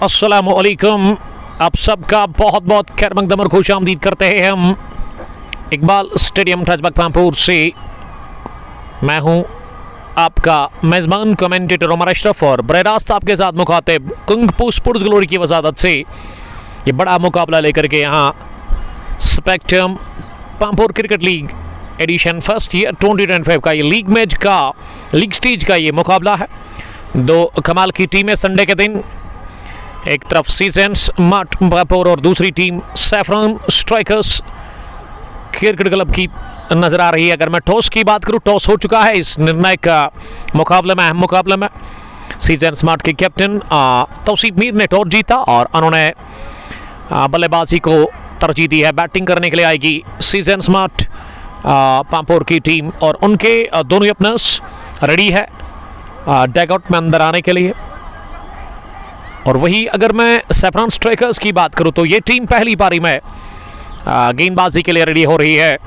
अस्सलामुअलैकुम। आप सबका बहुत बहुत खैर मकदम और खुश आमदीद करते हैं हम इकबाल स्टेडियम ठजबक पामपुर से। मैं हूं आपका मेज़बान कमेंटेटर उमर अशरफ और बरह रास्त आपके साथ मुखातिब कुंग स्पोर्ट्स ग्लोरी की वजादत से ये बड़ा मुकाबला लेकर के यहाँ spectrum Pampore cricket league edition first year 2025 का ये लीग मैच का लीग स्टेज का ये मुकाबला है। दो कमाल की टीमें संडे के दिन, एक तरफ सीजेंस मार्ट पामपुर और दूसरी team saffron strikers cricket club की नजर आ रही है। अगर मैं टॉस की बात करूं, टॉस हो चुका है इस निर्णायक मुकाबले में, अहम मुकाबले में। सीजन स्मार्ट के कैप्टन तौसीफ मीर ने टॉस जीता और उन्होंने बल्लेबाजी को तरजीह दी है। बैटिंग करने के लिए आएगी सीजन स्मार्ट पामपुर की टीम और उनके दोनों ओपनर्स रेडी है डैगआउट में अंदर आने के लिए। और वही अगर मैं सैफरन स्ट्राइकर्स की बात करूं तो ये टीम पहली पारी में गेंदबाजी के लिए रेडी हो रही है।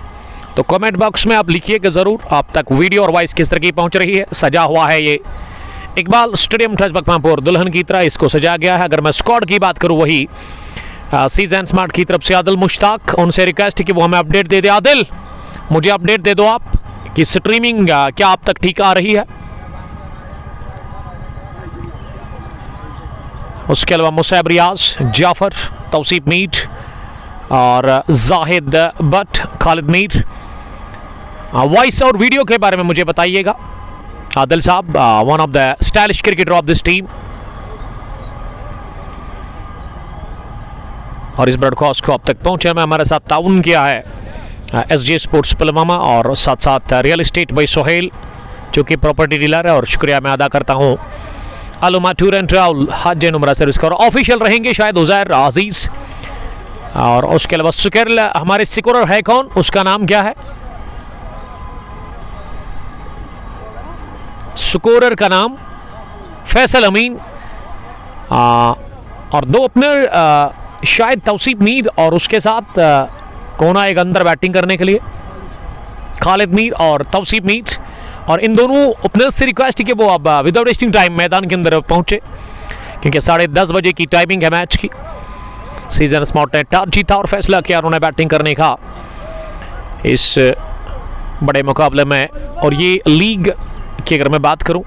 तो कमेंट बॉक्स में आप लिखिएगा ज़रूर आप तक वीडियो और वॉइस किस तरह की पहुंच रही है। सजा हुआ है ये इकबाल स्टेडियम ठजबक पामपुर दुल्हन की तरह इसको सजाया गया है। अगर मैं स्क्वाड की बात करूं, वही सीजन स्मार्ट की तरफ से आदिल मुश्ताक, उनसे रिक्वेस्ट है कि वो हमें अपडेट दे दे। आदिल, मुझे अपडेट दे दो आप कि स्ट्रीमिंग क्या आप तक ठीक आ रही है। उसके अलावा मुसैब रियाज, जाफर, तौसीफ मीर और जाहिद बट, खालिद मीर। वॉइस और वीडियो के बारे में मुझे बताइएगा आदिल साहब, one of the stylish cricketer of this team. और इस ब्रॉडकास्ट को अब तक पहुंचने में हमारे साथ ताउन किया है SJ स्पोर्ट्स पुलवामा और साथ साथ रियल एस्टेट बाई सोहेल जो कि प्रॉपर्टी डीलर है। और शुक्रिया मैं अदा करता हूं अलुमा टूर एंड ट्रैवल हज नुमरा सर्विस का। और ऑफिशियल रहेंगे शायद उज़ैर अजीज़। और उसके अलावा सुकर, हमारे सिकोरर है कौन, उसका नाम क्या है? सुकोरर का नाम फैसल अमीन। और दो ओपनर शायद तौसीफ मीर और उसके साथ कौन आएगा अंदर बैटिंग करने के लिए, खालिद मीर और तौसीफ मीर। और इन दोनों ओपनर्स से रिक्वेस्ट कि वो अब विदाउट वेस्टिंग टाइम मैदान के अंदर पहुंचे क्योंकि 10:30 बजे की टाइमिंग है मैच की। सीजन स्मार्ट ने टॉस जीता और फैसला किया उन्होंने बैटिंग करने का इस बड़े मुकाबले में। और ये लीग की अगर मैं बात करूं,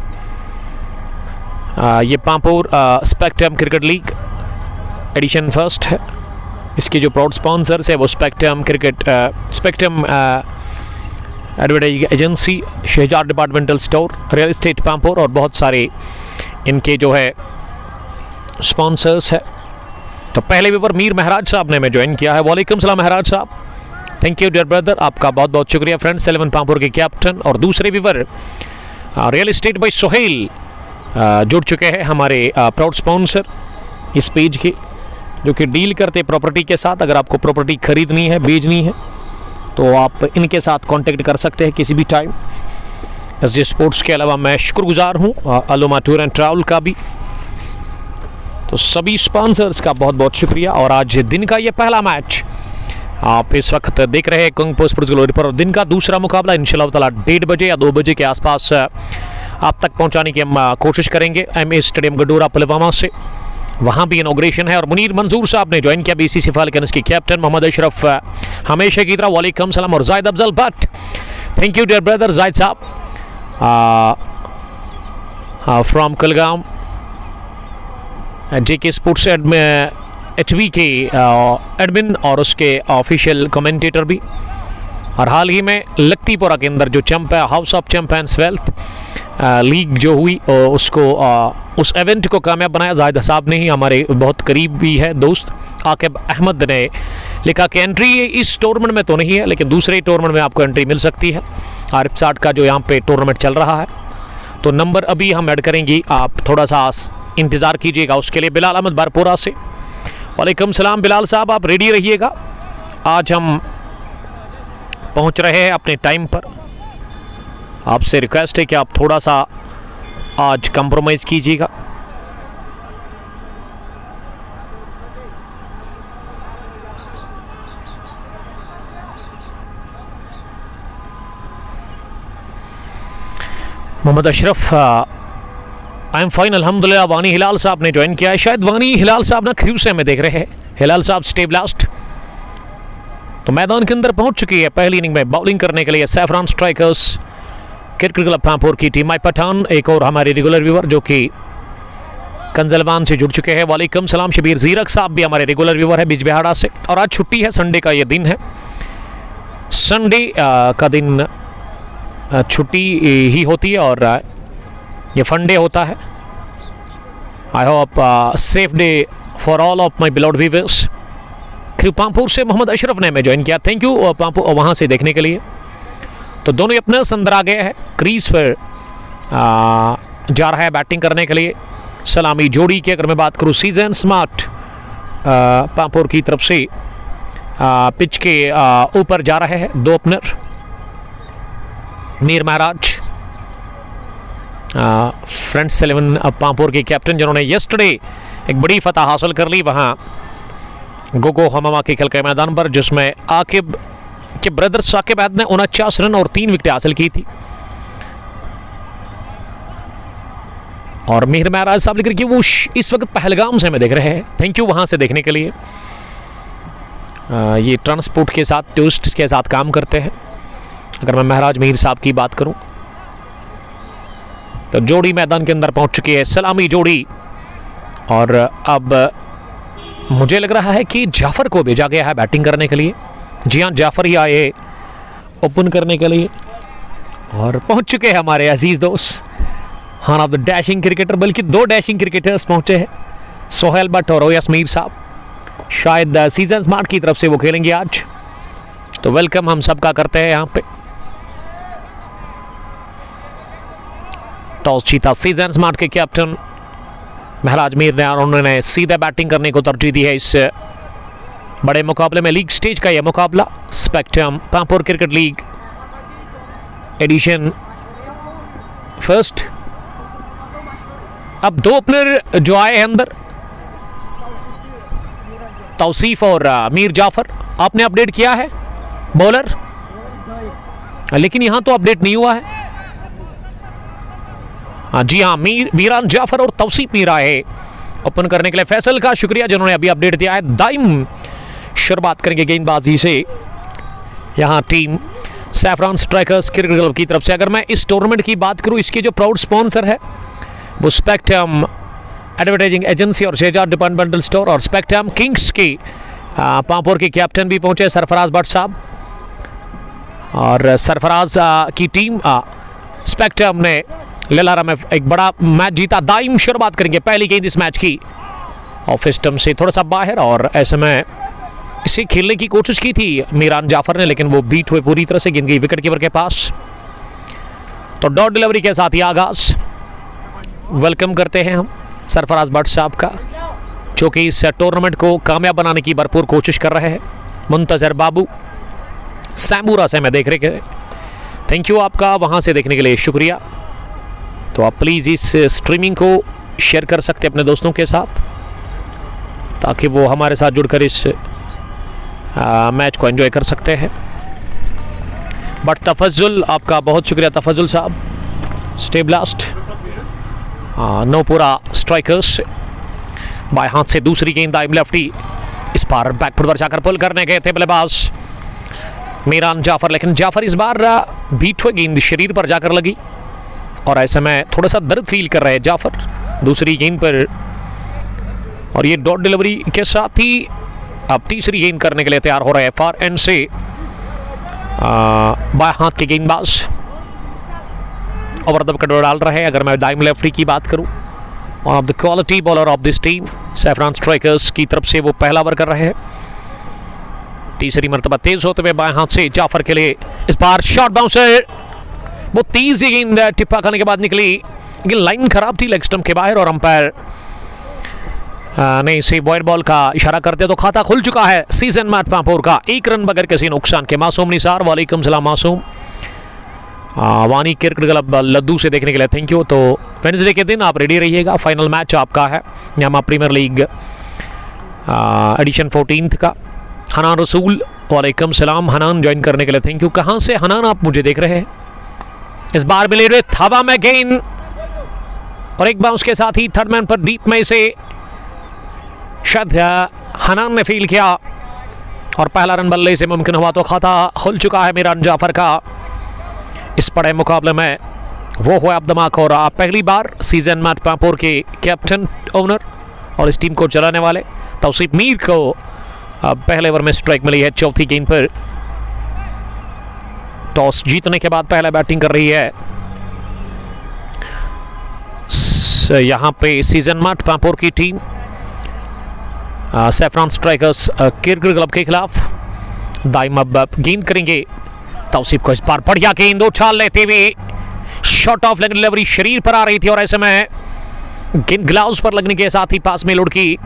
ये Pampore spectrum cricket league edition first है। इसके जो प्राउड स्पॉन्सर्स है वो spectrum cricket, spectrum advertising agency, Shahzad departmental store, real estate Pampore और बहुत सारे इनके जो है स्पॉन्सर्स है। तो पहले व्यूवर मीर महराज साहब ने हमें ज्वाइन किया है। वालेकुम सलाम महराज साहब, थैंक यू डियर ब्रदर, आपका बहुत बहुत शुक्रिया। फ्रेंड्स 11 पामपुर के कैप्टन और दूसरे viewer real estate by Sohail जुड़ चुके हैं हमारे प्राउड स्पॉन्सर इस पेज के, जो कि डील करते प्रॉपर्टी के साथ। अगर आपको प्रॉपर्टी खरीदनी है, बेचनी है तो आप इनके साथ कांटेक्ट कर सकते हैं किसी भी टाइम। SJ स्पोर्ट्स के अलावा मैं शुक्रगुजार हूँ अलुमा टूर एंड ट्रैवल का भी। तो सभी स्पॉन्सर्स का बहुत बहुत शुक्रिया। और आज दिन का ये पहला मैच आप इस वक्त देख रहे हैं कुंग स्पोर्ट्स ग्लोरी पर। और दिन का दूसरा मुकाबला इंशाल्लाह ताला 1:30 बजे या 2 बजे के आसपास आप तक पहुंचाने की हम कोशिश करेंगे MA स्टेडियम गडोरा पुलवामा से। वहाँ भी इनॉग्रेशन है। और मुनीर मंजूर साहब ने ज्वाइन किया BCC फाल्कन्स के कैप्टन। मोहम्मद अशरफ हमेशा की तरह वालेकुम सलाम। और Zayed Afzal Butt, thank you dear brother Zayed साहब from Kulgam, JK sports HV के एडमिन और उसके ऑफिशियल कमेंटेटर भी। और हाल ही में लक्तीपुरा के अंदर जो चैंप है house of champions wealth league जो हुई उसको उस इवेंट को कामयाब बनाया जाहिद साहब ने ही, हमारे बहुत करीब भी है दोस्त आकिब अहमद ने लिखा कि एंट्री इस टूर्नामेंट में तो नहीं है लेकिन दूसरे टूर्नामेंट में आपको एंट्री मिल सकती है। आरिफ साठ का जो यहाँ पे टूर्नामेंट चल रहा है तो नंबर अभी हम ऐड करेंगे, आप थोड़ा सा इंतज़ार कीजिएगा उसके लिए। बिलाल अहमद बारपुरा से, वालेकुम सलाम बिलाल साहब, आप रेडी रहिएगा। आज हम पहुँच रहे हैं अपने टाइम पर। आपसे रिक्वेस्ट है कि आप थोड़ा सा आज कंप्रोमाइज़ कीजिएगा। Mohammad Ashraf I am fine अल्हम्दुलिल्लाह। वानी हिलाल साहब ने ज्वाइन किया है, शायद वानी हिलाल साहब ना क्रू से हमें देख रहे हैं। हिलाल साहब स्टे ब्लास्ट। तो मैदान के अंदर पहुंच चुकी है पहली इनिंग में बॉलिंग करने के लिए saffron strikers cricket club Pampore की टीम। माई पठान एक और हमारे रेगुलर व्यूअर जो कि कंजलवान से जुड़ चुके हैं, वालेकुम सलाम। शबीर जीरक साहब भी हमारे रेगुलर व्यूअर है बिजबिहाड़ा से। और आज छुट्टी है, संडे का ये दिन है, संडे का दिन छुट्टी ही होती है और ये फंडे होता है। I hope safe day for all of my beloved viewers. Pampore से मोहम्मद अशरफ ने हमें ज्वाइन किया, थैंक यू पांपोर वहाँ से देखने के लिए। तो दोनों अपने अंदर आ गए हैं, क्रीज पर जा रहा है बैटिंग करने के लिए। सलामी जोड़ी की अगर मैं बात करूँ, सीजन स्मार्ट पांपोर की तरफ से पिच के ऊपर जा रहे हैं दो ओपनर। मीर महाराज फ्रेंड्स 11 पांपोर के कैप्टन, जिन्होंने यस्टरडे एक बड़ी फतह हासिल कर ली वहाँ गोगो हमामा के खेल के मैदान पर, जिसमें आकिब के ब्रदर साकिब अहद ने 49 रन और 3 विकेट हासिल की थी। और मीर महाराज साहब लेकर के वो इस वक्त पहलगाम से हमें देख रहे हैं, थैंक यू वहाँ से देखने के लिए। ये ट्रांसपोर्ट के साथ, टूरिस्ट के साथ काम करते हैं। अगर मैं महाराज मीर साहब की बात करूं तो जोड़ी मैदान के अंदर पहुंच चुकी है, सलामी जोड़ी। और अब मुझे लग रहा है कि जाफर को भेजा गया है बैटिंग करने के लिए। जी हाँ, जाफर ही आए ओपन करने के लिए और पहुंच चुके हैं हमारे अजीज दोस्त, हाँ ऑफ द डैशिंग क्रिकेटर, बल्कि 2 डैशिंग क्रिकेटर्स पहुंचे हैं, सोहेल भट्ट और ओयस मीर साहब। शायद सीजन स्मार्ट की तरफ से वो खेलेंगे आज, तो वेलकम हम सबका करते हैं यहाँ पे। टॉस जीता सीजन स्मार्ट के कैप्टन महराज मीर ने, और उन्होंने सीधे बैटिंग करने को तरजीह दी है इस बड़े मुकाबले में। लीग स्टेज का यह मुकाबला spectrum Pampore cricket league edition first. अब 2 ओपनर जो आए हैं अंदर, तौसीफ और मीर जाफर, आपने अपडेट किया है बॉलर, लेकिन यहां तो अपडेट नहीं हुआ है। हाँ जी हाँ, मीरान जाफर और तौसीफ मीर आए ओपन करने के लिए। फैसल का शुक्रिया जिन्होंने अभी अपडेट दिया है। दाइम शुरुआत करेंगे गेंदबाजी से यहाँ team saffron strikers cricket club की तरफ से। अगर मैं इस टूर्नामेंट की बात करूँ, इसके जो प्राउड स्पॉन्सर है वो स्पेक्ट्रम एडवर्टाइजिंग एजेंसी और शेजाद डिपार्टमेंटल स्टोर और स्पेक्ट्रम किंग्स की पांपोर के कैप्टन भी पहुंचे सरफराज भट्ट साहब, और सरफराज की टीम स्पेक्ट्रम ने ललारा में एक बड़ा मैच जीता। दाइम शुरुआत करेंगे पहली गेंद इस मैच की, ऑफ स्टंप से थोड़ा सा बाहर, और ऐसे में इसे खेलने की कोशिश की थी मीरान जाफर ने, लेकिन वो बीट हुए पूरी तरह से, गेंद गई विकेट कीपर के पास। तो डॉट डिलीवरी के साथ ही आगाज वेलकम करते हैं हम सरफराज भट्ट साहब का, जो कि इस टूर्नामेंट को कामयाब बनाने की भरपूर कोशिश कर रहे हैं। मुंतजर बाबू सैमूरा से मैं देख रहे, थैंक यू आपका वहाँ से देखने के लिए, शुक्रिया। तो आप प्लीज़ इस स्ट्रीमिंग को शेयर कर सकते हैं अपने दोस्तों के साथ, ताकि वो हमारे साथ जुड़कर इस मैच को एंजॉय कर सकते हैं। बट तफजुल, आपका बहुत शुक्रिया तफजुल साहब, स्टे ब्लास्ट। नौपुरा स्ट्राइकर्स बाएं हाथ से दूसरी गेंद दाइम लेफ्टी, इस बार बैकफुट पर जाकर पुल करने गए थे बल्लेबाज मीरान जाफर, लेकिन जाफर इस बार बीट हुए, गेंद शरीर पर जाकर लगी और ऐसे में थोड़ा सा दर्द फील कर रहे हैं जाफर दूसरी गेंद पर। और ये डॉट डिलीवरी के साथ ही अब तीसरी गेंद करने के लिए तैयार हो रहे हैं फार एंड से बाएं हाथ के गेंदबाज, ओवर द विकेट डाल रहे हैं। अगर मैं दाइम लेफ्टी की बात करूं, one of the quality bowler of this team saffron strikers की तरफ से वो पहला ओवर कर रहे हैं। तीसरी मरतबा तेज होते हुए बाएं हाथ से जाफर के लिए, इस बार शॉर्ट बाउंसर, वो तीसरी गेंद टिप्पा खाने के बाद निकली, लेकिन लाइन खराब थी लेग स्टंप के बाहर, और अंपायर ने इसे बॉयल बॉल का इशारा करते तो खाता खुल चुका है सीजन मैच पांपोर का 1 रन बगैर किसी नुकसान के। मासूम निसार, वालेकुम सलाम मासूम। वानी क्रिकेट क्लब लद्दू से देखने के लिए थैंक यू। तो वेडनेसडे के दिन आप रेडी रहिएगा, फाइनल मैच आपका है यामा प्रीमियर लीग एडिशन 14 का। हनान रसूल, वालेकुम सलाम हनान, ज्वाइन करने के लिए थैंक यू। कहाँ से हनान आप मुझे देख रहे हैं? इस बार मिले रहे थावा में गेंद, और एक बाउंस के साथ ही थर्ड मैन पर डीप में से शायद हनान ने फील किया और पहला रन बल्ले से मुमकिन हुआ तो खाता खुल चुका है मीरान जाफर का इस बड़े मुकाबले में। वो हुआ अब दिमाग और पहली बार सीजन मैच पांपोर के कैप्टन ओनर और इस टीम को चलाने वाले तौसीफ मीर को पहले ओवर में स्ट्राइक मिली है चौथी गेंद पर। टॉस जीतने के बाद पहले बैटिंग कर रही है यहां पे सीजन मैच पांपोर की team saffron strikers cricket club के खिलाफ। दाइम अब गेंद करेंगे तौसीफ को, इस बार बढ़िया गेंद उछाल लेते हुए शॉट ऑफ लेग डिलीवरी शरीर पर आ रही थी और ऐसे में गेंद ग्लव्स पर लगने के साथ ही पास में लुढ़की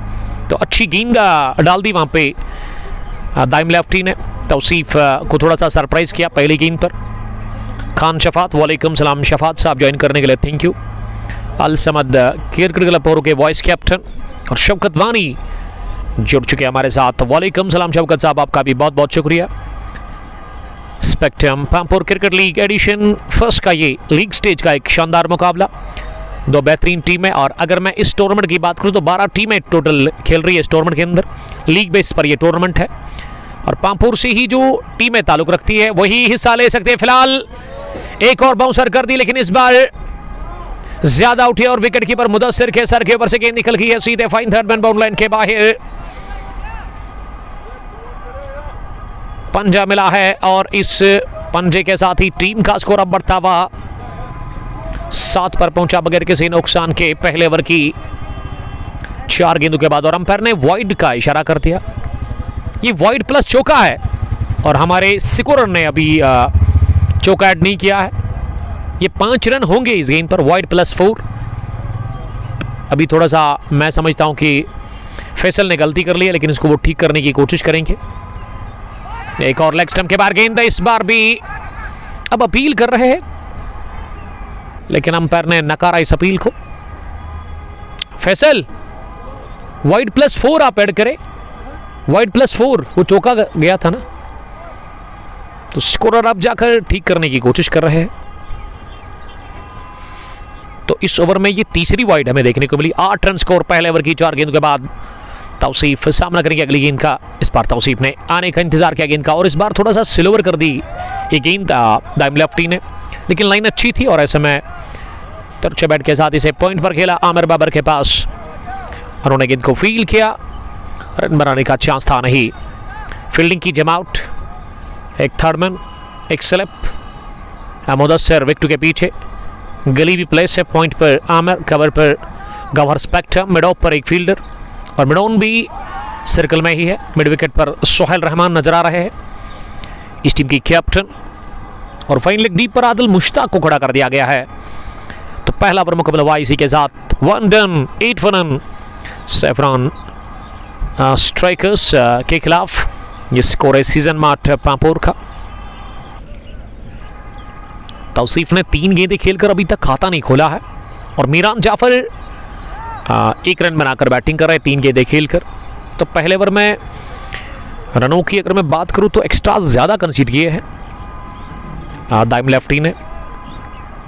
तो अच्छी गेंद डाल दी वहां पे दाइम लेफ्टी ने। तौसीफ को थोड़ा सा सरप्राइज किया पहली गेंद पर। खान शफात, वालेकुम सलाम शफात साहब, ज्वाइन करने के लिए thank you. Al Samad cricket club पोरो के वाइस कैप्टन और शौकत वानी जुड़ चुके हमारे साथ। वालेकुम सलाम शौकत साहब, आपका भी बहुत बहुत शुक्रिया। Spectrum Pampore cricket league edition first का ये लीग स्टेज का एक शानदार मुकाबला, दो बेहतरीन टीमें। और अगर मैं इस टूर्नामेंट की बात करूं तो 12 टीमें टोटल खेल रही है इस टूर्नामेंट के अंदर। लीग बेस पर यह टूर्नामेंट है और पांपोर से ही जो टीमें ताल्लुक रखती है वही हिस्सा ले सकते हैं। फिलहाल एक और बाउंसर कर दी लेकिन इस बार ज्यादा उठी और विकेट कीपर मुदस्सिर के सर के ऊपर से गेंद निकल गई है सीधे fine third man bound line के बाहर। पंजा मिला है और इस पंजे के साथ ही टीम का स्कोर अब बढ़ता हुआ 7 पर पहुंचा बगैर किसी नुकसान के पहले ओवर की 4 गेंदों के बाद। और अंपायर ने वाइड का इशारा कर दिया, ये वाइड प्लस चौका है और हमारे सिकुरन ने अभी चौका ऐड नहीं किया है। ये 5 रन होंगे इस गेंद पर, वाइड प्लस 4। अभी थोड़ा सा मैं समझता हूं कि फैसल ने गलती कर ली है लेकिन इसको वो ठीक करने की कोशिश करेंगे। एक और लेग स्टंप के बाहर गेंद, इस बार भी अब अपील कर रहे हैं लेकिन अंपायर ने नकारा इस अपील को। फैसल वाइड प्लस 4 आप ऐड करें, वाइड प्लस 4 वो चौका गया था ना, तो स्कोरर अब जाकर ठीक करने की कोशिश कर रहे हैं। तो इस ओवर में ये तीसरी वाइड हमें देखने को मिली। 8 रन स्कोर पहले ओवर की 4 गेंदों के बाद। तौसीफ सामना करेंगे अगली गेंद का। इस बार तौसीफ ने आने का इंतजार किया गेंद का और इस बार थोड़ा सा सिल्वर कर दी ये गेंद दाइम लेफ्टी ने, लेकिन लाइन अच्छी थी और ऐसे में तिरछे बैट के साथ इसे पॉइंट पर खेला आमिर बाबर के पास। उन्होंने गेंद को फील किया, रन बनाने का चांस था नहीं। फील्डिंग की जमाउट, एक थर्ड मैन, एक स्लिप। मुदस्सिर विकेट के पीछे, गली भी प्लेस है पॉइंट पर आमिर, कवर पर गवर स्पेक्ट्रम, मिड ऑफ पर एक फील्डर और मिडोन भी सर्कल में ही है। मिड विकेट पर सोहेल रहमान नजर आ रहे हैं इस टीम की कैप्टन। और फाइन लेग डीप पर आदिल मुश्ताक को खड़ा कर दिया गया है। तो पहला ओवर मुकम्मल हुआ इसी के साथ 1 डन 8 रन सैफरान स्ट्राइकर्स के खिलाफ। ये स्कोर है सीजन मार्ट पांपोर का। तौसीफ ने 3 गेंदें खेलकर अभी तक खाता नहीं खोला है और मीरान जाफर 1 रन बनाकर बैटिंग कर रहे हैं 3 गेंदें खेलकर। तो पहले ओवर में रनों की अगर मैं बात करूं तो एक्स्ट्रा ज़्यादा कंसीड किए हैं दाइम लेफ्टी ने।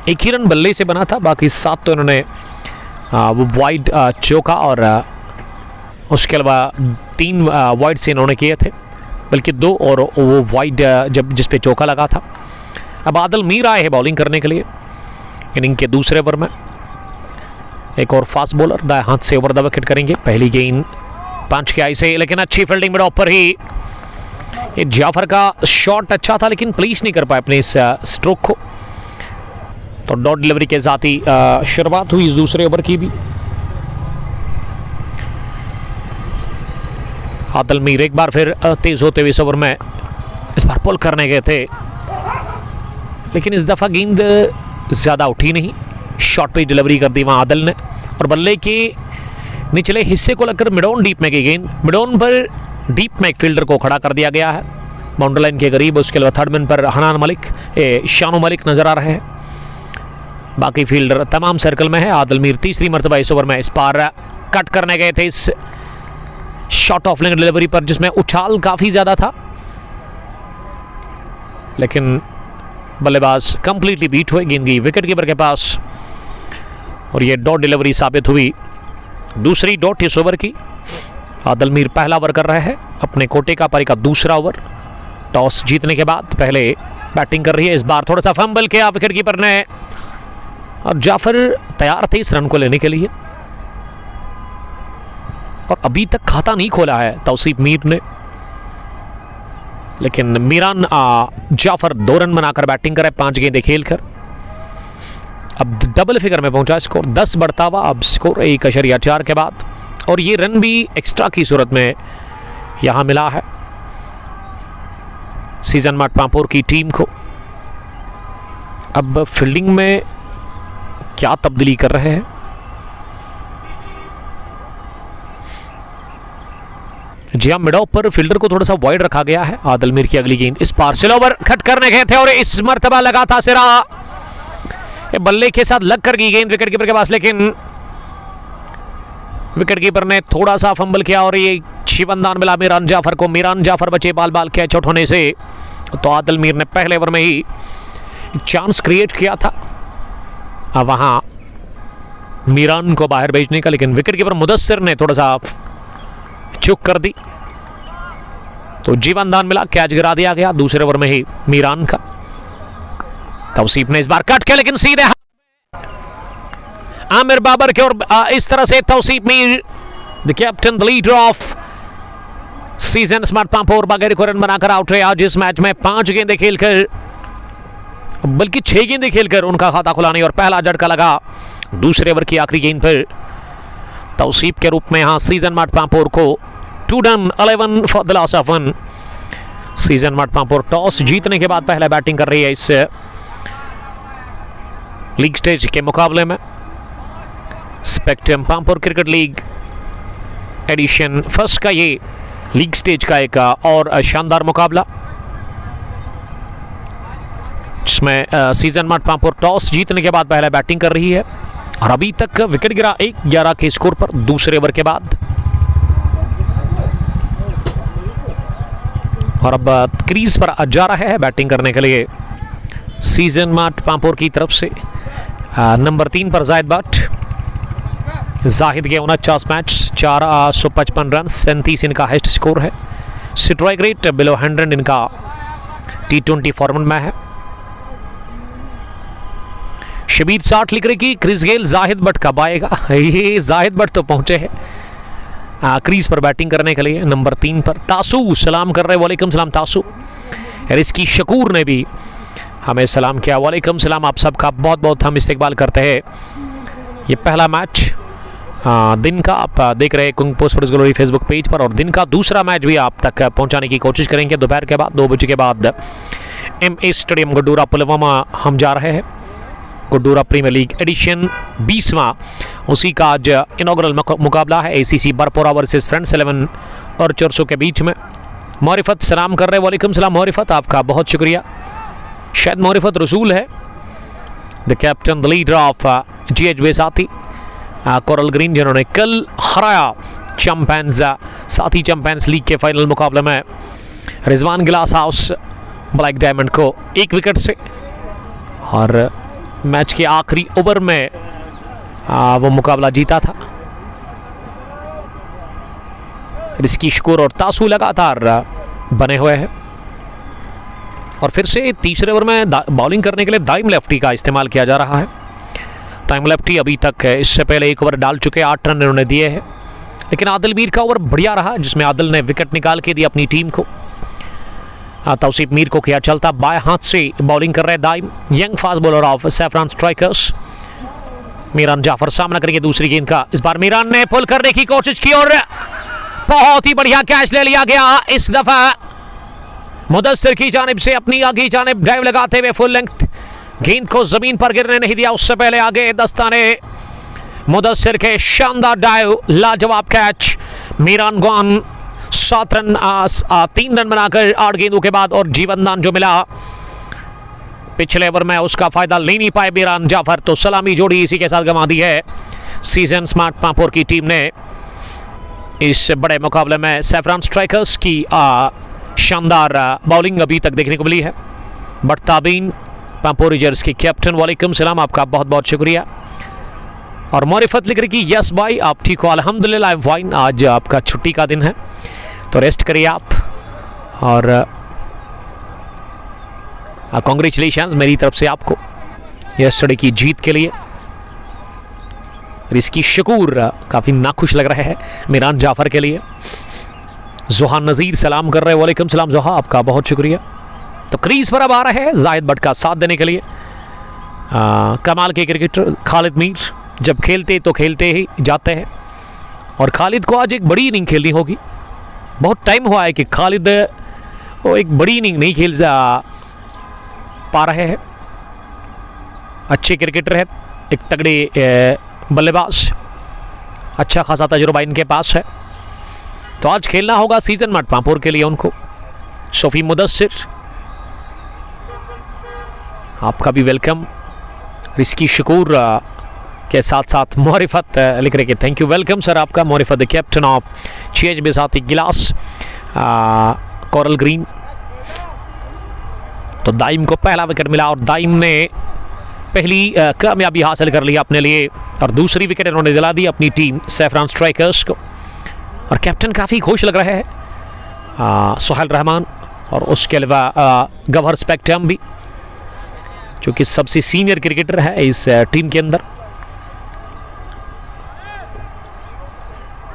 1 ही रन बल्ले से बना था, बाकी 7 तो इन्होंने वो वाइड चौका और उसके अलावा 3 वाइड से इन्होंने किए थे, बल्कि 2 और वो वाइड जब जिस पे चौका लगा था। अब आदिल मीर आए हैं बॉलिंग करने के लिए इनिंग के दूसरे ओवर में। एक और फास्ट बॉलर दाएं हाथ से ओवर द विकेट करेंगे। पहली गेंद 5 के आई से, लेकिन अच्छी फील्डिंग मिड ऑफ पर ही। ये जाफर का शॉट अच्छा था लेकिन प्लीज नहीं कर पाए अपने इस स्ट्रोक को। तो डॉट डिलीवरी के साथ ही शुरुआत हुई इस दूसरे ओवर की भी। आदिल मीर एक बार फिर तेज होते हुए इस ओवर में इस बार पुल करने गए थे लेकिन इस दफा गेंद ज्यादा उठी नहीं। शॉट पे डिलीवरी कर दी वहां आदिल ने और बल्ले के निचले हिस्से को लगकर मिडोन डीप में की गेंद। मिडोन पर डीप में एक फील्डर को खड़ा कर दिया गया है बाउंड्री लाइन के करीब। उसके अलावा थर्ड मैन पर हनान मलिक, शानो मलिक नजर आ रहे हैं। बाकी फील्डर तमाम सर्कल में है। आदिल मीर तीसरी मरतबा इस ओवर में इस पार कट करने गए थे इस शॉट ऑफ लेग डिलीवरी पर जिसमें उछाल काफी ज्यादा था, लेकिन बल्लेबाज कंप्लीटली बीट हुए। गेंद गई विकेट कीपर के पास और ये डॉट डिलीवरी साबित हुई, दूसरी डॉट इस ओवर की। आदिल मीर पहला ओवर कर रहे हैं अपने कोटे का पारी का दूसरा ओवर। टॉस जीतने के बाद पहले बैटिंग कर रही है। इस बार थोड़ा सा फंबल किया विकेट कीपर ने और जाफर तैयार थे इस रन को लेने के लिए और अभी तक खाता नहीं खोला है तौसीफ मीर ने, लेकिन मीरान जाफर 2 रन बनाकर बैटिंग करे 5 गेंदें खेलकर। अब डबल फिगर में पहुंचा स्कोर, 10 बढ़ता हुआ अब स्कोर 1.4 के बाद, और ये रन भी एक्स्ट्रा की सूरत में यहां मिला है सीजन मार्ट पांपोर की टीम को। अब फील्डिंग में क्या तब्दीली कर रहे हैं? जी हाँ, मिड ऑफ पर फील्डर को थोड़ा सा वाइड रखा गया है। आदिल मीर की अगली गेंद इस पार स्लो ओवर कट करने गए थे और इस मर्तबा लगा था सिरा, बल्ले के साथ लग कर गई गेंद विकेट कीपर के पास, लेकिन विकेट कीपर ने थोड़ा सा फंबल किया और ये शिवंदान मिला मीरान जाफर को। मीरान जाफर बचे बाल कैच आउट होने से, तो आदिल मीर ने पहले ओवर में ही चांस क्रिएट किया था वहां मीरान को बाहर भेजने का, लेकिन विकेट कीपर मुदस्सिर ने थोड़ा सा चूक कर दी, तो जीवनदान मिला, कैच गिरा दिया गया दूसरे ओवर में ही मीरान का। तौसीफ ने इस बार कट किया लेकिन सीधे आमिर बाबर के, और इस तरह से Tauseef Mir the captain the leader of season smart Pampore बगैर को रन बनाकर आउट रहे आज इस मैच में। 5 गेंदें खेलकर, बल्कि 6 गेंदें खेलकर उनका खाता खुलाने और पहला झटका लगा दूसरे ओवर की आखिरी गेंद पर तौसीफ के रूप में। यहां सीजन मार्ट पांपोर को 2 done 11 for the loss of 1। Season mart Pampore toss जीतने के बाद पहले बैटिंग कर रही है इस लीग स्टेज के मुकाबले में। Spectrum Pampore cricket league edition first का ये लीग स्टेज का एक और शानदार मुकाबला, जिसमें सीजन मार्ट पांपोर टॉस जीतने के बाद पहले बैटिंग कर रही है और अभी तक विकेट गिरा 1-11 के स्कोर पर दूसरे ओवर के बाद। और अब क्रीज पर जा रहा है बैटिंग करने के लिए सीजन मार्ट पांपोर की तरफ से नंबर 3 पर जाहिद भट्ट। जाहिद के 49 मैच 455 रन, 37 इनका हाईएस्ट स्कोर है। स्ट्राइक रेट बिलो 100 इनका T20 फॉर्मेट में है। शबीर 60 लिख रहे कि क्रिस गेल जाहिद भट्ट कब आएगा। ये जाहिद भट्ट तो पहुंचे हैं क्रीज पर बैटिंग करने के लिए नंबर 3 पर। तासू सलाम कर रहे, वालेकुम सलाम तासू। रिस्की शकूर ने भी हमें सलाम किया, वालेकुम सलाम आप सबका बहुत बहुत हम इस्तकबाल करते हैं। ये पहला मैच दिन का आप देख रहे हैं kung post sports glory Facebook page पर, और दिन का दूसरा मैच भी आप तक पहुंचाने की कोशिश करेंगे दोपहर के बाद 2 बजे के बाद MA स्टेडियम गुड्डूरा पुलवामा हम जा रहे हैं। गुड्डूरा प्रीमियर लीग एडिशन 20वां, उसी का आज इनॉग्रल मुकाबला है ACC बरपोरा वर्सेस फ्रेंड्स 11 और चोरसो के बीच में। मौरिफत सलाम कर रहे, वालेकुम सलाम मौरिफत, आपका बहुत शुक्रिया। शायद मौरिफत रसूल है, the captain the leader of GH साथी कोरल ग्रीन, जिन्होंने कल हराया चैंपियंस साथी चैंपियंस लीग के फाइनल मुकाबले में रिजवान गिलास हाउस ब्लैक डायमंड को 1 विकेट से, और मैच के आखिरी ओवर में वो मुकाबला जीता था। रिस्की शकूर और तासू लगातार बने हुए हैं, और फिर से तीसरे ओवर में बॉलिंग करने के लिए दाइम लेफ्टी का इस्तेमाल किया जा रहा है। दाइम लेफ्टी अभी तक इससे पहले 1 ओवर डाल चुके, 8 रन इन्होंने दिए हैं, लेकिन आदिल मीर का ओवर बढ़िया रहा जिसमें आदिल ने विकेट निकाल के दी अपनी टीम को। तौसीफ मीर को किया चलता, बाएं हाथ से बॉलिंग कर रहे दाइम, young fast bowler of saffron strikers. Meeran Jaffar सामना करेंगे दूसरी गेंद का, इस बार मीरान ने पुल करने की कोशिश की और बहुत ही बढ़िया कैच ले लिया गया। इस दफा मुदस्सिर की जानिब से अपनी आगे जानिब ड्राइव लगाते हुए फुल लेंथ गेंद को जमीन पर गिरने नहीं दिया, उससे पहले आगे दस्ताने मुदस्सिर के शानदार ड्राइव, लाजवाब कैच। मीरान गॉन 7 रन 3 रन बनाकर 8 गेंदों के बाद, और जीवनदान जो मिला पिछले ओवर में उसका फायदा ले नहीं पाए मीरान जाफर, तो सलामी जोड़ी इसी के साथ गंवा दी है सीजन स्मार्ट पांपोर की टीम ने। इस बड़े मुकाबले में सैफरान स्ट्राइकर्स की शानदार बॉलिंग अभी तक देखने को मिली है। बट ताबीन पांपोरिजर्स के कैप्टन, वालेकुम सलाम, आपका बहुत बहुत शुक्रिया। और मोरिफत लिख रही कि यस भाई आप ठीक हो, अल्हम्दुलिल्लाह आई एम फाइन। आज आपका छुट्टी का दिन है तो रेस्ट करिए आप, और कॉन्ग्रेचुलेशंस मेरी तरफ से आपको यस्टरडे की जीत के लिए। रिस्की शकूर काफ़ी नाखुश लग रहे हैं मीरान जाफर के लिए। जोहान नज़ीर सलाम कर रहे हैं, वालेकुम सलाम जोहा, आपका बहुत शुक्रिया। तो क्रीज पर अब आ रहे हैं जाहिद भट्ट का साथ देने के लिए। कमाल के क्रिकेटर खालिद मीर जब खेलते तो खेलते ही जाते हैं, और खालिद को आज एक बड़ी इनिंग खेलनी होगी। बहुत टाइम हुआ है कि खालिद वो एक बड़ी इनिंग नहीं खेल पा रहे हैं। अच्छे क्रिकेटर है, एक तगड़े बल्लेबाज, अच्छा खासा तजुर्बा इनके पास है। तो आज खेलना होगा सीजन मट पामपुर के लिए उनको। शफी मुदस्सिर आपका भी वेलकम। रिस्की शकूर के साथ साथ मोरिफत लिख रहे कि थैंक यू, वेलकम सर आपका। मोरिफत द कैप्टन ऑफ CH साथ गिलास कोरल ग्रीन। तो दाइम को पहला विकेट मिला और दाइम ने पहली कामयाबी हासिल कर लिया अपने लिए, और दूसरी विकेट इन्होंने दिला दी अपनी टीम सैफरान स्ट्राइकर्स को। और कैप्टन काफ़ी खुश लग रहे हैं सुहेल रहमान, और उसके अलावा गवहर स्पेक्ट्रम भी, जो कि सबसे सीनियर क्रिकेटर है इस टीम के अंदर।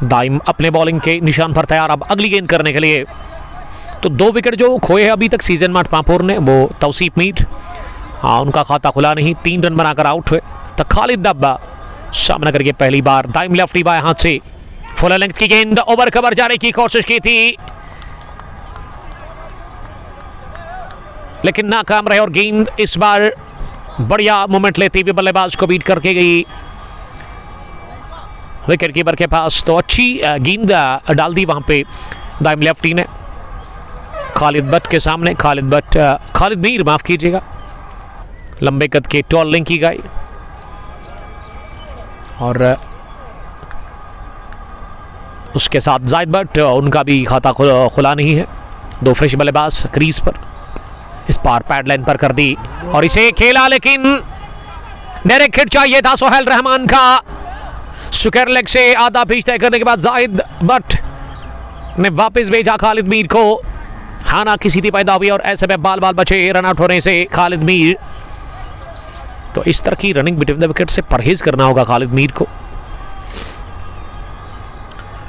दाइम अपने बॉलिंग के निशान पर तैयार अब अगली गेंद करने के लिए। तो 2 विकेट जो खोए हैं अभी तक सीजन मार्ट पामपुर ने, वो तौसीफ मीर उनका खाता खुला नहीं, 3 रन बनाकर आउट हुए। तो खालिद डब्बा सामना करके पहली बार दाइम लेफ्टी बाएं हाथ से फुल लेंथ की गेंद ओवर कवर जाने की कोशिश की थी, लेकिन नाकाम रहे, और गेंद इस बार बढ़िया मोमेंट लेती हुई बल्लेबाज को बीट करके गई विकेट कीपर के पास। तो अच्छी गेंद डाल दी वहां पे दाइम लेफ्टी ने खालिद भट्ट के सामने। खालिद मीर माफ कीजिएगा, लंबे कद के टॉल लिंक की गई, और उसके साथ जाहिद भट्ट, उनका भी खाता खुला नहीं है। 2 फ्रेश बल्लेबाज क्रीज पर, इस पार पैड लाइन पर कर दी और इसे खेला, लेकिन डायरेक्ट हिट चाहिए था सुहेल रहमान का। स्क्वायर लेग से आधा पिच तय करने के बाद जाहिद भट्ट ने वापस भेजा खालिद मीर को। हाना की स्थिति पैदा हुई और ऐसे में बाल बचे रन आउट होने से खालिद मीर। तो इस तरह की रनिंग बिटवीन द विकेट से परहेज करना होगा खालिद मीर को।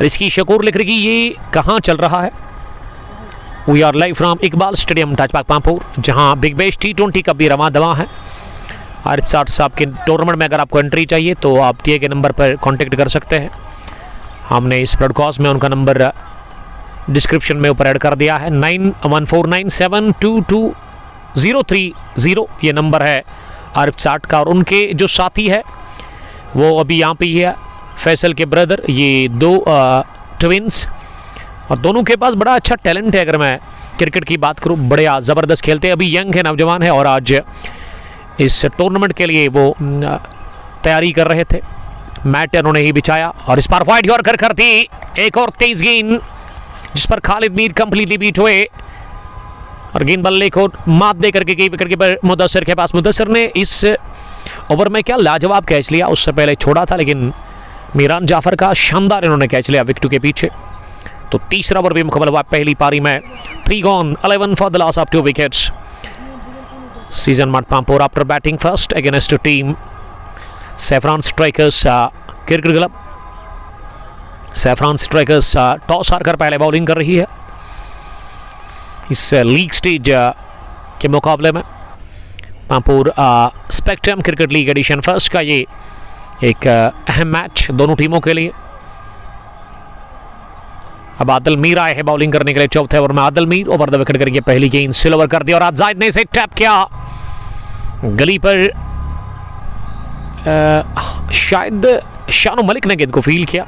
रिस्की शकूर लिख रही कि ये कहां चल रहा है। We are live from Iqbal stadium Tachbagh Pampore, जहां बिग बैश T20 का भी रवा दवा है। आरिफ साहब के टूर्नामेंट में अगर आपको एंट्री चाहिए तो आप दिए गए नंबर पर कांटेक्ट कर सकते हैं। हमने इस ब्रॉडकास्ट में उनका नंबर डिस्क्रिप्शन में ऊपर ऐड कर दिया है। 9149722030 ये नंबर है आरिफ साहब का। और उनके जो साथी है वो अभी यहाँ पे ही है, फैसल के ब्रदर, ये 2 ट्विंस, और दोनों के पास बड़ा अच्छा टैलेंट है। अगर मैं क्रिकेट की बात करूँ, बड़े ज़बरदस्त खेलते हैं, अभी यंग है, नौजवान है, और आज इस टूर्नामेंट के लिए वो तैयारी कर रहे थे। मैट उन्होंने ही बिछाया और इस पर वाइड यॉर्कर कर दी। एक और तेज गेंद जिस पर खालिद मीर कंप्लीटली बीट हुए और गेंद बल्ले को मात दे करके गई विकेट कीपर मुदस्सिर के पास। मुदस्सिर ने इस ओवर में क्या लाजवाब कैच लिया, उससे पहले छोड़ा था, लेकिन मीरान जाफर का शानदार इन्होंने कैच लिया विकेट के पीछे। तो तीसरा ओवर भी मुकम्मल हुआ पहली पारी में। 3 gone 11 for the loss of 2 wickets. Season mart Pampore after batting first against team saffron strikers cricket club. Saffron strikers toss हारकर पहले बॉलिंग कर रही है इस लीग स्टेज के मुकाबले में। Pampore spectrum cricket league edition first का ये एक अहम मैच दोनों टीमों के लिए। अब आदिल मीर आए हैं बॉलिंग करने के लिए। चौथे ओवर में Adil Mir over the wicket करके पहली गेंद सिल्वर कर दी और आज जाहिद ने इसे टैप किया गली पर। शायद शानो मलिक ने गेंद को फील किया,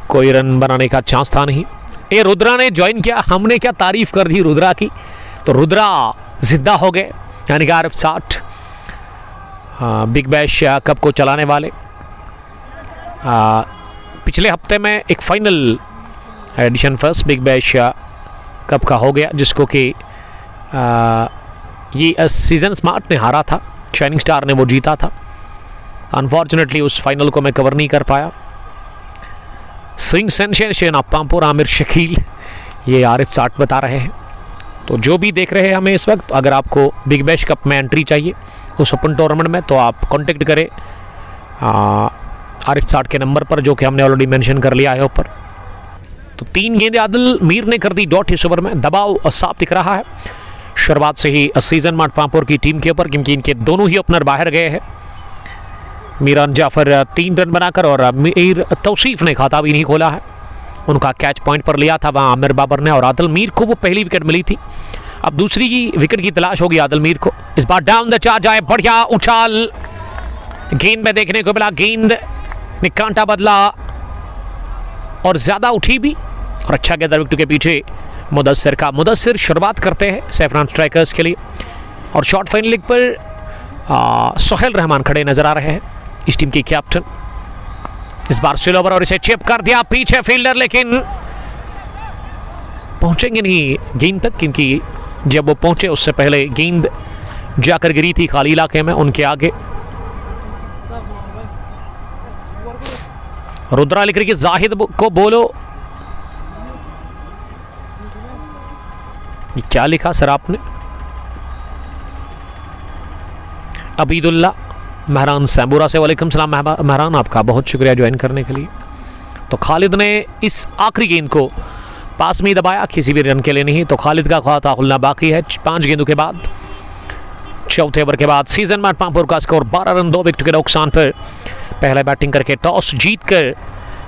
कोई रन बनाने का चांस था नहीं। ये रुद्रा ने ज्वाइन किया, हमने क्या तारीफ कर दी रुद्रा की, तो रुद्रा जिंदा हो गए, यानी कि आरिफ 60 बिग बैश कप को चलाने वाले। पिछले हफ्ते में एक final edition first big bash cup का हो गया, जिसको कि ये सीजन स्मार्ट ने हारा था शाइनिंग स्टार ने वो जीता था। अनफॉर्चुनेटली उस फाइनल को मैं कवर नहीं कर पाया। Swing sensation of Pampore Aamir Shakeel, ये आरिफ साठ बता रहे हैं। तो जो भी देख रहे हैं हमें इस वक्त, अगर आपको बिग बैश कप में एंट्री चाहिए उस ओपन टूर्नामेंट में, तो आप कांटेक्ट करें आरिफ साठ के नंबर पर, जो कि हमने ऑलरेडी मेंशन कर लिया है ऊपर। तो 3 गेंदें आदिल मीर ने कर दी डॉट इस ओवर में। दबाव साफ दिख रहा है शुरुआत से ही सीजन मार्ट पामपुर की टीम के ऊपर, क्योंकि इनके दोनों ही ओपनर बाहर गए हैं। मीरान जाफर 3 रन बनाकर और मीर तौसीफ ने खाता भी नहीं खोला है। उनका कैच पॉइंट पर लिया था वहाँ आमिर बाबर ने, और आदिल मीर को वो पहली विकेट मिली थी। अब दूसरी विकेट की तलाश होगी आदिल मीर को। इस बार डाउन द चार्ज आए, बढ़िया उछाल गेंद में देखने को मिला। गेंद ने कांटा बदला और ज्यादा उठी भी, और अच्छा गेंद विकेट के पीछे मुदस्सिर का। मुदस्सिर शुरुआत करते हैं सैफरान स्ट्राइकर्स के लिए, और शॉर्ट फाइनल लीग पर सोहेल रहमान खड़े नजर आ रहे हैं, इस टीम के कैप्टन। इस बार स्लो ओवर और इसे चिप कर दिया पीछे फील्डर, लेकिन पहुंचेंगे नहीं गेंद तक, क्योंकि जब वो पहुंचे उससे पहले गेंद जाकर गिरी थी खाली इलाके में उनके आगे। रुद्रा लिख रही कि जाहिद को बोलो, ये क्या लिखा सर आपने? अबीदुल्ला महरान सैम्बूरा से वालेकुम सलाम महरान, आपका बहुत शुक्रिया ज्वाइन करने के लिए। तो खालिद ने इस आखिरी गेंद को पास में दबाया, किसी भी रन के लिए नहीं। तो खालिद का खाता खुलना बाकी है 5 गेंदों के बाद। चौथे ओवर के बाद सीजन मार्ट पामपुर का स्कोर 12 रन 2 विकेट के नुकसान पर। पहले बैटिंग करके टॉस जीतकर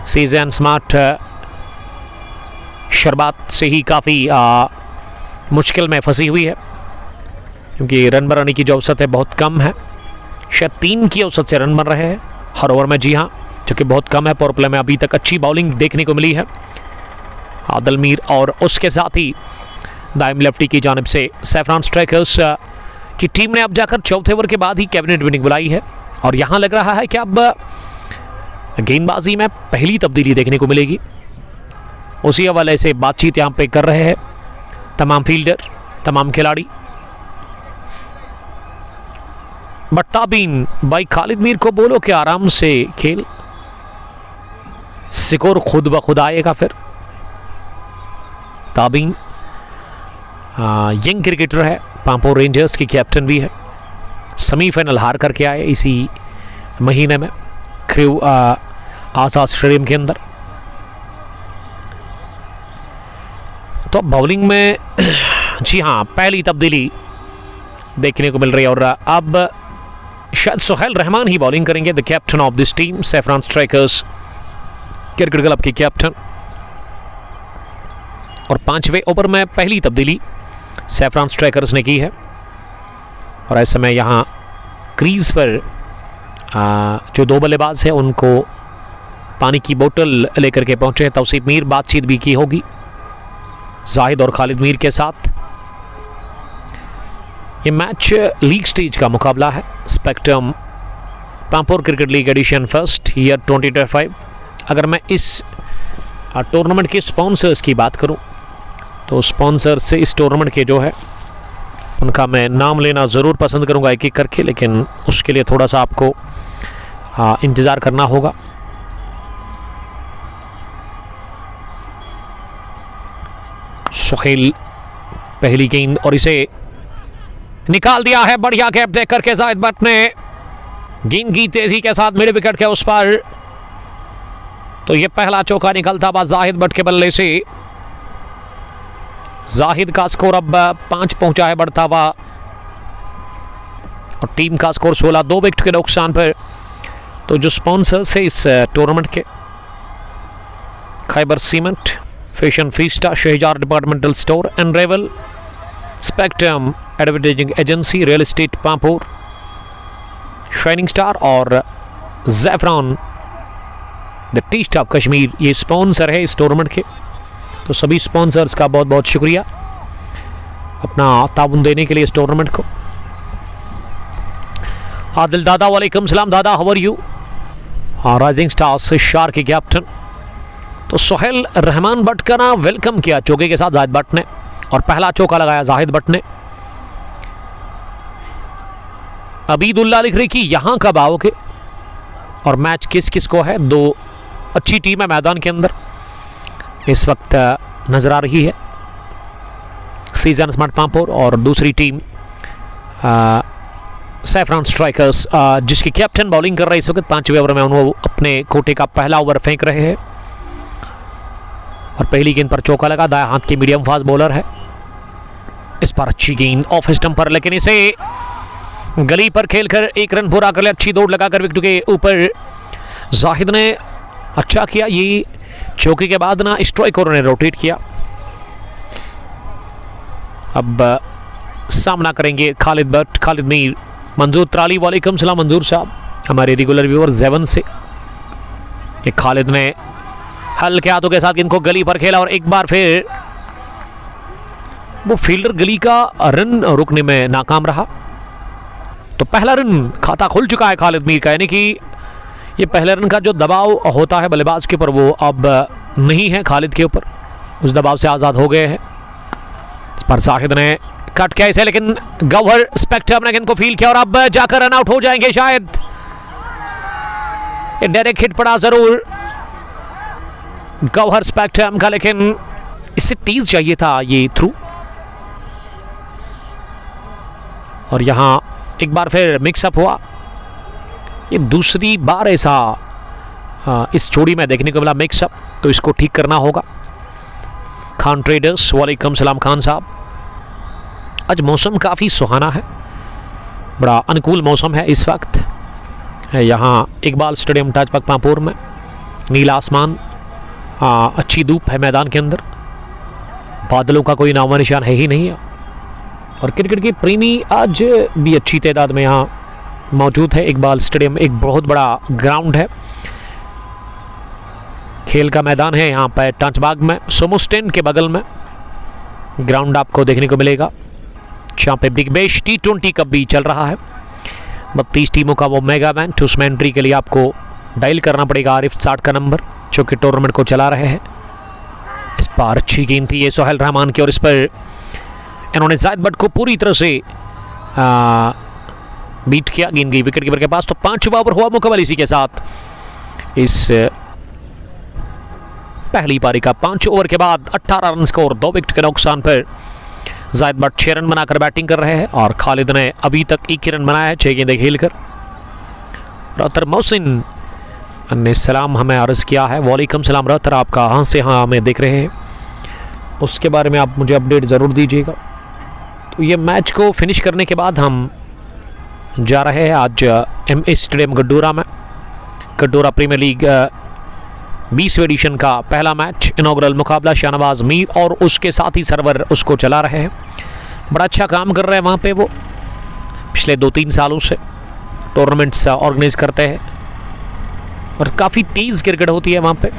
सीजन स्मार्ट शुरुआत से ही काफ़ी मुश्किल में फंसी हुई है, क्योंकि रन बनाने की जो औसत है बहुत कम है। शायद 3 की औसत से रन बन रहे हैं हर ओवर में, जी हाँ, जो कि बहुत कम है। पावर प्ले में अभी तक अच्छी बॉलिंग देखने को मिली है आदिल मीर, और उसके साथ ही दाइम लेफ्टी की जानिब से सैफरान स्ट्राइकर्स की टीम ने अब जाकर चौथे ओवर के बाद ही कैबिनेट मीटिंग बुलाई है। और यहाँ लग रहा है कि अब गेंदबाजी में पहली तब्दीली देखने को मिलेगी। उसी हवाले से बातचीत यहाँ पे कर रहे हैं तमाम फील्डर, तमाम खिलाड़ी। बट ताबीन भाई खालिद मीर को बोलो कि आराम से खेल, स्कोर खुद ब खुद आएगा फिर। ताबीन यंग क्रिकेटर है, पामपुर रेंजर्स की कैप्टन भी है, सेमीफाइनल हार करके आए इसी महीने में क्रू आजाद स्टेडियम के अंदर। तो बॉलिंग में जी हाँ पहली तब्दीली देखने को मिल रही है, और अब शायद सोहेल रहमान ही बॉलिंग करेंगे, the captain of this team, saffron strikers cricket club के कैप्टन। और 5वें ओवर में पहली तब्दीली सैफरान स्ट्राइकर्स ने की है, और ऐसे में यहाँ क्रीज पर जो 2 बल्लेबाज हैं उनको पानी की बोतल लेकर के पहुंचे हैं तौसीफ मीर। बातचीत भी की होगी जाहिद और खालिद मीर के साथ। ये मैच लीग स्टेज का मुकाबला है, spectrum Pampore cricket league edition first year 2025। अगर मैं इस टूर्नामेंट के स्पॉन्सर्स की बात करूं, तो स्पॉन्सर से इस टूर्नामेंट के जो है उनका मैं नाम लेना ज़रूर पसंद करूंगा एक एक करके, लेकिन उसके लिए थोड़ा सा आपको इंतज़ार करना होगा। सोहेल पहली गेंद और इसे निकाल दिया है, बढ़िया गैप देख करके जाहिद भट्ट ने गेंद की तेजी के साथ मिड विकेट के उस पर। तो ये पहला चौका निकलता हुआ जाहिद भट्ट के बल्ले से। जाहिद का स्कोर अब 5 पहुंचा है बढ़ता हुआ, और टीम का स्कोर 16 2 विकेट के नुकसान पर। तो जो स्पॉन्सर्स है इस टूर्नामेंट के, Khyber cement, fashion fiesta, Shahzar departmental store, एनरेवल, spectrum advertising agency, real estate Pampore, shining star और Zaffran the tea staff Kashmir, ये स्पॉन्सर है इस टूर्नामेंट के। तो सभी स्पॉन्सर्स का बहुत बहुत शुक्रिया अपना ताउन देने के लिए इस टूर्नामेंट को। आदिल दादा वालेकुम सलाम दादा, how are you? Rising stars शार के कैप्टन। तो सोहेल रहमान भट्ट का ना वेलकम किया चौके के साथ जाहिद भट्ट ने, और पहला चौका लगाया जाहिद भट्ट ने। अबीदुल्ला लिख रही कि यहाँ कब आओगे, और मैच किस किस को है। दो अच्छी टीम है मैदान के अंदर इस वक्त नजर आ रही है, सीजन स्मार्ट पामपुर और दूसरी टीम सैफरॉन स्ट्राइकर्स, जिसकी कैप्टन बॉलिंग कर रहे इस वक्त 5वें ओवर में। उन्होंने अपने कोटे का पहला ओवर फेंक रहे हैं और पहली गेंद पर चौका लगा। दाएं हाथ के मीडियम फास्ट बॉलर है, इस पर अच्छी गेंद ऑफ स्टंप पर, लेकिन इसे गली पर खेलकर एक रन पूरा कर ले। अच्छी दौड़ लगाकर विकेट के ऊपर जाहिद ने अच्छा किया। ये चौके के बाद ना स्ट्राइकर ने रोटेट किया। अब सामना करेंगे खालिद भट्ट, खालिद मीर, मंजूर त्राली। वालेकुम सलाम मंजूर साहब, हमारे रेगुलर व्यूअर जेवन से। कि खालिद ने हल्के हाथों के साथ इनको गली पर खेला और एक बार फिर वो फील्डर गली का रन रुकने में नाकाम रहा। तो पहला रन खाता खुल चुका है खालिद मीर का, यानी कि ये पहले रन का जो दबाव होता है बल्लेबाज के ऊपर वो अब नहीं है खालिद के ऊपर, उस दबाव से आज़ाद हो गए हैं। इस पर जाहिद ने कट किया इसे, लेकिन गौहर स्पेक्ट्रम ने गेंद को फील किया और अब जाकर रन आउट हो जाएंगे शायद। ये डायरेक्ट हिट पड़ा जरूर गौहर स्पेक्ट्रम का, लेकिन इससे तेज चाहिए था ये थ्रू। और यहां एक बार फिर मिक्सअप हुआ। ये दूसरी बार ऐसा इस जोड़ी में देखने को मिला मिक्सअप, तो इसको ठीक करना होगा। खान ट्रेडर्स, वालेकुम सलाम खान साहब। आज मौसम काफ़ी सुहाना है, बड़ा अनुकूल मौसम है इस वक्त यहाँ इकबाल स्टेडियम ताजबाग पामपुर में। नीला आसमान, अच्छी धूप है मैदान के अंदर, बादलों का कोई नामो निशान है ही नहीं है। और क्रिकेट के प्रेमी आज भी अच्छी तादाद में यहाँ मौजूद है। इकबाल स्टेडियम एक बहुत बड़ा ग्राउंड है, खेल का मैदान है यहाँ पर ताजबाग में। सोमो स्टैंड के बगल में ग्राउंड आपको देखने को मिलेगा, जहाँ पे बिग बैश T20 कप भी चल रहा है। 32 टीमों का वो मेगा इवेंट, उसमें एंट्री के लिए आपको डायल करना पड़ेगा आरिफ 60 का नंबर, जो कि टूर्नामेंट को चला रहे हैं। इस पर अच्छी गेंद थी ये सोहेल रहमान की, और इस पर इन्होंने जायद भट्ट को पूरी तरह से बीट किया। गेंद गई विकेट कीपर के पास। तो 5वां ओवर हुआ मुकम्मल इसी के साथ। इस पहली पारी का 5 ओवर के बाद 18 रन स्कोर, 2 विकेट के नुकसान पर जायद भट्ट 6 रन बनाकर बैटिंग कर रहे हैं और खालिद ने अभी तक 1 ही रन बनाया है 6 गेंदें खेलकर। रतर मोहसिन ने सलाम हमें अर्ज किया है। वालेकुम सलाम रतर, आप कहाँ से हमें देख रहे हैं, उसके बारे में आप मुझे अपडेट ज़रूर दीजिएगा। तो ये मैच को फिनिश करने के बाद हम जा रहे हैं आज MA स्टेडियम गड्डूरा में। गड्डूरा प्रीमियर लीग 20वें एडिशन का पहला मैच, इनॉग्रल मुकाबला शाहनवाज मीर और उसके साथ ही सरवर उसको चला रहे हैं। बड़ा अच्छा काम कर रहे हैं वहाँ पे वो, पिछले 2-3 सालों से टूर्नामेंट्स ऑर्गेनाइज करते हैं और काफ़ी तेज़ क्रिकेट होती है वहाँ पे।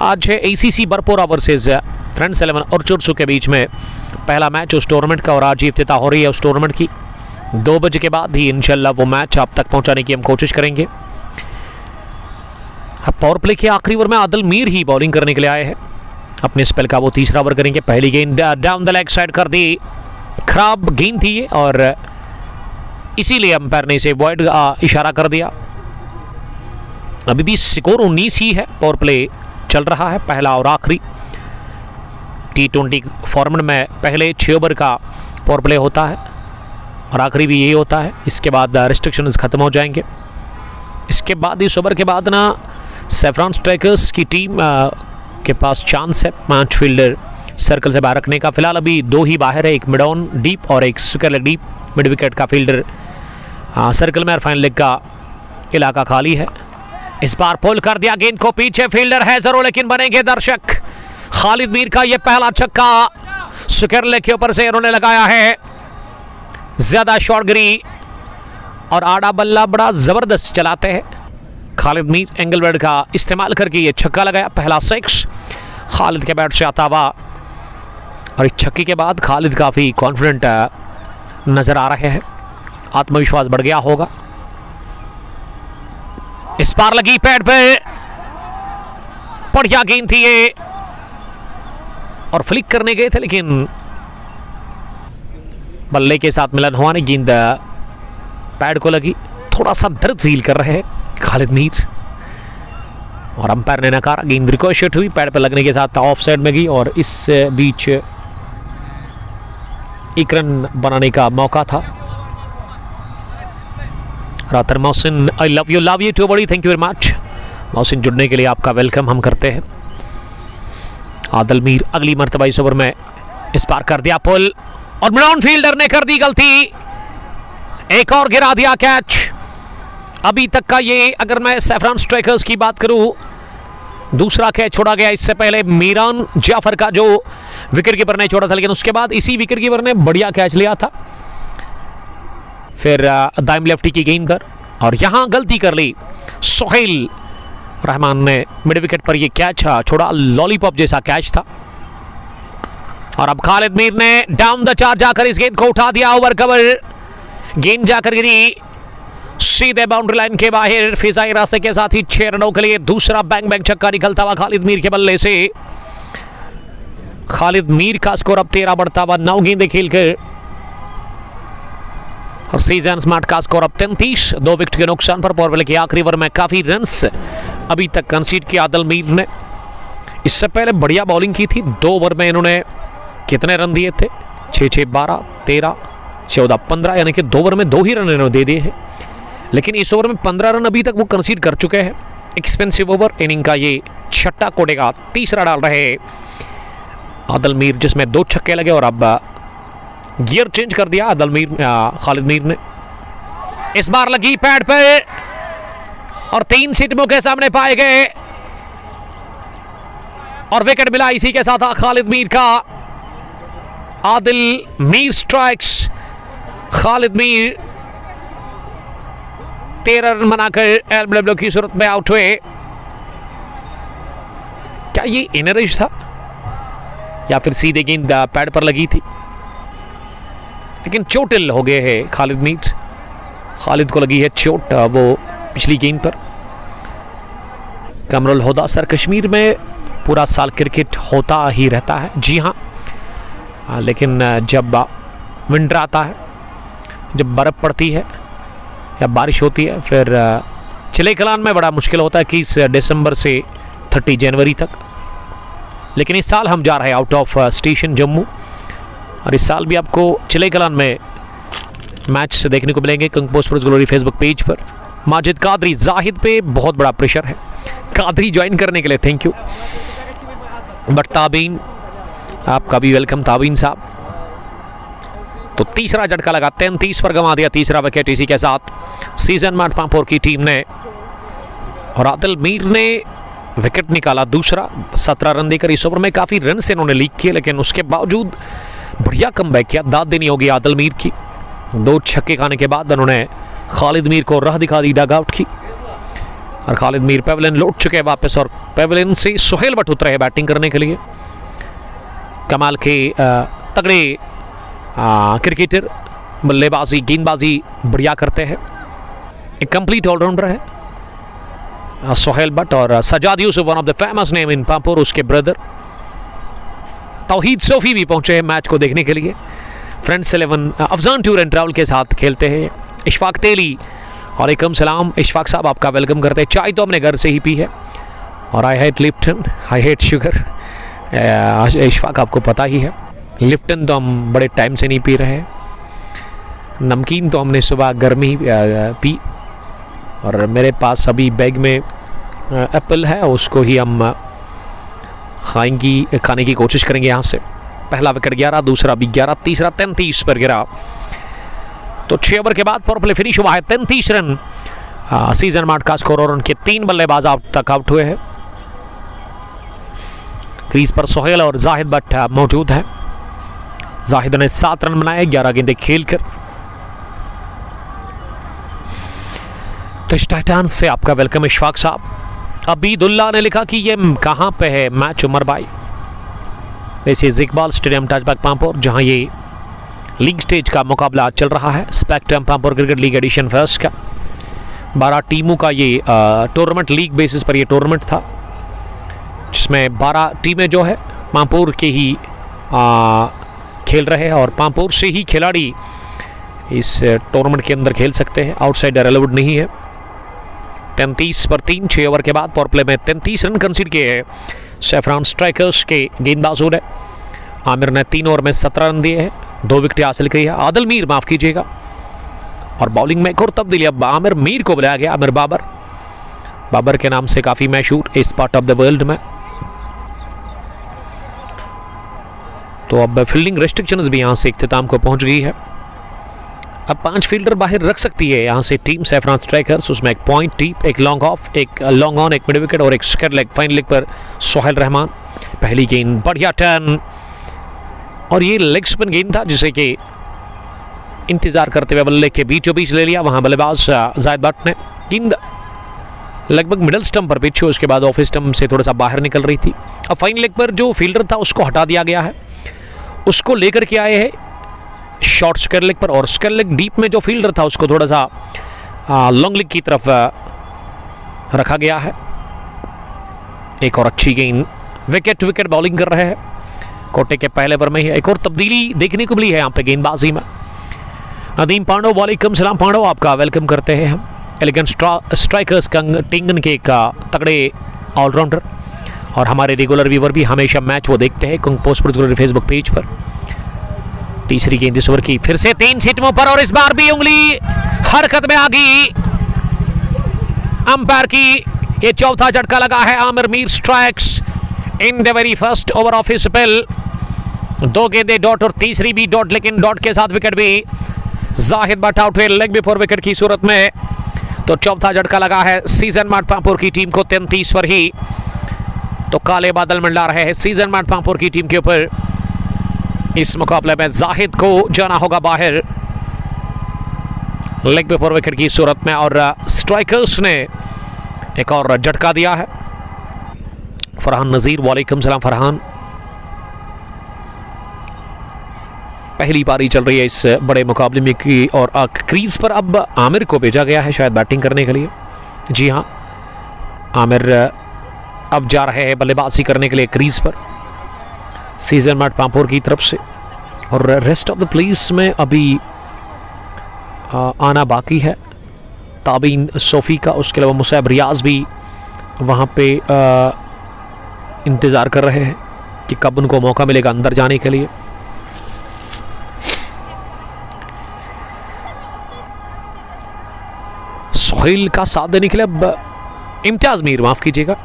आज है ACC बरपोरा वर्सेस फ्रेंड्स 11 और चुरसू के बीच में पहला मैच उस टूर्नामेंट का, और आज ही इफ्तिताह हो रही है उस टूर्नामेंट की। 2 बजे के बाद ही इंशाल्लाह वो मैच आप तक पहुंचाने की हम कोशिश करेंगे। पावर प्ले के आखिरी ओवर में आदिल मीर ही बॉलिंग करने के लिए आए हैं। अपने स्पेल का वो तीसरा ओवर करेंगे। पहली गेंद डाउन द लेग साइड कर दी, खराब गेंद थी ये और इसीलिए अंपायर ने इसे वॉइड इशारा कर दिया। अभी भी स्कोर 19 ही है, पावर प्ले चल रहा है, पहला और आखिरी। T20 फॉर्मेट में पहले 6 ओवर का पावर प्ले होता है और आखिरी भी यही होता है। इसके बाद रिस्ट्रिक्शंस खत्म हो जाएंगे। इसके बाद इस ओवर के बाद ना सैफरॉन स्ट्राइकर्स की टीम के पास चांस है 5 फील्डर सर्कल से बाहर रखने का। फिलहाल अभी 2 ही बाहर है, एक मिड ऑन डीप और एक square leg deep. Mid wicket का फील्डर सर्कल में और फाइनल लेग का इलाका खाली है। इस बार पुल कर दिया गेंद को, पीछे फील्डर है जरूर लेकिन बनेंगे दर्शक। खालिद मीर का ये पहला छक्का स्क्वायर लेग के ऊपर से इन्होंने लगाया है, ज्यादा शॉर्ट गिरी और आड़ा बल्ला बड़ा जबरदस्त चलाते हैं खालिद मीर। एंगलवर्ड का इस्तेमाल करके ये छक्का लगाया, पहला 6 खालिद के बैट से आता हुआ। और इस छक्के के बाद खालिद काफ़ी कॉन्फिडेंट नजर आ रहे हैं, आत्मविश्वास बढ़ गया होगा। इस बार लगी पैड पे, बढ़िया गेंद थी ये और फ्लिक करने गए थे लेकिन बल्ले के साथ मिलन हुआ नहीं, गेंद पैड को लगी, थोड़ा सा दर्द फील कर रहे हैं खालिद मीर और अंपायर ने नकारा। गेंद रिकॉशेट हुई, पैड पर लगने के साथ ऑफ साइड में गई और इस बीच एक रन बनाने का मौका था। Rather Mohsin, I love you too buddy, thank you very much Mohsin, जुड़ने के लिए आपका वेलकम हम करते हैं। आदिल मीर अगली मर्तबा इस ओवर में इस पार कर दिया पुल और ब्राउन फील्डर ने कर दी गलती, एक और गिरा दिया कैच। अभी तक का ये, अगर मैं सैफरान स्ट्राइकर्स की बात करूं, दूसरा कैच छोड़ा गया। इससे पहले मीरान जाफर का जो विकेट कीपर ने छोड़ा था, लेकिन उसके बाद इसी विकेट कीपर ने बढ़िया कैच लिया था। फिर दाइम लेफ्टी की गेंद पर और यहां गलती कर ली सोहेल रहमान ने, मिड विकेट पर ये कैच छोड़ा, लॉलीपॉप जैसा कैच था। और अब खालिद मीर ने डाउन द चार्ज जाकर इस गेंद को उठा दिया, ओवर कवर, गेंद जाकर गिरी सीधे बाउंड्री लाइन के बाहर। फिजाई रास्ते के साथ ही 6 रनों के लिए दूसरा बैंग बैंग छक्का निकलता हुआ खालिद मीर के बल्ले से। खालिद मीर का स्कोर अब 13 बढ़ता हुआ 9 गेंदें खेलकर और सीजन स्मार्ट का स्कोर अब 33, 2 विकेट के नुकसान पर। पावर प्ले के आखिरी ओवर में काफी रन्स अभी तक कंसीड किया आदिल मीर ने। इससे पहले बढ़िया बॉलिंग की थी, 2 ओवर में इन्होंने कितने रन दिए थे, 6-6, 12, 13, 14, 15, यानी कि 2 ओवर में 2 ही रन इन्होंने दे दिए हैं। लेकिन इस ओवर में 15 रन अभी तक वो कंसीड कर चुके हैं। एक्सपेंसिव ओवर, इनिंग का ये छठा कोटे का तीसरा डाल रहे आदिल मीर, जिसमें 2 छक्के लगे और अब गियर चेंज कर दिया आदिल मीर, खालिद मीर ने। इस बार लगी पैड पे और 3 सीटों के सामने पाए गए और विकेट मिला इसी के साथ खालिद मीर का। आदिल मीर स्ट्राइक्स, खालिद मीर 13 रन बनाकर एलबीडब्ल्यू की सूरत में आउट हुए। क्या ये इनरिश था या फिर सीधे गेंद पैड पर लगी थी, लेकिन चोटिल हो गए हैं खालिद मीर। खालिद को लगी है चोट वो पिछली गेंद पर। कमरुल होदा, सर कश्मीर में पूरा साल क्रिकेट होता ही रहता है, जी हाँ, लेकिन जब विंटर आता है, जब बर्फ़ पड़ती है या बारिश होती है, फिर चिले कलान में बड़ा मुश्किल होता है कि 30 दिसंबर से 30 जनवरी तक। लेकिन इस साल हम जा रहे हैं आउट ऑफ स्टेशन जम्मू और इस साल भी आपको चिले कलान में मैच देखने को मिलेंगे कंगपो स्पोर्ट्स ग्लोरी फेसबुक पेज पर। माजिद कादरी, जाहिद पे बहुत बड़ा प्रेशर है कादरी ज्वाइन करने के लिए, थैंक यू। बट ताबीन, आपका भी वेलकम ताबीन साहब। तो तीसरा झटका लगा, 33 पर गंवा दिया तीसरा विकेट इसी के साथ सीजन मार्ट पांपोर की टीम ने। और आदिल मीर ने विकेट निकाला दूसरा, 17 रन देकर। इस ओवर में काफ़ी रन से इन्होंने लीक किए, लेकिन उसके बावजूद बढ़िया कमबैक किया। दाद देनी होगी आदिल मीर की। 2 छक्के खाने के बाद उन्होंने खालिद मीर को राह दिखा दी डग आउट की और खालिद मीर पेविलियन लौट चुके हैं वापस और पेविलियन से सोहेल भट्ट उतरे हैं बैटिंग करने के लिए। कमाल के तगड़े क्रिकेटर, बल्लेबाजी गेंदबाजी बढ़िया करते हैं। एक कंप्लीट ऑलराउंडर है सोहेल भट्ट। और Sajad Yusuf, one of the famous name in Pampore, उसके ब्रदर तौहीद सोफी भी पहुंचे हैं मैच को देखने के लिए। Friends 11 Afzan tour and travel के साथ खेलते हैं। इशफाक तेली, वालेकुम सलाम इशफाक साहब, आपका वेलकम करते हैं। चाय तो हमने घर से ही पी है और I hate Lipton, I hate sugar. Ishfaq आपको पता ही है, लिप्टन तो हम बड़े टाइम से नहीं पी रहे हैं। नमकीन तो हमने सुबह गर्मी पी और मेरे पास अभी बैग में एप्पल है, उसको ही हम खाने की कोशिश करेंगे यहाँ से। पहला विकेट 11, दूसरा भी 11, तीसरा 33 पर गिरा। तो 6 ओवर के बाद पावर प्ले फिनिश हुआ है, 33 रन सीजन मार्ट का स्कोर और उनके 3 बल्लेबाज तक आउट हुए हैं। क्रीज पर सोहेल और जाहिद भट्ट मौजूद हैं। जाहिद ने 7 रन बनाए 11 गेंदें खेलकर। तो इस टाइटान से आपका वेलकम इशफाक साहब। अबीदुल्ला ने लिखा कि ये कहाँ पे है मैच उमर भाई। वैसे इकबाल स्टेडियम टचबैक पांपोर, जहाँ ये लीग स्टेज का मुकाबला चल रहा है, spectrum Pampore cricket league edition first का। 12 टीमों का ये टूर्नामेंट, लीग बेसिस पर ये टूर्नामेंट था, जिसमें 12 टीमें जो है पांपोर के ही खेल रहे हैं और पामपोर से ही खिलाड़ी इस टूर्नामेंट के अंदर खेल सकते हैं, आउटसाइडर अलाउड नहीं है। 33 पर 3, 6 ओवर के बाद पावर प्ले में 33 रन कंसीड किए हैं सैफरान स्ट्राइकर्स के गेंदबाजों ने। आमिर ने 3 ओवर में 17 रन दिए हैं, 2 विकेट हासिल की है। आदिल मीर माफ कीजिएगा। और बॉलिंग में एक और तब्दीली, अब आमिर मीर को बुलाया गया। आमिर बाबर के नाम से काफ़ी मशहूर इस पार्ट ऑफ द वर्ल्ड में। तो अब फील्डिंग रेस्ट्रिक्शंस भी यहाँ से इख्तिताम को पहुँच गई है। अब 5 फील्डर बाहर रख सकती है यहाँ से टीम सैफरान स्ट्राइकर्स। उसमें एक पॉइंट डीप, एक लॉन्ग ऑफ, एक लॉन्ग ऑन, एक मिड विकेट और एक स्क्वायर लेग। फाइन लेग पर सोहेल रहमान। पहली गेंद बढ़िया टर्न और ये लेग स्पिन गेंद था जिसे कि इंतजार करते हुए बल्ले के बीचों बीच ले लिया। वहाँ बल्लेबाज जायद भट्ट ने गेंद लगभग मिडल स्टंप पर पिच हुई, उसके बाद ऑफ स्टंप से थोड़ा सा बाहर निकल रही थी। अब फाइन लेग पर जो फील्डर था उसको हटा दिया गया है, उसको लेकर के आए हैं शॉर्ट स्क्वायर लेग पर। और स्क्वायर लेग डीप में जो फील्डर था उसको थोड़ा सा लॉन्ग लेग की तरफ रखा गया है। एक और अच्छी गेंद, विकेट विकेट बॉलिंग कर रहे हैं कोटे के पहले ओवर में ही। एक और तब्दीली देखने को मिली है यहाँ पे गेंदबाजी में। नदीम पांडव, वालेकुम सलाम पांडव, आपका वेलकम करते हैं हम। एलिगेंट स्ट्राइकर्स टिंगन के एक तगड़े ऑलराउंडर और हमारे रेगुलर व्यूवर भी हमेशा मैच वो देखते हैं कुंग पोस्ट पर फेसबुक पेज पर। तीसरी गेंद इस ओवर की फिर से 3 सीटों पर और इस बार भी उंगली हरकत में आ गई अंपायर की। ये चौथा झटका लगा है। Aamir Mir strikes in the very first over of his spell. 2 गेंदें डॉट और तीसरी भी डॉट, लेकिन डॉट के साथ विकेट भी। जाहिद भट्ट आउट हुए लेग बिफोर विकेट की सूरत में। तो चौथा झटका लगा है सीजन मार्ट पामपुर की टीम को 33 पर ही। तो काले बादल मंडरा रहे हैं सीजन मार्ट पामपुर की टीम के ऊपर। इस मुकाबले में जाहिद को जाना होगा बाहर लेग बिफोर विकेट की सूरत में। और स्ट्राइकर्स ने एक और झटका दिया है। फरहान नज़ीर, वालेकुम सलाम फरहान। पहली पारी चल रही है इस बड़े मुकाबले में की और क्रीज पर अब आमिर को भेजा गया है शायद बैटिंग करने के लिए। जी हाँ, आमिर अब जा रहे हैं बल्लेबाजी करने के लिए क्रीज पर सीजन मार्ट पामपुर की तरफ से। और रेस्ट ऑफ द प्लेस में अभी आना बाकी है। ताबीन सोफ़ी का, उसके अलावा मुसैब रियाज भी वहाँ पे इंतज़ार कर रहे हैं कि कब उनको मौका मिलेगा अंदर जाने के लिए। सोहेल का साथ देने के लिए अब इम्तियाज़ मीर, माफ़ कीजिएगा,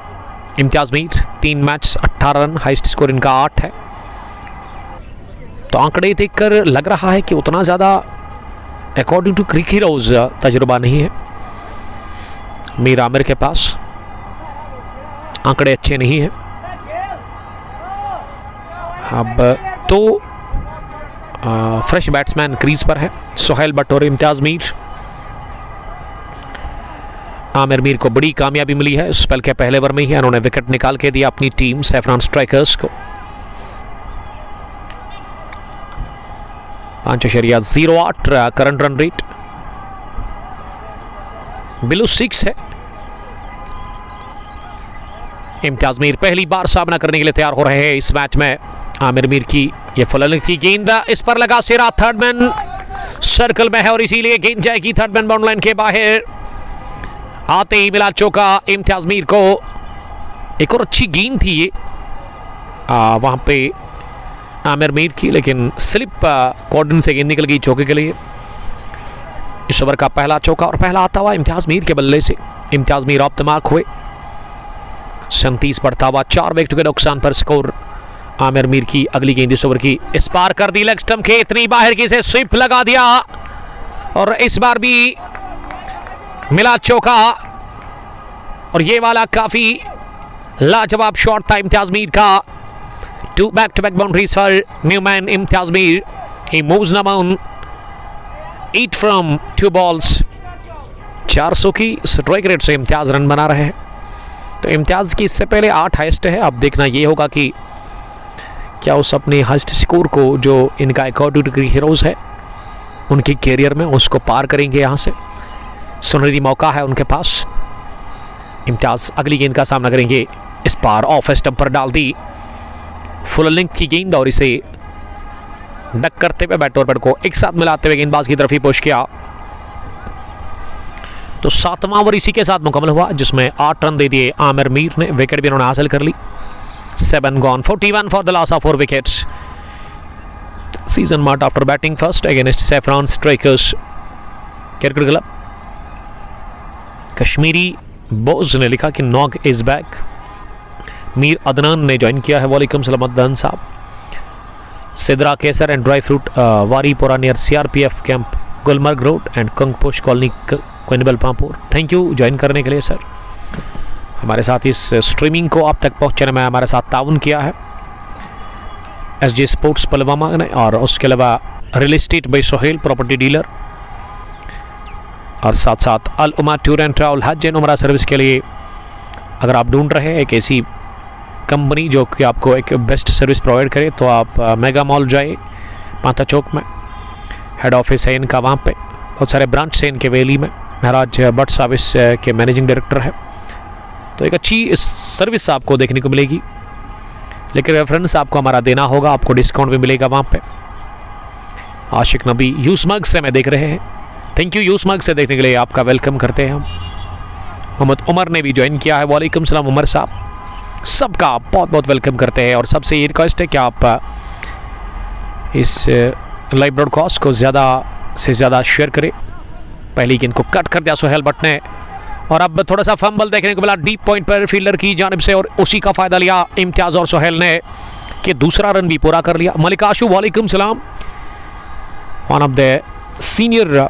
Imtiyaz Mir 3 match 18 run, highest score इनका 8 है। तो आंकड़े देखकर लग रहा है कि उतना ज़्यादा अकॉर्डिंग टू क्रिक हीरोज तजुर्बा नहीं है मीर आमिर के पास। आंकड़े अच्छे नहीं हैं। अब तो फ्रेश बैट्समैन क्रीज पर है सोहेल भट्ट और इम्तियाज़ मीर। आमिर मीर को बड़ी कामयाबी मिली है स्पेल के पहले ओवर में ही। उन्होंने विकेट निकाल के दिया अपनी टीम सैफरान स्ट्राइकर्स को। 5.08 करंट रन रेट, बिलो 6 है। इम्तियाज़ मीर पहली बार सामना करने के लिए तैयार हो रहे हैं इस मैच में। आमिर मीर की ये फुल लेंथ की गेंद, इस पर लगा सिरा, थर्ड मैन सर्कल में है और इसीलिए गेंद जाएगी थर्ड मैन बाउंड लाइन के बाहर। आते ही मिला चौका इम्तियाज़ मीर को। एक और अच्छी गेंद थी ये वहां पे आमिर मीर की, लेकिन स्लिप कॉर्डन से गेंद निकल गई चौके के लिए। इस ओवर का पहला चौका और पहला आता हुआ इम्तियाज़ मीर के बल्ले से। इम्तियाज़ मीर ऑफ द मार्क हुए। 37 बढ़ता हुआ 4 विकेट के नुकसान पर स्कोर। आमिर मीर की अगली गेंद इस ओवर की इस पार कर दी लेग स्टंप के, इतनी बाहर की से स्विप लगा दिया और इस बार भी मिला चौका। और ये वाला काफी लाजवाब शॉट था इम्तियाज़ मीर का। 2 back-to-back boundaries for new man Imtiaz Mir. He moves now on 8 from 2 balls। 400 की स्ट्राइक रेट से इम्तियाज़ रन बना रहे हैं। तो इम्तियाज़ की इससे पहले 8 हाईएस्ट है। अब देखना ये होगा कि क्या उस अपने हाईएस्ट स्कोर को जो इनका अकॉर्डिंग टू हीरोज है उनकी कैरियर में उसको पार करेंगे। यहाँ से सुनहरी मौका है उनके पास। इम्तियाज़ अगली गेंद का सामना करेंगे। इस पार ऑफ स्टंप पर डाल दी फुल लेंथ की गेंद और इसे डक करते हुए बैट और पैड को एक साथ मिलाते हुए गेंदबाज की तरफ ही पुश किया। तो 7वां ओवर इसी के साथ मुकम्मल हुआ, जिसमें 8 रन दे दिए आमिर मीर ने। विकेट भी उन्होंने हासिल कर ली। 7 gone, 41 for the loss of 4 wickets. Season mart after batting first against saffron strikers cricket club. Kashmiri बोज ने लिखा कि नॉग इज बैक। मीर अदनान ने ज्वाइन किया है। वालेकुम सलाम अदनान साहब। Sidra Kesar and dry fruit Waripora near CRPF camp Gulmarg road and Kongposh colony Koinbal Pampore. Thank you join करने के लिए सर। हमारे साथ इस स्ट्रीमिंग को आप तक पहुंचाने में हमारे साथ ताउन किया है SJ स्पोर्ट्स पुलवामा ने, और उसके अलावा real estate by Sohail property dealer, और साथ साथ अल उमा टूर एंड ट्रैवल हज एंड उमरा सर्विस के लिए अगर आप ढूंढ रहे हैं एक ऐसी कंपनी जो कि आपको एक बेस्ट सर्विस प्रोवाइड करे, तो आप मेगा मॉल जाए माता चौक में। हेड ऑफिस है इनका वहाँ पे, बहुत सारे ब्रांच है इनके वैली में। महाराज भट्ट सर्विस के मैनेजिंग डायरेक्टर है। तो एक अच्छी सर्विस आपको देखने को मिलेगी, लेकिन रेफरेंस आपको हमारा देना होगा, आपको डिस्काउंट भी मिलेगा वहाँ पे। आशिक नबी यूसमर्ग से मैं देख रहे हैं। थैंक यू यूसमर्ग से देखने के लिए आपका वेलकम करते हैं हम। मोहम्मद उमर ने भी ज्वाइन किया है। वालेकुम सलाम उमर साहब। सबका बहुत बहुत वेलकम करते हैं, और सबसे ये रिक्वेस्ट है कि आप इस लाइव ब्रॉडकास्ट को ज़्यादा से ज़्यादा शेयर करें। पहली गेंद को कट कर दिया सोहेल भट्ट ने, और अब थोड़ा सा फंबल देखने को मिला डीप पॉइंट पर फील्डर की जानिब से, और उसी का फ़ायदा लिया इम्तियाज़ और सोहेल ने कि दूसरा रन भी पूरा कर लिया। मलिक आशू वालेकुम सलाम। One of the senior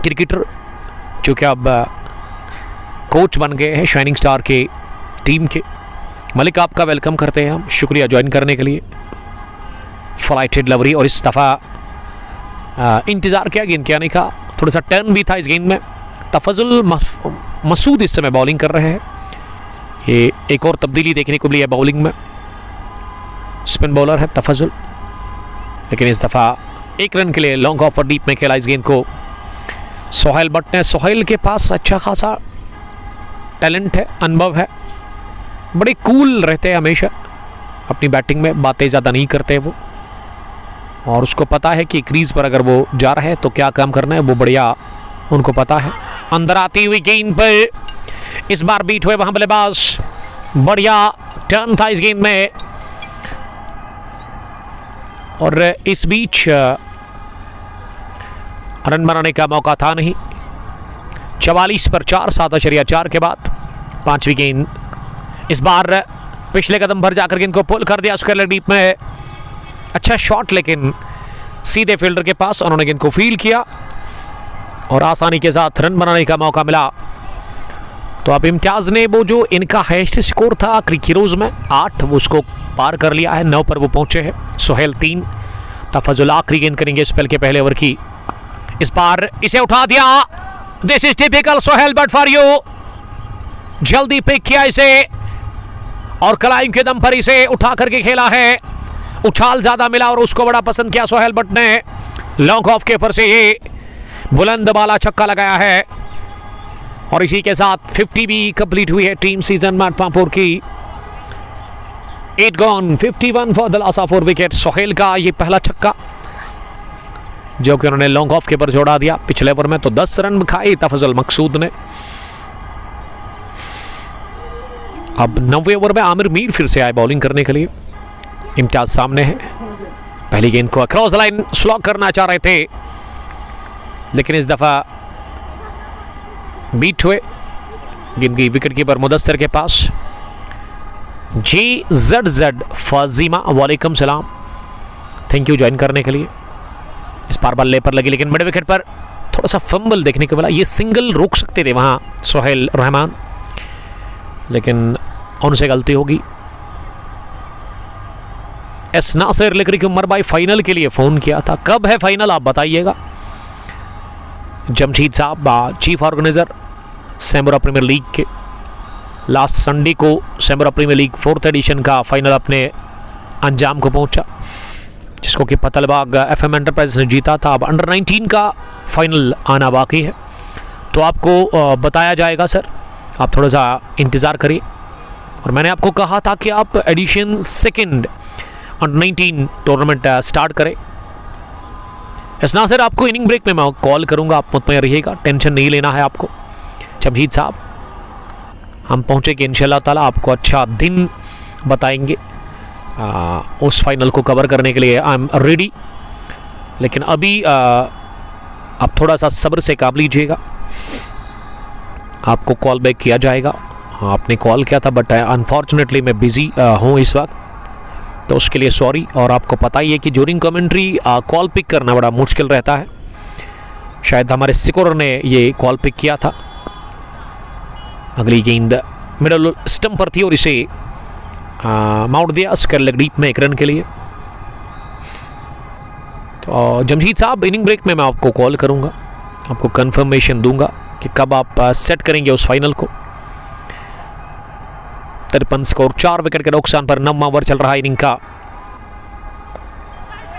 cricketer जो कि अब कोच बन गए हैं शाइनिंग स्टार के टीम के। मलिक आपका वेलकम करते हैं हम, शुक्रिया ज्वाइन करने के लिए। फ्लाइटेड लवरी, और इस दफ़ा इंतज़ार किया गेंद के आने का, थोड़ा सा टर्न भी था इस गेंद में। तफजुल मसूद इस समय बॉलिंग कर रहे हैं। ये एक और तब्दीली देखने को मिली है बॉलिंग में। स्पिन बॉलर है तफजुल, लेकिन इस दफ़ा 1 रन के लिए लॉन्ग ऑफ और डीप में खेला इस गेंद को सोहेल भट्ट ने। सोहेल के पास अच्छा खासा टैलेंट है, अनुभव है, बड़े कूल रहते हैं हमेशा अपनी बैटिंग में, बातें ज़्यादा नहीं करते वो, और उसको पता है कि क्रीज पर अगर वो जा रहे हैं तो क्या काम करना है, वो बढ़िया उनको पता है। अंदर आती हुई गेंद पर इस बार बीट हुए वहां बल्लेबाज, बढ़िया टर्न था इस गेंद में, और इस बीच रन बनाने का मौका था नहीं। 44 पर 4, 7.4 के बाद 5वीं गेंद। इस बार पिछले कदम पर जाकर गेंद को पुल कर दिया उसके डीप में। अच्छा शॉट, लेकिन सीधे फील्डर के पास उन्होंने गेंद को फील किया और आसानी के साथ रन बनाने का मौका मिला। तो अब इम्तियाज ने वो जो इनका हाईएस्ट स्कोर था क्रिकेरोज में 8, वो उसको पार कर लिया है। 9 पर वो पहुंचे हैं। सोहेल 3, तफजुल आखिरी गेंद करेंगे स्पेल के पहले ओवर की। इस बार इसे उठा दिया। This is typical Sohail but for you. जल्दी पिक किया इसे और कलाई के दम पर इसे उठा करके खेला है। उछाल ज्यादा मिला और उसको बड़ा पसंद किया सोहेल बट ने। लॉन्ग ऑफ के ऊपर से ये बुलंद बाला छक्का लगाया है और इसी के साथ 50 भी कंप्लीट हुई है टीम सीजन मार्ट पामपुर की। 8 gone, 51 for the loss of 4 wicket. Sohail का ये पहला छक्का जो कि उन्होंने लॉन्ग ऑफ के ऊपर जोड़ा दिया। पिछले ओवर में तो 10 रन खाए तफजुल मकसूद ने। अब 9वें ओवर में आमिर मीर फिर से आए बॉलिंग करने के लिए। इम्तियाज सामने है। पहली गेंद को अक्रॉस द लाइन स्लॉग करना चाह रहे थे, लेकिन इस दफा बीट हुए। गेंद की विकेट कीपर मुदस्सिर के पास। JZZ फाजिमा वालेकुम सलाम, थैंक यू ज्वाइन करने के लिए। इस बार बल्ले पर लगी, लेकिन मिड विकेट पर थोड़ा सा फंबल देखने को मिला। ये सिंगल रोक सकते थे वहां सोहेल रहमान, लेकिन उनसे गलती होगी। एस नासिर लिख रही कि उमर भाई फाइनल के लिए फोन किया था, कब है फाइनल आप बताइएगा। जमशीद साहब चीफ ऑर्गेनाइजर सैमुरा प्रीमियर लीग के, लास्ट संडे को सैमुरा प्रीमियर लीग 4th एडिशन का फाइनल अपने अंजाम को पहुंचा, जिसको कि पतलबाग FM एंटरप्राइज ने जीता था। अब अंडर 19 का फाइनल आना बाकी है, तो आपको बताया जाएगा सर, आप थोड़ा सा इंतज़ार करिए। और मैंने आपको कहा था कि आप addition 2nd under 19 tournament start करें, इस नासिर आपको इनिंग ब्रेक में मैं कॉल करूंगा, आप मुतमईन रहिएगा, टेंशन नहीं लेना है आपको। जमशीद साहब हम पहुंचेंगे इंशाल्लाह ताला, आपको अच्छा दिन बताएंगे उस फाइनल को कवर करने के लिए। आई एम रेडी, लेकिन अभी आप थोड़ा सा सब्र से काम लीजिएगा, आपको कॉल बैक किया जाएगा। आपने कॉल किया था बट अनफॉर्चुनेटली मैं बिज़ी हूँ इस वक्त, तो उसके लिए सॉरी। और आपको पता ही है कि ड्यूरिंग कमेंट्री कॉल पिक करना बड़ा मुश्किल रहता है। शायद हमारे स्कोर ने ये कॉल पिक किया था। अगली गेंद मिडल स्टंप पर थी और इसे माउंट दिया स्क्वायर लेग डीप में 1 रन के लिए। तो जमशीद साहब इनिंग ब्रेक में मैं आपको कॉल करूंगा, आपको कंफर्मेशन दूंगा कि कब आप सेट करेंगे उस फाइनल को। 53 स्कोर, 4 विकेट के नुकसान पर 9वां ओवर चल रहा इनिंग का।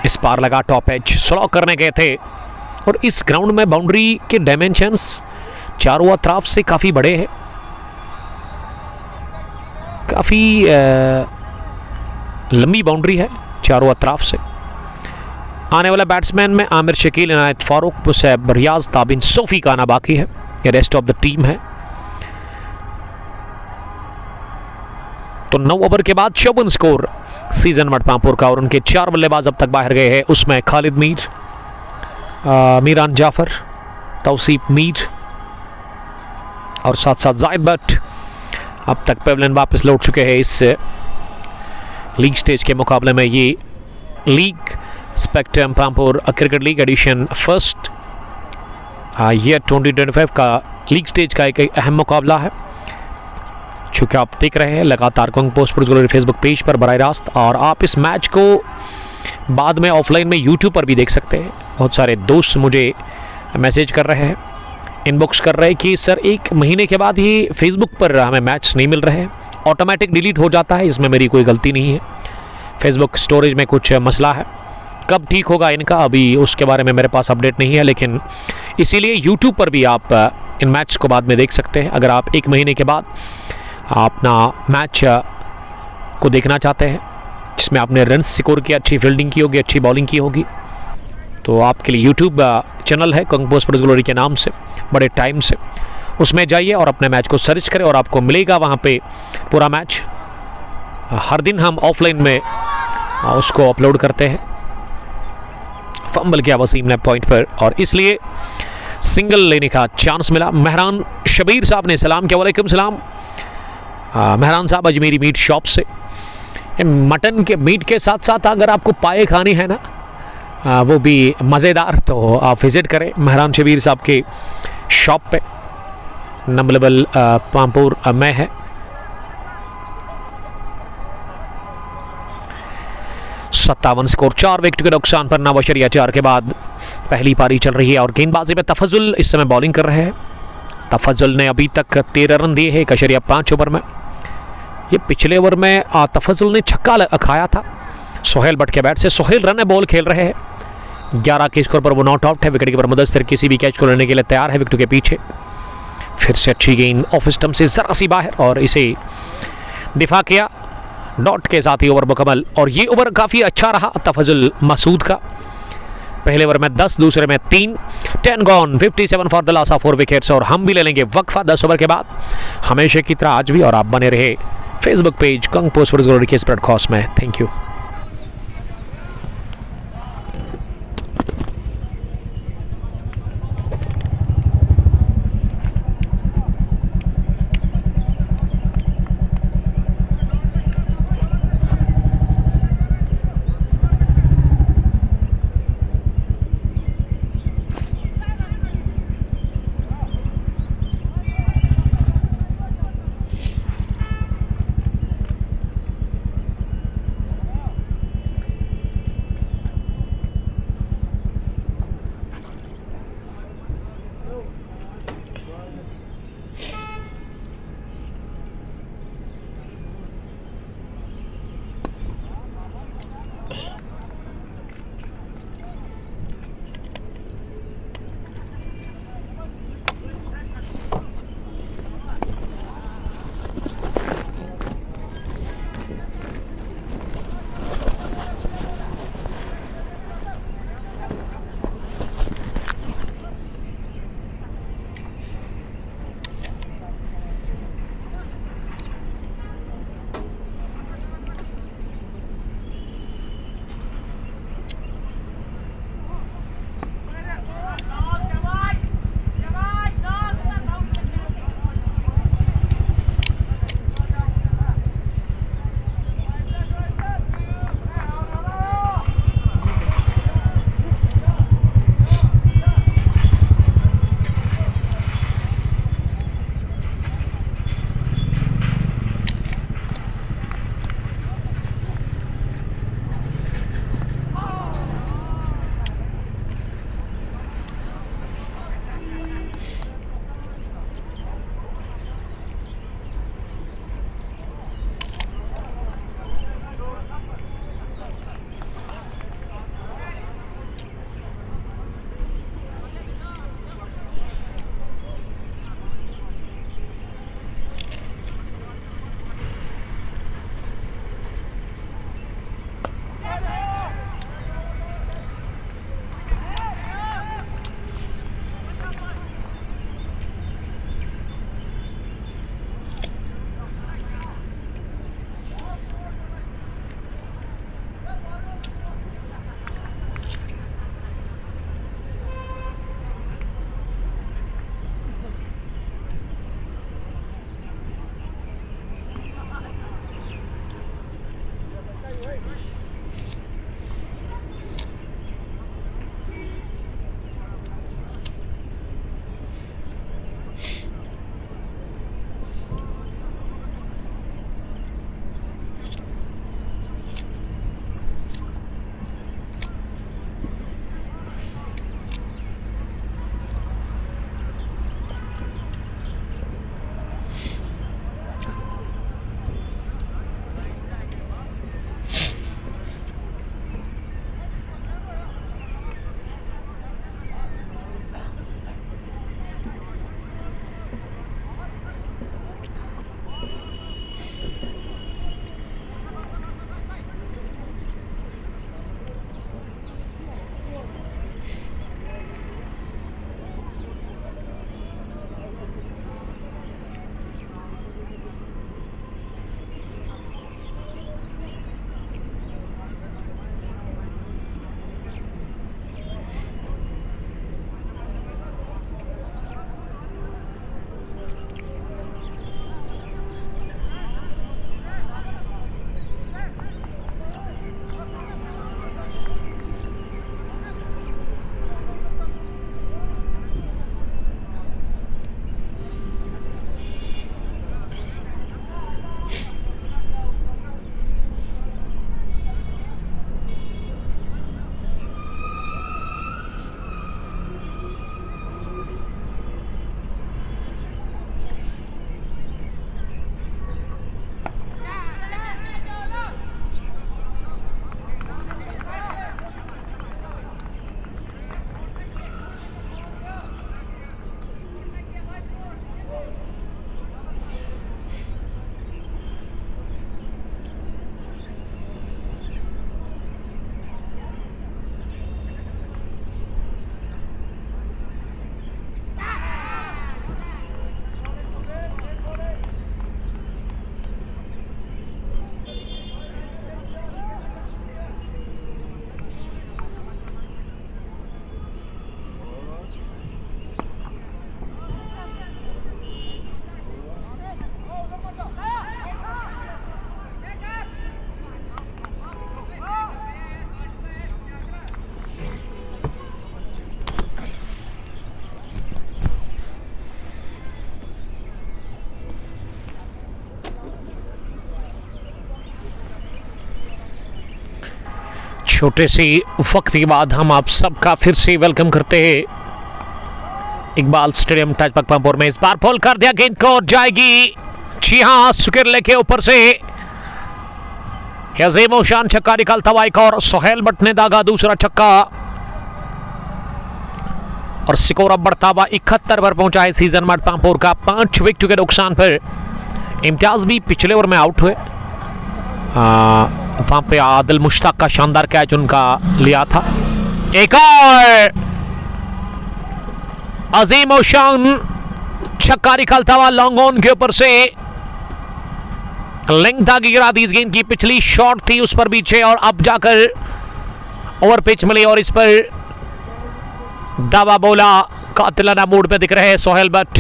इस पार लगा टॉप एज, स्लो करने गए थे और इस ग्राउंड में बाउंड्री के डायमेंशंस चारों अतराफ से काफ़ी बड़े हैं, काफ़ी लंबी बाउंड्री है चारों अतराफ से। आने वाला बैट्समैन में आमिर शकील, इनायत फारूक, मुसैब, रियाज, ताबिन, सोफी का आना बाकी है। ये रेस्ट ऑफ द टीम है। तो 9 ओवर के बाद 54 स्कोर सीजन मटपामपुर का और उनके 4 बल्लेबाज अब तक बाहर गए हैं। उसमें खालिद मीर, मीरान जाफर, तौसीफ मीर और साथ साथ जाहिद भट्ट अब तक पेवलियन वापस लौट चुके हैं। इस लीग स्टेज के मुकाबले में ये league spectrum Pampore cricket league edition first year 2025 का लीग स्टेज का एक अहम मुकाबला है। चूँकि आप देख रहे हैं लगातार कंग पोस्ट पर फेसबुक पेज पर बराह रास्त, और आप इस मैच को बाद में ऑफलाइन में यूट्यूब पर भी देख सकते हैं। बहुत सारे दोस्त मुझे मैसेज कर रहे हैं, इनबॉक्स कर रहे हैं कि सर 1 महीने के बाद ही फेसबुक पर हमें मैच नहीं मिल रहे हैं, ऑटोमेटिक डिलीट हो जाता है। इसमें मेरी कोई गलती नहीं है, फेसबुक स्टोरेज में कुछ मसला है। कब ठीक होगा इनका अभी उसके बारे में मेरे पास अपडेट नहीं है, लेकिन इसीलिए यूट्यूब पर भी आप इन मैच को बाद में देख सकते हैं। अगर आप 1 महीने के बाद अपना मैच को देखना चाहते हैं जिसमें आपने रन स्कोर किया, अच्छी फील्डिंग की होगी, अच्छी बॉलिंग की होगी, तो आपके लिए यूट्यूब चैनल है कंग पोस्ट ग्लोरी के नाम से, बड़े टाइम से, उसमें जाइए और अपने मैच को सर्च करें और आपको मिलेगा वहाँ पे पूरा मैच। हर दिन हम ऑफलाइन में उसको अपलोड करते हैं। फंबल किया वसीम ने पॉइंट पर और इसलिए सिंगल लेने का चांस मिला। मेहरान शबीर साहब ने सलाम किया, वालेकुम सलाम। मेहरान साहब अजमेरी मीट शॉप से, मटन के मीट के साथ साथ अगर आपको पाए खानी है ना वो भी मज़ेदार, तो आप विज़िट करें मेहरान शबीर साहब के शॉप पे, नंबर लेवल पामपुर में है। सत्तावन स्कोर, 4 विकेट के नुकसान पर 9.4 के बाद पहली पारी चल रही है और गेंदबाजी में तफजुल इस समय बॉलिंग कर रहे हैं। तफजुल ने अभी तक 13 रन दिए हैं 1.5 ओवर में। ये पिछले ओवर में तफजुल ने छक्का खाया था सोहेल भट्ट के बैट से। सोहेल रन बॉल खेल रहे हैं, 11 के स्कोर पर वो नॉट आउट है। विकेट कीपर मुदस्सिर किसी भी कैच को लेने के लिए तैयार है विकेट के पीछे। फिर से अच्छी गेंद ऑफ स्टंप से जरा सी बाहर और इसे दिफा किया, डॉट के साथ ही ओवर मुकम्मल। और ये ओवर काफ़ी अच्छा रहा तफजुल मसूद का। पहले ओवर में 10, दूसरे में 3, 10 gone, 57 for the loss of 4 wickets. और हम भी ले लेंगे वक्फा 10 ओवर के बाद, हमेशा की तरह आज भी। और आप बने रहे फेसबुक पेज कंग पोस्ट के स्प्रेड कॉस्ट में। Thank you. छोटे से वक्त के बाद हम आप सबका फिर से वेलकम करते हैं इकबाल स्टेडियम टचबैक पंपोर में। इस बार बॉल कर दिया, गेंद को जाएगी, जी हाँ, सुकिरले के ऊपर से अजीम शान छक्का निकालता हुआ एक और सोहेल भट्ट ने दागा दूसरा छक्का और स्कोर अब बढ़ता हुआ 71 पर पहुंचा है सीजन मार्ट पामपोर का 5 विकेट के नुकसान पर। इम्तियाज भी पिछले ओवर में आउट हुए, वहां पे आदिल मुश्ताक का शानदार कैच उनका लिया था। एक और अजीम शान छक्का निकालता हुआ लॉन्ग ऑन के ऊपर से लेंथ आगे गिरा दी। इस गेंद की पिछली शॉट थी उस पर पीछे और अब जाकर ओवर पिच मिली और इस पर दावा बोला कातिलाना मूड पे दिख रहे हैं सोहेल भट्ट।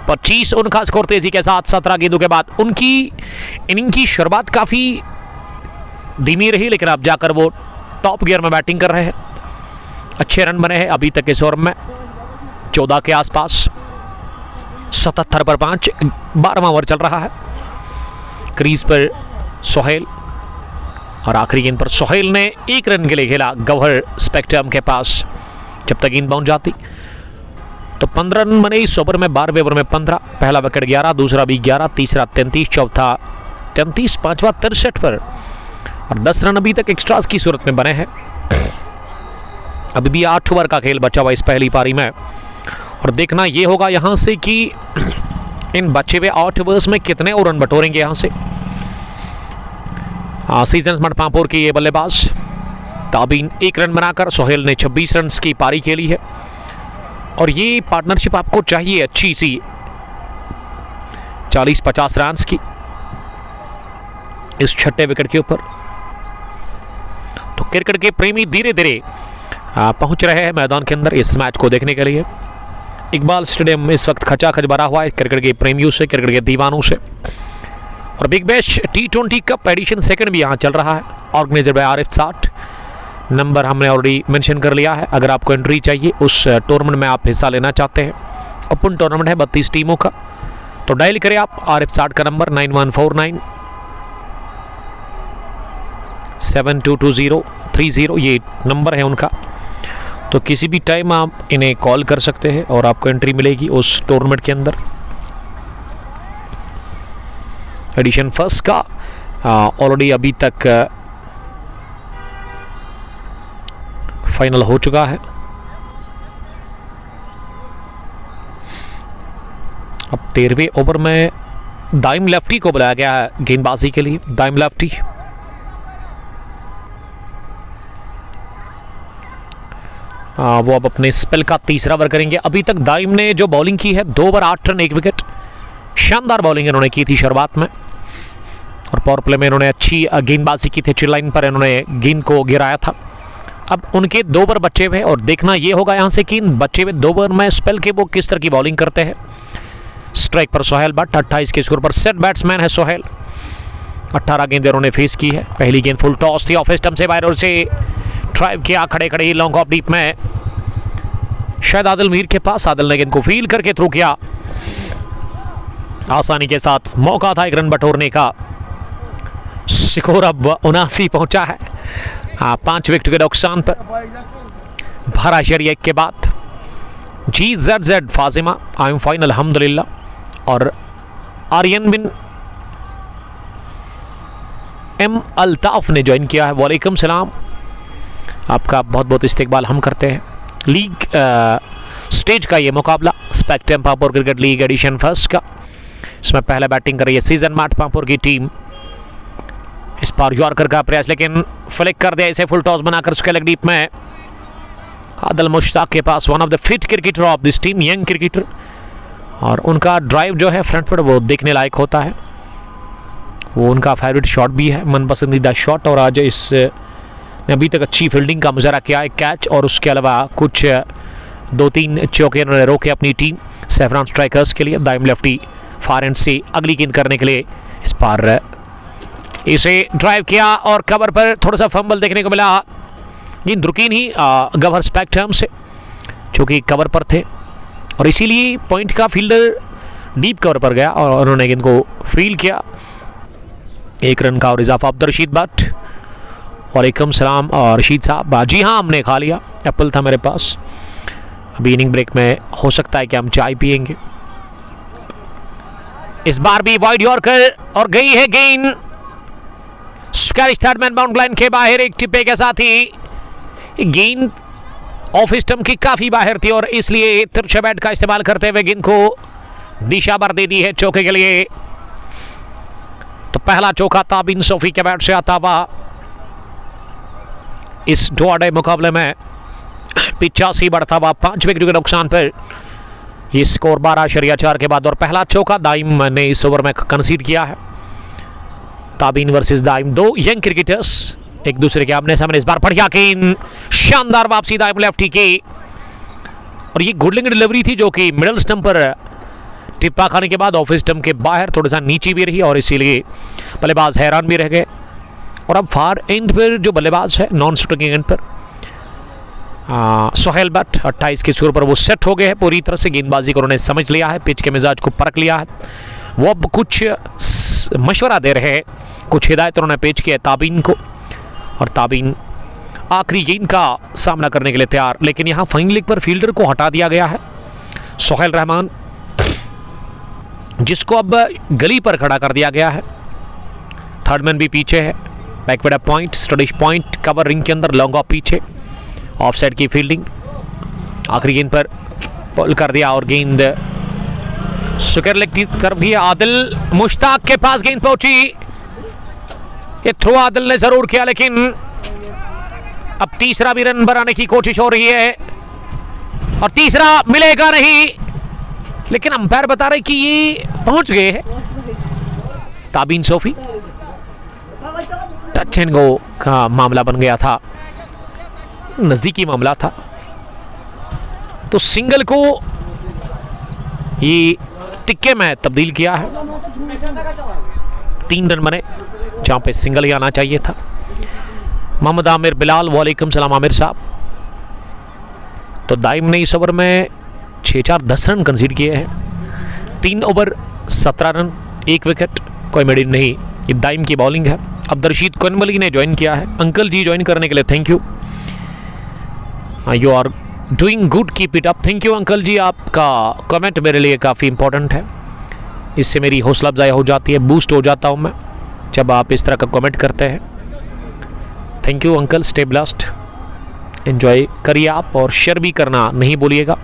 25 उनका स्कोर तेजी के साथ 17 गेंदों के बाद। उनकी इनिंग की शुरुआत काफी धीमी रही लेकिन अब जाकर वो टॉप गियर में बैटिंग कर रहे हैं। अच्छे रन बने हैं अभी तक इस ओवर में 14 के आसपास। 77 पर 5, 12वां ओवर चल रहा है। क्रीज पर सोहेल और आखिरी गेंद पर सोहेल ने 1 रन के लिए खेला गौहर स्पेक्ट्रम के पास। जब तक गेंद बाउंड जाती तो 15 रन बने इस ओवर में। 12वें ओवर में 15, पहला विकेट 11, दूसरा भी 11, तीसरा 33, चौथा 33, पांचवा 63 पर और 10 रन अभी तक एक्स्ट्रास की सूरत में बने हैं। अभी भी 8 ओवर का खेल बचा हुआ इस पहली पारी में और देखना यह होगा यहां से कि इन बचे हुए 8 ओवर्स में कितने और रन बटोरेंगे यहां से सीजन स्मार्ट पामपोर के ये बल्लेबाज। ताबीन 1 रन बनाकर सोहेल ने 26 रन की पारी खेली है और ये पार्टनरशिप आपको चाहिए अच्छी सी 40-50 रन की इस छठे विकेट के ऊपर। तो क्रिकेट के प्रेमी धीरे धीरे पहुंच रहे हैं मैदान के अंदर इस मैच को देखने के लिए। इकबाल स्टेडियम इस वक्त खचाखच भरा हुआ है क्रिकेट के प्रेमियों से, क्रिकेट के दीवानों से। और big bash T20 cup edition second भी यहां चल रहा है, ऑर्गेनाइजर बाय आरिफ साठ। नंबर हमने ऑलरेडी मेंशन कर लिया है। अगर आपको एंट्री चाहिए, उस टूर्नामेंट में आप हिस्सा लेना चाहते हैं, ओपन टूर्नामेंट है 32 टीमों का, तो डायल करें आप आरिफ साठ का नंबर 9149 722030, ये नंबर है उनका। तो किसी भी टाइम आप इन्हें कॉल कर सकते हैं और आपको एंट्री मिलेगी उस टूर्नामेंट के अंदर। एडिशन फर्स्ट का ऑलरेडी अभी तक फाइनल हो चुका है। अब 13वें ओवर में दाइम लेफ्टी को बुलाया गया है गेंदबाजी के लिए। दाइम लेफ्टी वो अब अपने स्पेल का तीसरा ओवर करेंगे। अभी तक दाइम ने जो बॉलिंग की है 2 ओवर 8 रन 1 विकेट, शानदार बॉलिंग इन्होंने की थी शुरुआत में और पावर प्ले में इन्होंने अच्छी गेंदबाजी की थी। थ्री लाइन पर इन्होंने गेंद को गिराया था। अब उनके 2 ओवर बचे हुए और देखना यह होगा यहां से कि इन बचे हुए 2 ओवर में स्पेल के वो किस तरह की बॉलिंग करते हैं। स्ट्राइक पर सोहेल भट्ट 28 के स्कोर पर सेट बैट्समैन है सोहेल। 18 गेंदें उन्होंने फेस की है। पहली गेंद फुल टॉस थी, ऑफ स्टंप से बाहर से ड्राइव किया खड़े खड़े लॉन्ग ऑफ डीप में, शायद आदिल मीर के पास। आदिल ने गेंद को फील करके थ्रो किया, आसानी के साथ मौका था 1 रन बटोरने का। स्कोर अब 79 पहुंचा है 5 विकेट के नुकसान पर 12.1 के बाद। GZZ फाजिमा आई एम फाइन अल्हम्दुलिल्लाह और आर्यन बिन M अल्ताफ ने ज्वाइन किया है। वालेकुम सलाम, आपका बहुत बहुत इस्तकबाल हम करते हैं। लीग स्टेज का ये मुकाबला spectrum Pampore cricket league edition first का, इसमें पहले बैटिंग कर रही है सीजन मार्ट पामपोर की टीम। इस बार यॉर्कर का प्रयास लेकिन फ्लिक कर दिया इसे फुल टॉस बनाकर उसके लेग डीप में। आदिल मुश्ताक के पास one of the fit cricketer of this team, young cricketer, और उनका ड्राइव जो है फ्रंट फुट वो देखने लायक होता है। वो उनका फेवरेट शॉट भी है, मन पसंदीदा शॉट, और आज इस ने अभी तक अच्छी फील्डिंग का मुजाहरा किया है। कैच और उसके अलावा कुछ 2-3 चौके उन्होंने रोके अपनी टीम सैफरान स्ट्राइकर्स के लिए। दाइम लेफ्टी फार एंड से अगली गेंद करने के लिए इस बार इसे ड्राइव किया और कवर पर थोड़ा सा फंबल देखने को मिला। गेंद रुकी नहीं गवर स्पेक्ट्रम से, चूँकि कवर पर थे और इसीलिए पॉइंट का फील्डर डीप कवर पर गया और उन्होंने गेंद को फील्ड किया। 1 रन का और इजाफा अब्दुल रशीद भट्ट वालेकुम सलाम। और रशीद साहब, जी हाँ हमने खा लिया, एप्पल था मेरे पास। अभी इनिंग ब्रेक में हो सकता है कि हम चाय पियेंगे। इस बार भी वाइड यॉर्कर और गई है गेंद स्कैरिश थर्ड मैन बाउंड लाइन के बाहर एक टिप्पे के साथ ही गेंद ऑफ स्टंप की काफी बाहर थी और इसलिए तिरछे बैट का इस्तेमाल करते हुए गेंद को दिशा भर दे दी है चौके के लिए। तो पहला चौका ताबिन सोफी के बैट से आता हुआ इस डे मुकाबले में 85 बढ़ता हुआ 5 विकेट के नुकसान पर ये स्कोर 12.4 के बाद। और पहला चौका दाइम ने इस ओवर में कंसीड किया है। ताबिन वर्सेस दाइम, दो यंग क्रिकेटर्स एक दूसरे के आमने सामने। इस बार बढ़िया गेंद, शानदार वापसी दाइम लेफ्टी की, और ये गुडलिंग डिलीवरी थी जो कि मिडल स्टंप पर टिप्पा खाने के बाद ऑफ स्टंप के बाहर थोड़ा सा नीचे भी रही और इसीलिए बल्लेबाज हैरान भी रह गए। और अब फार एंड पर जो बल्लेबाज है नॉन स्ट्रोकिंग एंड पर सोहेल भट्ट 28 के स्कोर पर वो सेट हो गए हैं पूरी तरह से। गेंदबाजी को उन्होंने समझ लिया है, पिच के मिजाज को परख लिया है। वो अब कुछ मशवरा दे रहे हैं, कुछ हिदायत उन्होंने पेश किया ताबीन को, और ताबीन आखिरी गेंद का सामना करने के लिए तैयार। लेकिन यहाँ फाइन लेग पर फील्डर को हटा दिया गया है, सोहेल रहमान, जिसको अब गली पर खड़ा कर दिया गया है। थर्ड मैन भी पीछे है, backward point, studies point, cover ring के अंदर, लॉन्ग ऑफ पीछे, ऑफ साइड की फील्डिंग। आखिरी गेंद पर बॉल कर दिया और गेंद स्क्वायर लेग की तरफ भी आदिल मुश्ताक के पास गेंद पहुंची। ये थ्रो आदिल ने जरूर किया, लेकिन अब तीसरा भी रन बनाने की कोशिश हो रही है और तीसरा मिलेगा नहीं, लेकिन अंपायर बता रहे कि ये पहुंच गए हैं। ताबीन सोफी, टच एंड गो का मामला बन गया था, नजदीकी मामला था, तो सिंगल को ये तिक्के में तब्दील किया है। 3 रन बने जहां पे सिंगल ही आना चाहिए था। मोहम्मद आमिर बिलाल, वालेकुम सलाम आमिर साहब। तो दाइम ने इस ओवर में 6-4-10 रन कंसीड किए हैं। 3 ओवर 17 रन, 1 विकेट, कोई मेडिन नहीं। ये दाइम की बॉलिंग है। अब्दुलरशीद कनमली ने ज्वाइन किया है। अंकल जी ज्वाइन करने के लिए thank you. You are doing good, keep it up. Thank you uncle ji, आपका कमेंट मेरे लिए काफ़ी इंपॉर्टेंट है। इससे मेरी हौसला अफजाई हो जाती है, बूस्ट हो जाता हूँ मैं जब आप इस तरह का कमेंट करते हैं। Thank you uncle, stay blast, enjoy करिए आप, और शेयर भी करना नहीं भूलिएगा।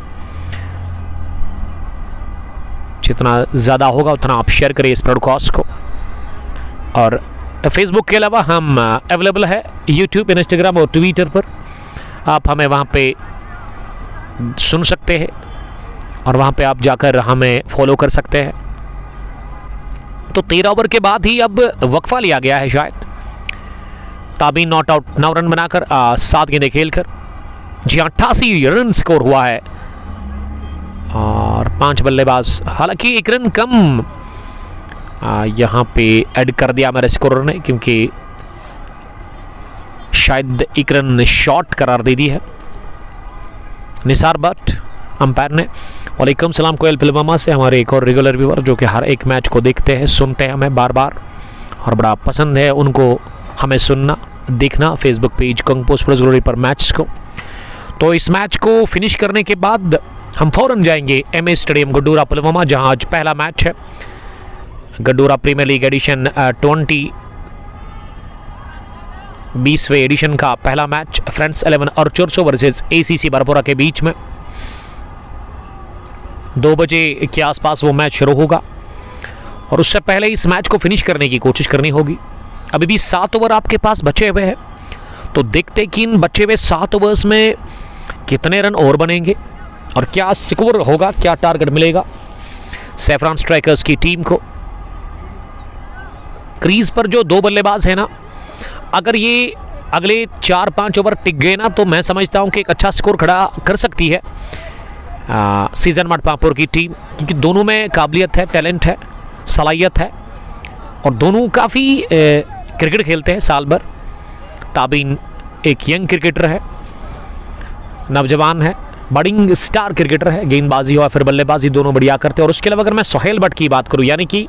जितना ज़्यादा होगा उतना आप शेयर करिए इस ब्रॉडकास्ट को। और फेसबुक के अलावा हम अवेलेबल है यूट्यूब, इंस्टाग्राम और ट्विटर पर। आप हमें वहाँ पे सुन सकते हैं और वहाँ पे आप जाकर हमें फॉलो कर सकते हैं। तो 13 ओवर के बाद ही अब वक्फा लिया गया है शायद। ताबीन नॉट आउट 9 रन बनाकर 7 गेंदें खेलकर, जी 88 रन स्कोर हुआ है और 5 बल्लेबाज, हालांकि 1 रन कम यहाँ पे ऐड कर दिया मेरे स्कोरर ने, क्योंकि शायद 1 रन शॉट करार दे दी है निसार भट्ट अंपायर ने। वालेकुम सलाम कोयल पुलवामा से, हमारे एक और रेगुलर व्यूअर जो कि हर एक मैच को देखते हैं, सुनते हैं हमें बार बार, और बड़ा पसंद है उनको हमें सुनना देखना Facebook page compost plus glory पर मैच को। तो इस मैच को फिनिश करने के बाद हम फौरन जाएंगे एमए स्टेडियम गड्डूरा पुलवामा, जहां आज पहला मैच है गड्डूरा प्रीमियर लीग एडिशन 20वें एडिशन का पहला मैच फ्रेंड्स 11 और चोरचो वर्सेस एसीसी बरपोरा के बीच में 2 बजे के आसपास वो मैच शुरू होगा, और उससे पहले इस मैच को फिनिश करने की कोशिश करनी होगी। अभी भी 7 ओवर आपके पास बचे हुए हैं, तो देखते कि इन बचे हुए 7 ओवर्स में कितने रन और बनेंगे और क्या स्कोर होगा, क्या टारगेट मिलेगा सैफरान स्ट्राइकर्स की टीम को। क्रीज पर जो 2 बल्लेबाज हैं ना, अगर ये अगले 4-5 ओवर टिक गए ना, तो मैं समझता हूं कि एक अच्छा स्कोर खड़ा कर सकती है सीजन मार्ट पांपोर की टीम, क्योंकि दोनों में काबिलियत है, टैलेंट है, सलाहियत है, और दोनों काफ़ी क्रिकेट खेलते हैं साल भर। ताबीन एक यंग क्रिकेटर है, नौजवान है, बडिंग स्टार क्रिकेटर है, गेंदबाजी और फिर बल्लेबाजी दोनों बढ़िया करते हैं। और उसके अलावा अगर मैं सोहेल भट्ट की बात करूं, यानी कि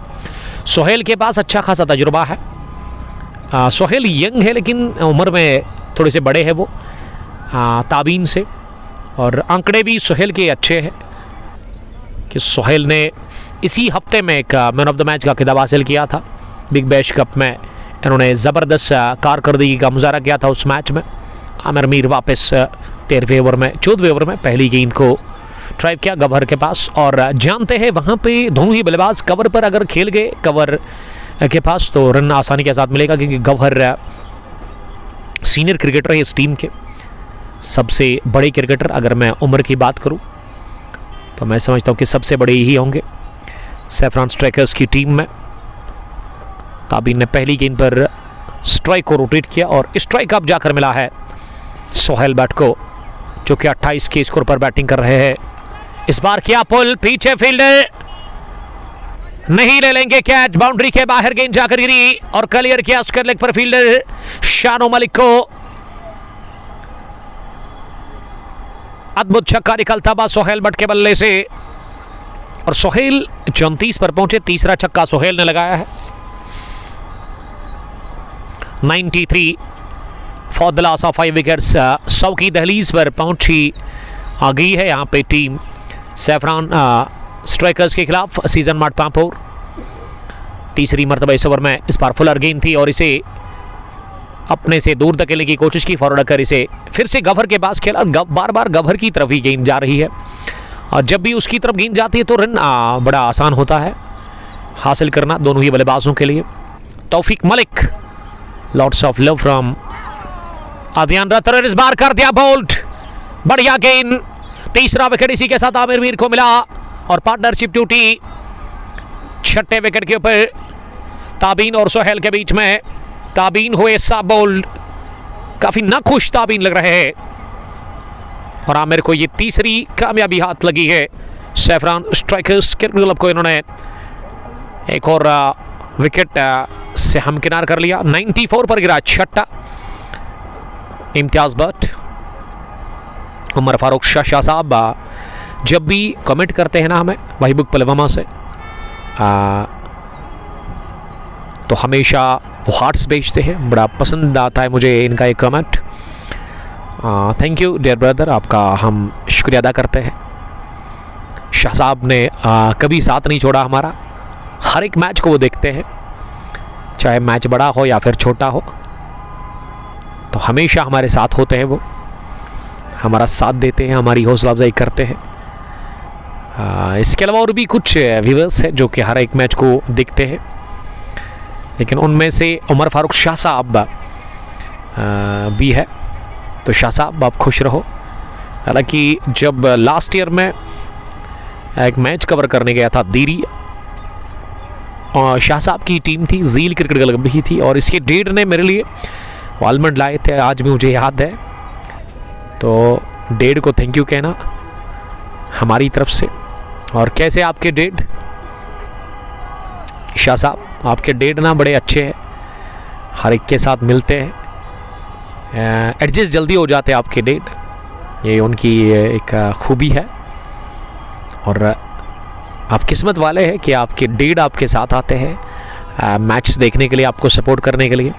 सोहेल के पास अच्छा खासा तजुर्बा है, सोहेल यंग है लेकिन उम्र में थोड़े से बड़े हैं वो ताबीन से, और आंकड़े भी सोहेल के अच्छे हैं कि सोहेल ने इसी हफ्ते में एक मैन ऑफ द मैच का खिताब हासिल किया था। बिग बैश कप में इन्होंने ज़बरदस्त कारकर्दगी का मुजाहरा किया था उस मैच में। आमिर मीर वापस 13वें ओवर में 14वें ओवर में पहली गेंद को ड्राइव किया गवर के पास, और जानते हैं वहाँ पे दोनों ही बल्लेबाज कवर पर अगर खेल गए कवर के पास तो रन आसानी के साथ मिलेगा, क्योंकि गवर सीनियर क्रिकेटर है इस टीम के, सबसे बड़े क्रिकेटर। अगर मैं उम्र की बात करूं तो मैं समझता हूं कि सबसे बड़े ही होंगे सैफरान स्ट्राइकर्स की टीम में। ताबीन ने पहली गेंद पर स्ट्राइक को रोटेट किया और स्ट्राइक अब जाकर मिला है सोहेल भट्ट को, जो कि 28 के स्कोर पर बैटिंग कर रहे हैं। इस बार किया पुल, पीछे फील्डर नहीं ले लेंगे कैच, बाउंड्री के बाहर गेंद जाकर गिरी और क्लियर किया स्क्वायर लेग पर फील्डर शानो मलिक को। अद्भुत छक्का निकलता बा सोहेल भट्ट के बल्ले से, और सोहेल 34 पर पहुंचे, तीसरा छक्का सोहेल ने लगाया है। 93 for the loss of 5 wickets. 100 की दहलीज पर पहुंची आ गई है यहाँ पे टीम सैफरान स्ट्राइकर्स के खिलाफ। सीजन मार्ट पांपोर तीसरी मरतबा इस ओवर में इस बार फुलर गेंद थी और इसे अपने से दूर धकेलने की कोशिश की, फॉरवर्ड कर इसे फिर से गवर के पास खेला। बार बार गवर की तरफ ही गेंद जा रही है, और जब भी उसकी तरफ गेंद जाती है तो रन बड़ा आसान होता है हासिल करना दोनों ही बल्लेबाजों के लिए। Taufiq Malik, lots of love from Adiyan Rather, इस बार कर दिया बोल्ड, बढ़िया गेंद, तीसरा विकेट इसी के साथ आमिर मीर को मिला और पार्टनरशिप टूटी। छठे विकेट के ऊपर ताबीन और सोहेल के बीच में ताबीन हुए सा बोल्ड, काफी नाखुश ताबीन लग रहे हैं, और आमिर को ये तीसरी कामयाबी हाथ लगी है सैफरान स्ट्राइकर्स क्रिकेट क्लब को। इन्होंने एक और विकेट से हमकिनार कर लिया। 94 पर गिरा छठा इम्तियाज भट्ट। उमर फारूक शाह साहब जब भी कमेंट करते हैं ना हमें वहीबुक पलवमा से, तो हमेशा वो हार्ट्स भेजते हैं, बड़ा पसंद आता है मुझे इनका एक comment. Thank you dear brother, आपका हम शुक्रिया अदा करते हैं। शाह साहब ने कभी साथ नहीं छोड़ा हमारा, हर एक मैच को वो देखते हैं, चाहे मैच बड़ा हो या फिर छोटा हो, तो हमेशा हमारे साथ होते हैं, वो हमारा साथ देते हैं, हमारी हौसला अफजाई करते हैं। इसके अलावा और भी कुछ व्यूअर्स हैं जो कि हर एक मैच को देखते हैं, लेकिन उनमें से उमर फारूक शाह साहब भी है। तो शाह साहब आप खुश रहो। हालांकि जब लास्ट ईयर में एक मैच कवर करने गया था दीरी, और शाह साहब की टीम थी, जील क्रिकेट क्लब ही थी, और इसके डेड ने मेरे लिए आलमंड लाए थे, आज भी मुझे याद है। तो डेड को थैंक यू कहना हमारी तरफ से। और कैसे आपके डेड शाह साहब, आपके डेड ना बड़े अच्छे हैं, हर एक के साथ मिलते हैं, एडजस्ट जल्दी हो जाते हैं आपके डेड, ये उनकी एक खूबी है। और आप किस्मत वाले हैं कि आपके डेड आपके साथ आते हैं मैच देखने के लिए, आपको सपोर्ट करने के लिए,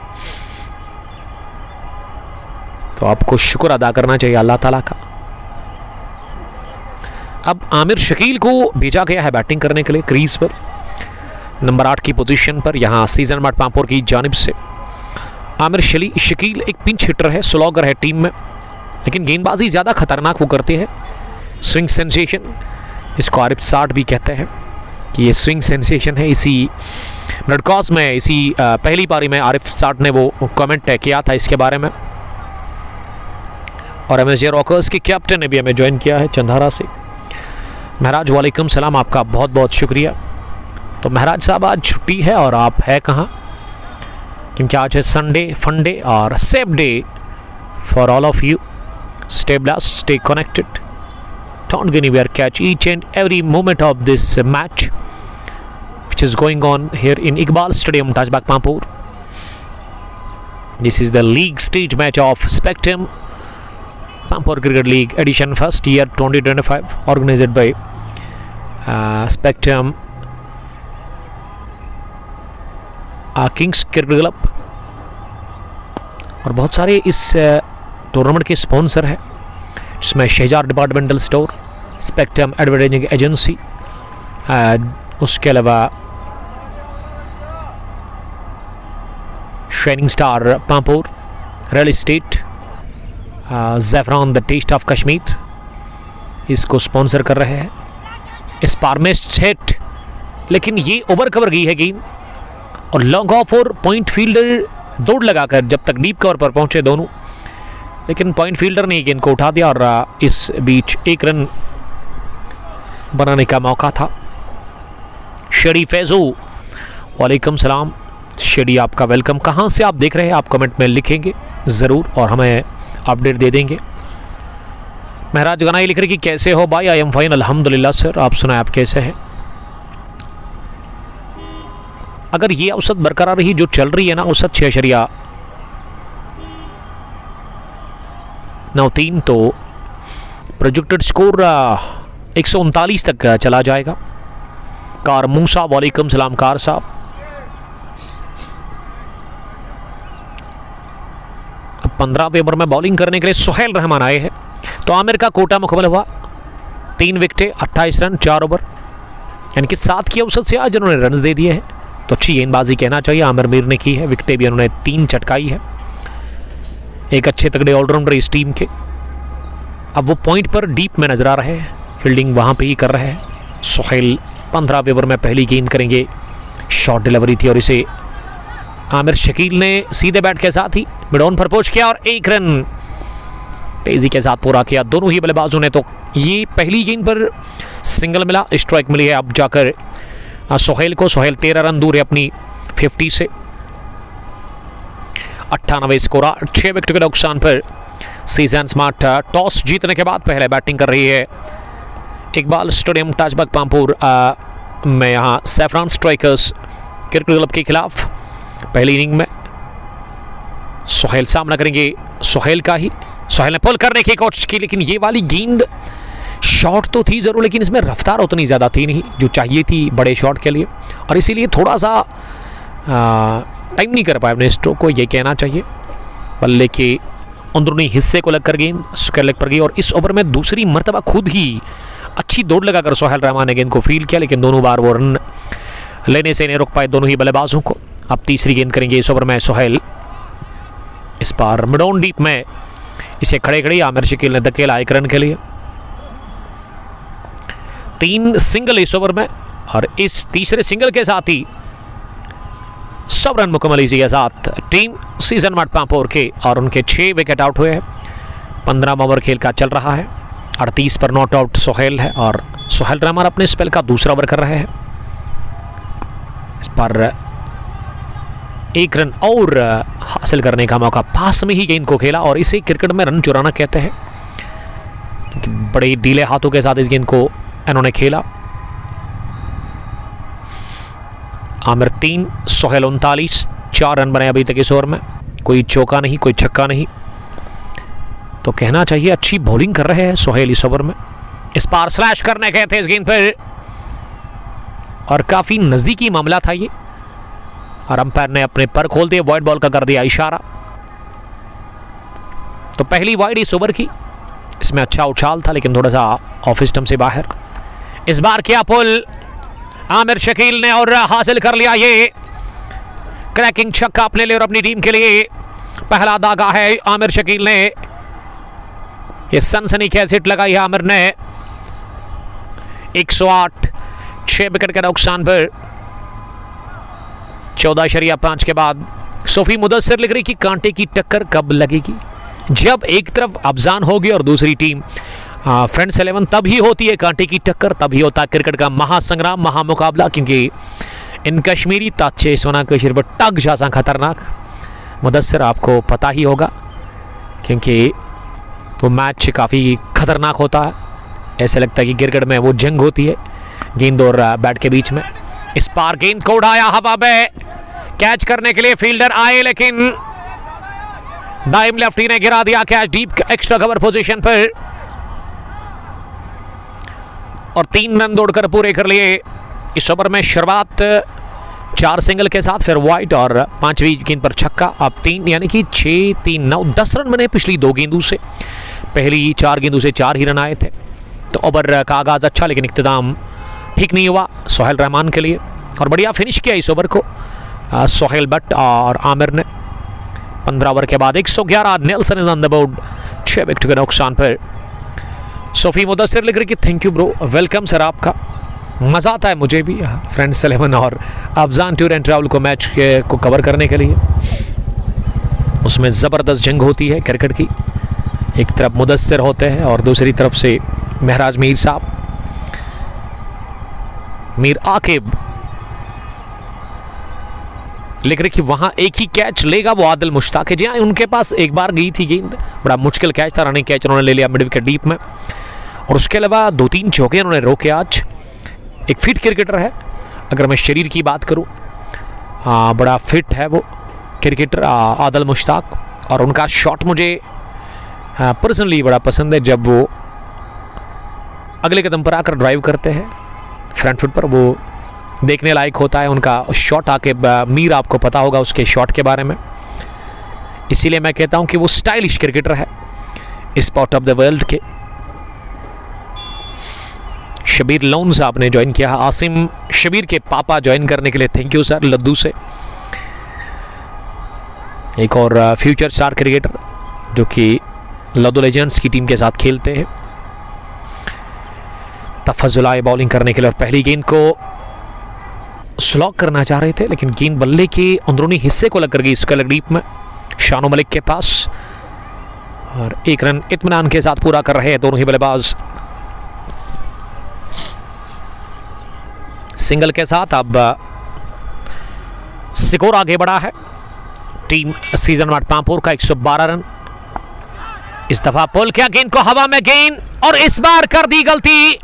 तो आपको शुक्र अदा करना चाहिए अल्लाह ताला का। अब आमिर शकील को भेजा गया है बैटिंग करने के लिए क्रीज पर, नंबर 8 की पोजीशन पर, यहाँ सीजन मार्ट पांपोर की जानिब से। आमिर शकील एक पिंच हिटर है, स्लॉगर है टीम में, लेकिन गेंदबाजी ज़्यादा खतरनाक वो करते हैं, स्विंग सेंसेशन, इसको आरिफ साठ भी कहते हैं कि ये स्विंग सेंसेशन है। इसी ब्रॉडकास्ट में, इसी पहली पारी में आरिफ साठ ने वो कमेंट किया था इसके बारे में। और MSJ रॉकर्स के कैप्टन ने भी हमें ज्वाइन किया है चंधारा से। महराज वालेकुम सलाम, आपका बहुत बहुत शुक्रिया। तो महराज साहब आज छुट्टी है और आप है कहाँ, क्योंकि आज है संडे फंडे और safe day for all of you. Stay blessed, stay connected, don't go anywhere, catch each and every moment of this match which is going on here in Iqbal Stadium, Tajbak Pampur. This is the league stage match of Spectrum Pampur Cricket League edition first year 2025, organized by Spectrum Kings Cricket Club और बहुत सारे इस tournament के sponsor हैं, जिसमें Shahzar departmental store, spectrum advertising agency, उसके अलावा shining star Pampore, real estate, Zaffran the taste of Kashmir इसको स्पॉन्सर कर रहे हैं। इस पार में सेट, लेकिन ये ओवर कवर गई है गेंद और लॉन्ग ऑफ और पॉइंट फील्डर दौड़ लगाकर जब तक डीप कवर पर पहुंचे दोनों, लेकिन पॉइंट फील्डर ने गेंद को उठा दिया और इस बीच एक रन बनाने का मौका था। शेडी फैजू, वालेकुम सलाम शेडी, आपका वेलकम। कहाँ से आप देख रहे हैं आप कमेंट में लिखेंगे ज़रूर और हमें अपडेट दे देंगे। महराज गनाई लिख रहे कि कैसे हो भाई? आई एम फाइन अल्हम्दुलिल्लाह सर, आप सुनाए आप कैसे हैं? अगर ये औसत बरकरार रही जो चल रही है ना, औसत 6.93, तो प्रोजेक्टेड स्कोर 139 तक चला जाएगा। कार मूसा, वालेकुम सलाम कार साहब। अब 15वें ओवर में बॉलिंग करने के लिए सुहेल रहमान आए हैं। तो आमिर का कोटा मुकम्मल हुआ, 3 विकेटें 28 रन 4 ओवर, यानी कि 7 की औसत से आज उन्होंने रन दे दिए हैं। तो अच्छी गेंदबाजी कहना चाहिए आमिर मीर ने की है, विकेटें भी उन्होंने 3 चटकाई है। एक अच्छे तगड़े ऑलराउंडर इस टीम के। अब वो पॉइंट पर डीप में नजर आ रहे हैं, फील्डिंग वहाँ पे ही कर रहे हैं। सुहेल 15वें ओवर में पहली गेंद करेंगे, शॉर्ट डिलीवरी थी और इसे आमिर शकील ने सीधे बैट के साथ ही मिड ऑन पर पहुंच किया और 1 रन तेजी के साथ पूरा किया दोनों ही बल्लेबाजों ने। तो ये पहली गेंद पर सिंगल मिला, स्ट्राइक मिली है अब जाकर सुहेल को। सुहेल 13 रन दूर है अपनी 50 से। 98 स्कोर, 6 विकेट के नुकसान पर सीजन स्मार्ट टॉस जीतने के बाद पहले बैटिंग कर रही है इकबाल स्टेडियम ताजबाग पामपुर में। यहाँ सैफरान स्ट्राइकर्स क्रिकेट क्लब के खिलाफ पहली इनिंग में सुहेल सामना करेंगे सुहेल का ही। सुहेल ने पुल करने की कोशिश की, लेकिन ये वाली गेंद शॉट तो थी ज़रूर, लेकिन इसमें रफ्तार उतनी ज़्यादा थी नहीं जो चाहिए थी बड़े शॉट के लिए, और इसीलिए थोड़ा सा टाइम नहीं कर पाया अपने स्ट्रोक को, ये कहना चाहिए। बल्ले के अंदरूनी हिस्से को लगकर गेंद स्क्वायर लेग पर गई और इस ओवर में दूसरी मरतबा खुद ही अच्छी दौड़ लगाकर सुहेल रहमान ने गेंद को फील्ड किया, लेकिन दोनों बार वो रन लेने से नहीं रोक पाए दोनों ही बल्लेबाजों को। अब तीसरी गेंद करेंगे इस ओवर में सुहेल। इस बार मिड ऑन डीप में इसे खड़े खड़े आमिर शकील ने धकेला 1 रन के लिए। 3 सिंगल इस ओवर में और इस तीसरे सिंगल के साथ ही 100 रन मुकम्मल इसी के साथ टीम सीजन मार्ट पामपुर के, और उनके 6 विकेट आउट हुए हैं। 15वां ओवर खेल का चल रहा है, 38 पर नॉट आउट सुहेल है और सुहेल रहमान अपने स्पेल का दूसरा ओवर कर रहे हैं। इस पर 1 रन और हासिल करने का मौका, पास में ही गेंद को खेला और इसे क्रिकेट में रन चुराना कहते हैं। बड़े ढीले हाथों के साथ इस गेंद को इन्होंने खेला। आमिर 3, सुहेल 39, 4 रन बने अभी तक इस ओवर में, कोई चौका नहीं कोई छक्का नहीं, तो कहना चाहिए अच्छी बॉलिंग कर रहे हैं सुहेल इस ओवर में। इस पार स्लैश करने गए थे इस गेंद पर और काफी नजदीकी मामला था ये, और अंपायर ने अपने पर खोल दिए, वाइड बॉल का कर दिया इशारा। तो पहली वाइड इस ओवर की, इसमें अच्छा उछाल था लेकिन थोड़ा सा ऑफ स्टंप से बाहर। इस बार क्या पुल आमिर शकील ने और हासिल कर लिया ये क्रैकिंग छक्का अपने लिए और अपनी टीम के लिए। पहला दागा है आमिर शकील ने, ये सनसनी कैच हिट लगाई है आमिर ने। 108, 6 विकेट के नुकसान पर 14.5 के बाद सोफी मुदस्सिर लिख रही कि कांटे की टक्कर कब लगेगी? जब एक तरफ अफजान होगी और दूसरी टीम फ्रेंड्स 11, तब ही होती है कांटे की टक्कर, तभी होता है क्रिकेट का महासंग्राम, महामुकाबला। क्योंकि इन कश्मीरी ताचे सोना कश्मीर पर टग जासा खतरनाक मुदस्सिर आपको पता ही होगा, क्योंकि वो मैच काफ़ी खतरनाक होता है। ऐसे लगता है कि क्रिकेट में वो जंग होती है गेंद और बैट के बीच में। इस पार गेंद को उड़ाया हवा में, कैच करने के लिए फील्डर आए लेकिन दाइम लेफ्टी ने गिरा दिया catch deep extra cover position पर और 3 रन दौड़कर पूरे कर लिए। इस ओवर में शुरुआत 4 सिंगल के साथ फिर वाइड और 5वीं गेंद पर छक्का। अब 3 यानी कि 6, 3, 9, 10 रन बने पिछली 2 गेंदों से। पहली 4 गेंदों से 4 ही रन आए थे। तो ओवर का आगाज़ अच्छा लेकिन इख्तिताम ठीक नहीं हुआ सोहेल रहमान के लिए और बढ़िया फिनिश किया इस ओवर को सोहेल भट्ट और आमिर ने। 15 ओवर के बाद 111 Nelson is on the board 6 wicket के नुकसान पर। सोफी मुदस्सिर लिख रही कि thank you bro, welcome sir आपका। मज़ा आता है मुझे भी फ्रेंड्स 11 और अफजान टूर एंड ट्रैवल को मैच को कवर करने के लिए। उसमें ज़बरदस्त जंग होती है क्रिकेट की। एक तरफ मुदस्सिर होते हैं और दूसरी तरफ से महराज मीर साहब, मीर आकिब लिख रहे कि वहां एक ही कैच लेगा वो आदिल मुश्ताक है। जी हाँ, उनके पास एक बार गई थी गेंद, बड़ा मुश्किल कैच था, रनिंग कैच उन्होंने ले लिया मिड विकेट डीप में और उसके अलावा 2-3 चौके उन्होंने रोके। आज एक फिट क्रिकेटर है। अगर मैं शरीर की बात करूं, बड़ा फिट है वो क्रिकेटर आदिल मुश्ताक और उनका शॉट मुझे पर्सनली बड़ा पसंद है। जब वो अगले कदम पर आकर ड्राइव करते हैं फ्रंट फुट पर, वो देखने लायक होता है उनका शॉट। आके मीर आपको पता होगा उसके शॉट के बारे में, इसीलिए मैं कहता हूं कि वो स्टाइलिश क्रिकेटर है इस पार्ट ऑफ द वर्ल्ड के। शबीर लोन साहब ने ज्वाइन किया, आसिम शबीर के पापा ज्वाइन करने के लिए थैंक यू सर लद्दू से। एक और फ्यूचर स्टार क्रिकेटर जो कि लद्दू लेजेंड्स की टीम के साथ खेलते हैं। तफजुल आए बॉलिंग करने के लिए और पहली गेंद को स्लॉग करना चाह रहे थे लेकिन गेंद बल्ले के अंदरूनी हिस्से को लग गई स्कलर डीप में शानो मलिक के पास और 1 रन इत्मीनान के साथ पूरा कर रहे हैं दोनों ही बल्लेबाज। सिंगल के साथ अब स्कोर आगे बढ़ा है टीम सीजन 8 पांपोर का 112 रन। इस दफा पुल किया गेंद को हवा में, गेंद और इस बार कर दी गलती।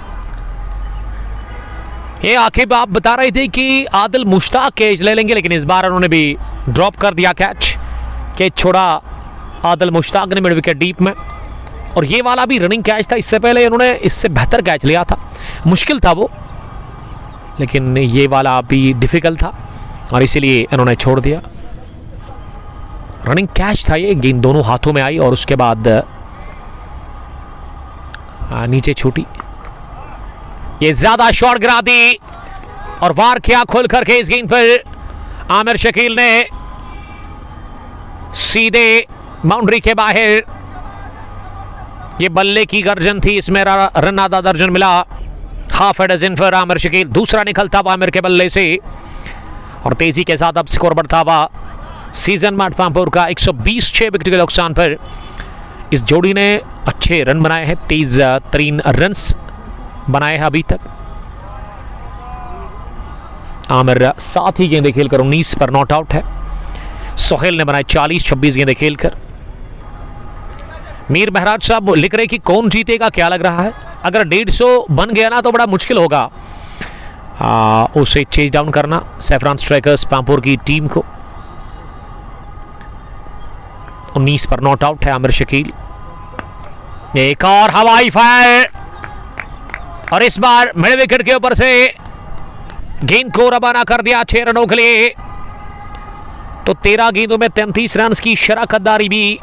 ये आखिर आप बता रहे थे कि आदिल मुश्ताक कैच ले लेंगे लेकिन इस बार उन्होंने भी ड्रॉप कर दिया कैच छोड़ा आदिल मुश्ताक ने मिड विकेट डीप में और ये वाला भी रनिंग कैच था। इससे पहले इन्होंने इससे बेहतर कैच लिया था, मुश्किल था वो, लेकिन ये वाला भी डिफिकल्ट था और इसीलिए इन्होंने छोड़ दिया। रनिंग कैच था ये, गेंद दोनों हाथों में आई और उसके बाद नीचे छूटी। ये ज्यादा शॉट गिरा दी और वार किया खुल करके इस गेंद पर आमिर शकील ने सीधे बाउंड्री के बाहर। ये बल्ले की गर्जन थी, इसमें रन आधा दर्जन मिला। हाफ ए डजन पर आमिर शकील, दूसरा निकलता हुआ आमिर के बल्ले से और तेजी के साथ अब स्कोर बढ़ता हुआ सीजन 8 पांपोर का 120 6 विकेट के नुकसान पर। इस जोड़ी ने अच्छे रन बनाए हैं, 23 रन्स बनाए हैं अभी तक। आमिर 7 ही गेंदें खेलकर 19 पर नॉट आउट है। सोहेल ने बनाए 40-26 गेंदें खेलकर। मीर महराज साहब लिख रहे कि कौन जीतेगा, क्या लग रहा है? अगर 150 बन गया ना तो बड़ा मुश्किल होगा उसे चेज डाउन करना सैफरान स्ट्राइकर्स पांपोर की टीम को। 19 पर नॉट आउट है आमिर शकील। एक और हवाई फायर और इस बार मिड विकेट के ऊपर से गेंद को रवाना कर दिया 6 रनों के लिए। तो 13 गेंदों में 33 रन की शराकतदारी भी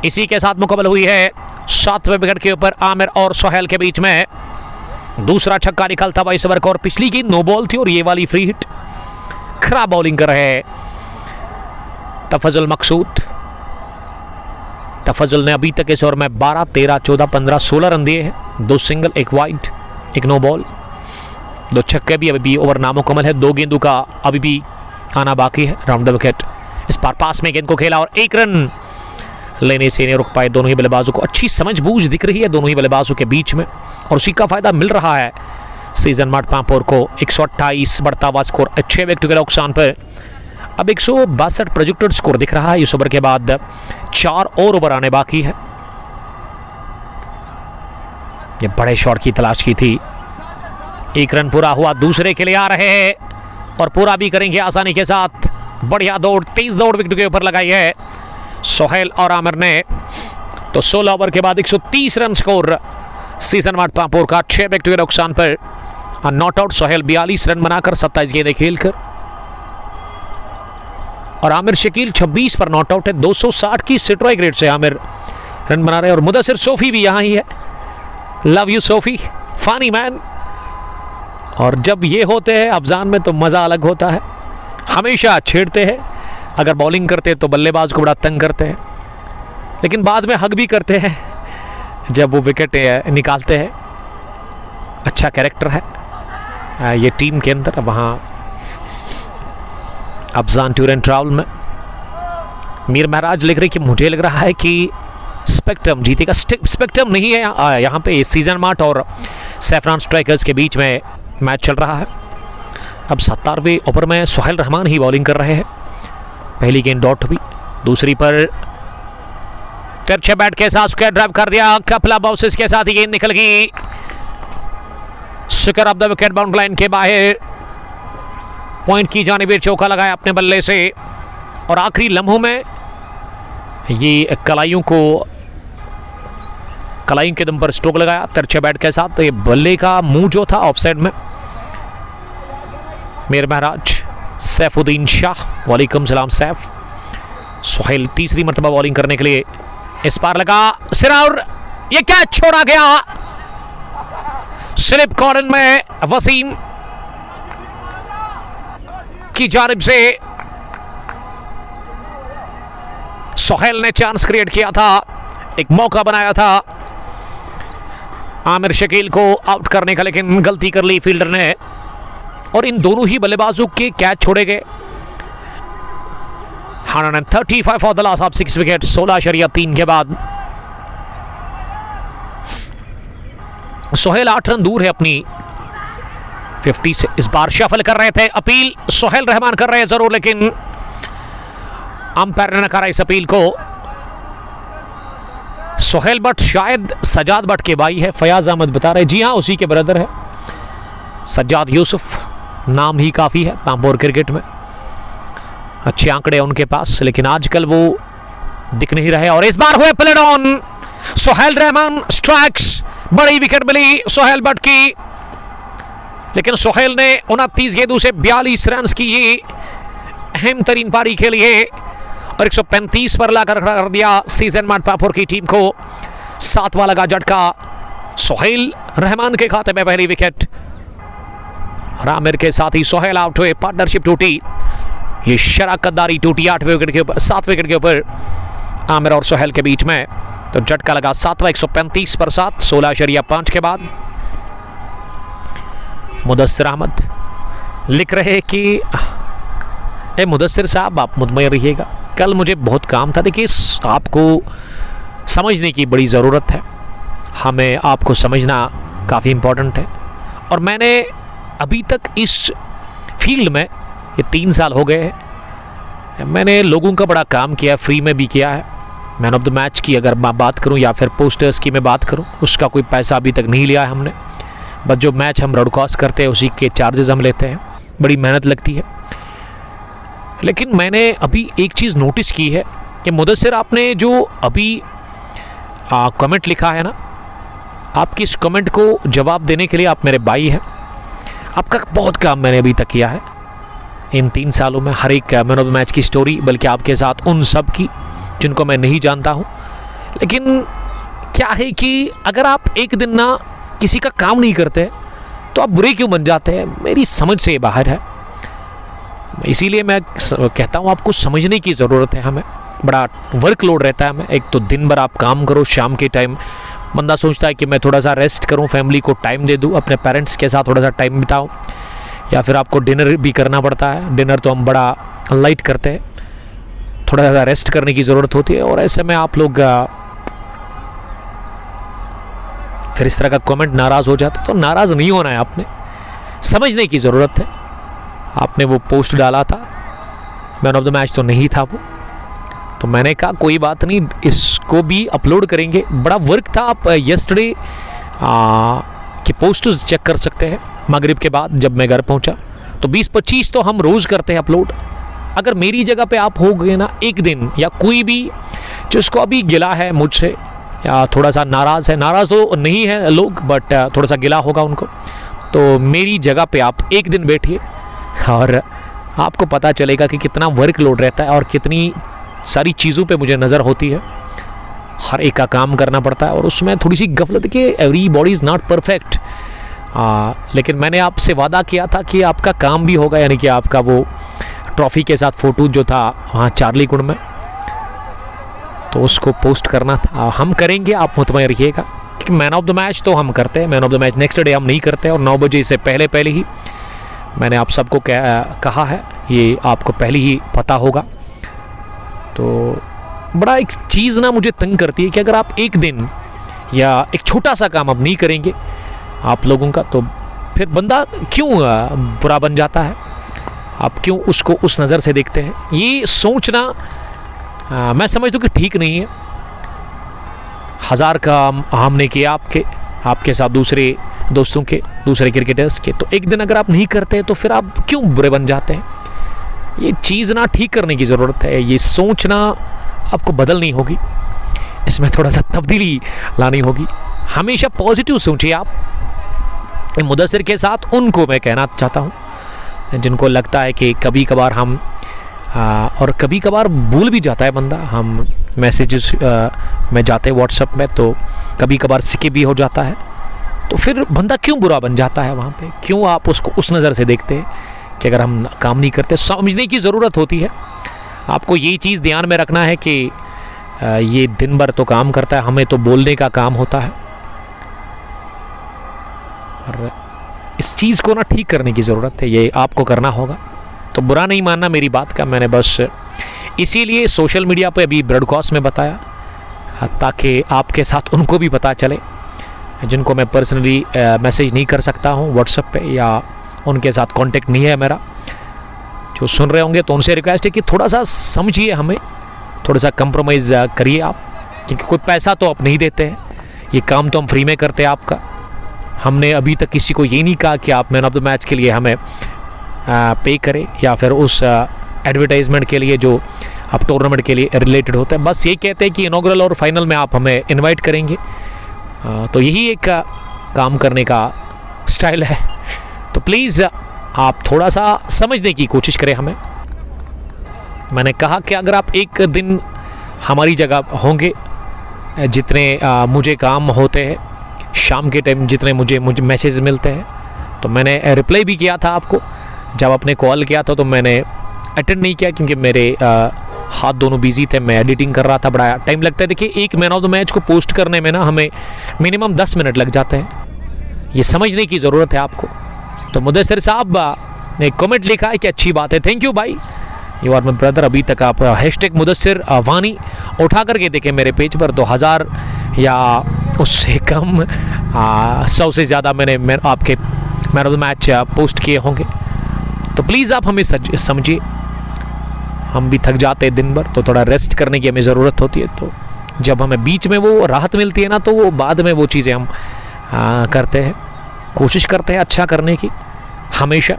इसी के साथ मुकम्मल हुई है। 7वें विकेट के ऊपर आमिर और सोहेल के बीच में दूसरा छक्का निकलता हुआ इस ओवर का और पिछली गेंद नो बॉल थी और ये वाली फ्री हिट। खराब बॉलिंग कर रहे हैं तफजुल मकसूद। तफजुल ने अभी तक इस ओवर में 12, 13, 14, 15, 16 रन दिए हैं। 2 सिंगल, 1 वाइड, 1 नो बॉल, 2 छक्के भी। अभी भी ओवर नामुकम्मल है, 2 गेंदों का अभी भी आना बाकी है राउंड द विकेट। इस बार पास में गेंद को खेला और 1 रन लेने से नहीं रुक पाए दोनों ही बल्लेबाजों को। अच्छी समझबूझ दिख रही है दोनों ही बल्लेबाजों के बीच में और उसी का फायदा मिल रहा है सीजन 8 पांपोर को। 128 बढ़ता हुआ स्कोर 6 विकेट के नुकसान पर। अब 162 प्रोजेक्टेड स्कोर दिख रहा है इस ओवर के बाद 4 और ओवर आने बाकी है। ये बड़े शॉट की तलाश की थी। 1 रन पूरा हुआ, दूसरे के लिए आ रहे हैं और पूरा भी करेंगे आसानी के साथ। बढ़िया दौड़, तेज दौड़ विकेट के ऊपर लगाई है सोहेल और आमिर ने। तो 16 ओवर के बाद 130 रन स्कोर सीजन 8 पांपोर का 6 विकेट के नुकसान पर। नॉट आउट सोहेल 42 रन बनाकर 27 गेंदें खेलकर और आमिर शकील 26 पर नॉट आउट है। 260 की स्ट्राइक रेट से आमिर रन बना रहे हैं। और मुदस्सिर सोफी भी यहाँ ही है। Love you Sophie, Fani man. और जब ये होते हैं अफजान में तो मज़ा अलग होता है। हमेशा छेड़ते हैं, अगर बॉलिंग करते हैं तो बल्लेबाज को बड़ा तंग करते हैं, लेकिन बाद में हक भी करते हैं जब वो विकेट निकालते हैं। अच्छा कैरेक्टर है ये टीम के अंदर। वहाँ अफजान टूर एंड ट्रैवल में मीर महराज लिख रहे कि मुझे लग रहा है कि स्पेक्ट्रम जीतेगा। स्पेक्ट्रम नहीं है यहाँ पे। सीजन मार्ट और सैफरान स्ट्राइकर्स के बीच में मैच चल रहा है। अब 17वें ओवर में सुहेल रहमान ही बॉलिंग कर रहे हैं। पहली गेंद डॉट हुई, दूसरी पर तिरछे बैट के साथ स्क्वायर ड्राइव कर दिया। कपला बाउंसेस के साथ ही गेंद निकल गई। Square of the wicket bound line के बाहर। पॉइंट की जानिब चौका लगाया अपने बल्ले से और आखिरी लम्हों में ये कलाइयों के दम पर स्ट्रोक लगाया तिरछे बैट के साथ। तो ये बल्ले का मुंह जो था ऑफसाइड में। मीर महराज, सैफुद्दीन शाह, वालेकुम सलाम सैफ। सुहेल तीसरी मरतबा बॉलिंग करने के लिए इस पार लगा सिरा और ये कैच छोड़ा गया। स्लिप कॉर्नर में वसीम की जानिब से सुहेल ने चांस क्रिएट किया था, एक मौका बनाया था आमिर शकील को आउट करने का, लेकिन गलती कर ली फील्डर ने और इन दोनों ही बल्लेबाजों के कैच छोड़े गए। 135 for the loss of 6 wicket. 16.3 के बाद सुहेल 8 रन दूर है अपनी 50 से। इस बार शफल कर रहे थे, अपील सुहेल रहमान कर रहे हैं जरूर, लेकिन अंपायर ने नकारा इस अपील को। सुहेल बट शायद सज्जाद बट के भाई है, फयाज अहमद बता रहे। जी हाँ, उसी के ब्रदर है सज्जाद यूसुफ। नाम ही काफ़ी है पांपोर क्रिकेट में, अच्छे आंकड़े उनके पास, लेकिन आजकल वो दिख नहीं रहे। और इस बार हुए played on. Suhail Rahman strikes, बड़ी विकेट मिली सुहेल बट की, लेकिन सुहेल ने 29 गेंदों से 42 रन की ये अहम तरीन पारी खेली है और 135 पर लाकर खड़ा कर दिया सीजन मार्ट पांपोर की टीम को। 7वां लगा झटका सुहेल रहमान के खाते में पहली विकेट। आमिर के साथ ही सुहेल आउट हुए, पार्टनरशिप टूटी, ये शराकतदारी टूटी 8वें विकेट के ऊपर, 7 विकेट के ऊपर आमिर और सुहेल के बीच में। तो झटका लगा 7वां 135 पर 7। 16.5 के बाद मुदस्सिर अहमद लिख रहे कि मुदस्सिर साहब आप मुतमईन रहिएगा, कल मुझे बहुत काम था। देखिए आपको समझने की बड़ी ज़रूरत है, हमें आपको समझना काफ़ी इम्पोर्टेंट है। और मैंने अभी तक इस फील्ड में ये 3 साल हो गए हैं, मैंने लोगों का बड़ा काम किया, फ्री में भी किया है। मैन ऑफ द मैच की अगर मैं बात करूं या फिर पोस्टर्स की मैं बात करूं, उसका कोई पैसा अभी तक नहीं लिया है हमने, बस जो मैच हम ब्रॉडकास्ट करते हैं उसी के चार्जेस हम लेते हैं। बड़ी मेहनत लगती है। लेकिन मैंने अभी एक चीज़ नोटिस की है कि मुदस्सिर आपने जो अभी कमेंट लिखा है ना, आपकी इस कमेंट को जवाब देने के लिए आप मेरे भाई हैं। आपका बहुत काम मैंने अभी तक किया है इन 3 सालों में, हर एक मैन ऑफ द मैच की स्टोरी, बल्कि आपके साथ उन सब की जिनको मैं नहीं जानता हूँ। लेकिन क्या है कि अगर आप एक दिन ना किसी का काम नहीं करते तो आप बुरे क्यों बन जाते हैं, मेरी समझ से बाहर है। इसीलिए मैं कहता हूँ आपको समझने की ज़रूरत है। हमें बड़ा वर्कलोड रहता है हमें। एक तो दिन भर आप काम करो, शाम के टाइम बंदा सोचता है कि मैं थोड़ा सा रेस्ट करूं, फैमिली को टाइम दे दूं, अपने पेरेंट्स के साथ थोड़ा सा टाइम बिताऊं, या फिर आपको डिनर भी करना पड़ता है। डिनर तो हम बड़ा लाइट करते हैं, थोड़ा सा रेस्ट करने की ज़रूरत होती है। और ऐसे में आप लोग फिर इस तरह का कमेंट नाराज़ हो जाते, तो नाराज़ नहीं होना है, आपने समझने की ज़रूरत है। आपने वो पोस्ट डाला था, मैन ऑफ द मैच तो नहीं था वो, तो मैंने कहा कोई बात नहीं, इसको भी अपलोड करेंगे। बड़ा वर्क था। आप यस्टरडे की पोस्टर्स चेक कर सकते हैं मगरिब के बाद जब मैं घर पहुंचा, तो 20-25 तो हम रोज़ करते हैं अपलोड। अगर मेरी जगह पे आप हो गए ना एक दिन, या कोई भी जिसको अभी गिला है मुझसे या थोड़ा सा नाराज़ है, नाराज़ तो नहीं है लोग बट थोड़ा सा गिला होगा उनको, तो मेरी जगह पे आप एक दिन बैठिए और आपको पता चलेगा कि कितना वर्कलोड रहता है और कितनी सारी चीज़ों पे मुझे नज़र होती है। हर एक का काम करना पड़ता है और उसमें थोड़ी सी गफलत कि every body is not perfect. लेकिन मैंने आपसे वादा किया था कि आपका काम भी होगा, यानी कि आपका वो ट्रॉफ़ी के साथ फ़ोटो जो था वहाँ चार्ली कुंड में, तो उसको पोस्ट करना था। हम करेंगे, आप मुतमईन रहिएगा। क्योंकि मैन ऑफ द मैच तो हम करते हैं, man of the match next day हम नहीं करते। और 9 बजे से पहले ही मैंने आप सबको कहा है, ये आपको पहले ही पता होगा। तो बड़ा एक चीज़ ना मुझे तंग करती है कि अगर आप एक दिन या एक छोटा सा काम अब नहीं करेंगे आप लोगों का, तो फिर बंदा क्यों बुरा बन जाता है, आप क्यों उसको उस नज़र से देखते हैं। ये सोचना मैं समझता हूँ कि ठीक नहीं है। 1000 काम हमने किया आपके साथ, दूसरे दोस्तों के, दूसरे क्रिकेटर्स के, तो एक दिन अगर आप नहीं करते तो फिर आप क्यों बुरे बन जाते हैं। ये चीज़ ना ठीक करने की ज़रूरत है, ये सोचना आपको बदलनी होगी, इसमें थोड़ा सा तब्दीली लानी होगी। हमेशा पॉजिटिव सोचिए आप। मुदस्सिर के साथ उनको मैं कहना चाहता हूँ जिनको लगता है कि कभी कभार हम और कभी कभार भूल भी जाता है बंदा, हम मैसेजेस में जाते हैं व्हाट्सएप में, तो कभी कभार स्किप भी हो जाता है, तो फिर बंदा क्यों बुरा बन जाता है वहाँ पे, क्यों आप उसको उस नज़र से देखते हैं कि अगर हम काम नहीं करते। समझने की ज़रूरत होती है। आपको ये चीज़ ध्यान में रखना है कि ये दिन भर तो काम करता है, हमें तो बोलने का काम होता है, और इस चीज़ को ना ठीक करने की ज़रूरत है, ये आपको करना होगा। तो बुरा नहीं मानना मेरी बात का, मैंने बस इसीलिए सोशल मीडिया पे अभी ब्रॉडकास्ट में बताया ताकि आपके साथ उनको भी पता चले जिनको मैं पर्सनली मैसेज नहीं कर सकता हूँ व्हाट्सएप पे, या उनके साथ कांटेक्ट नहीं है मेरा। जो सुन रहे होंगे तो उनसे रिक्वेस्ट है कि थोड़ा सा समझिए, हमें थोड़ा सा कंप्रोमाइज़ करिए आप, क्योंकि कोई पैसा तो आप नहीं देते हैं, ये काम तो हम फ्री में करते हैं आपका। हमने अभी तक किसी को ये नहीं कहा कि आप मैन ऑफ द मैच के लिए हमें पे करें या फिर उस एडवर्टाइजमेंट के लिए जो आप टूर्नामेंट के लिए रिलेटेड होता है। बस ये कहते हैं कि इनॉग्रल और फाइनल में आप हमें इनवाइट करेंगे, तो यही एक काम करने का स्टाइल है। तो प्लीज़ आप थोड़ा सा समझने की कोशिश करें हमें। मैंने कहा कि अगर आप एक दिन हमारी जगह होंगे, जितने मुझे काम होते हैं शाम के टाइम, जितने मुझे मैसेज मिलते हैं, तो मैंने रिप्लाई भी किया था आपको। जब आपने कॉल किया था तो मैंने अटेंड नहीं किया क्योंकि मेरे हाथ दोनों बिजी थे, मैं एडिटिंग कर रहा था, बड़ा टाइम लगता है। देखिए एक मैन ऑफ द मैच को पोस्ट करने में ना हमें मिनिमम 10 मिनट लग जाते हैं, ये समझने की ज़रूरत है आपको। तो मुदस्सिर साहब ने कमेंट लिखा है कि अच्छी बात है, थैंक यू भाई, यू आर माई ब्रदर। अभी तक आप हैशटैग मुदस्सिर वानी उठा करके देखें मेरे पेज पर, तो 1000 या उससे कम 100 से ज़्यादा मैंने आपके man of the match post किए होंगे। तो प्लीज़ आप हमें समझिए, हम भी थक जाते हैं दिन भर, तो थोड़ा रेस्ट करने की हमें ज़रूरत होती है। तो जब हमें बीच में वो राहत मिलती है ना, तो वो बाद में वो चीज़ें हम करते हैं, कोशिश करते हैं अच्छा करने की हमेशा,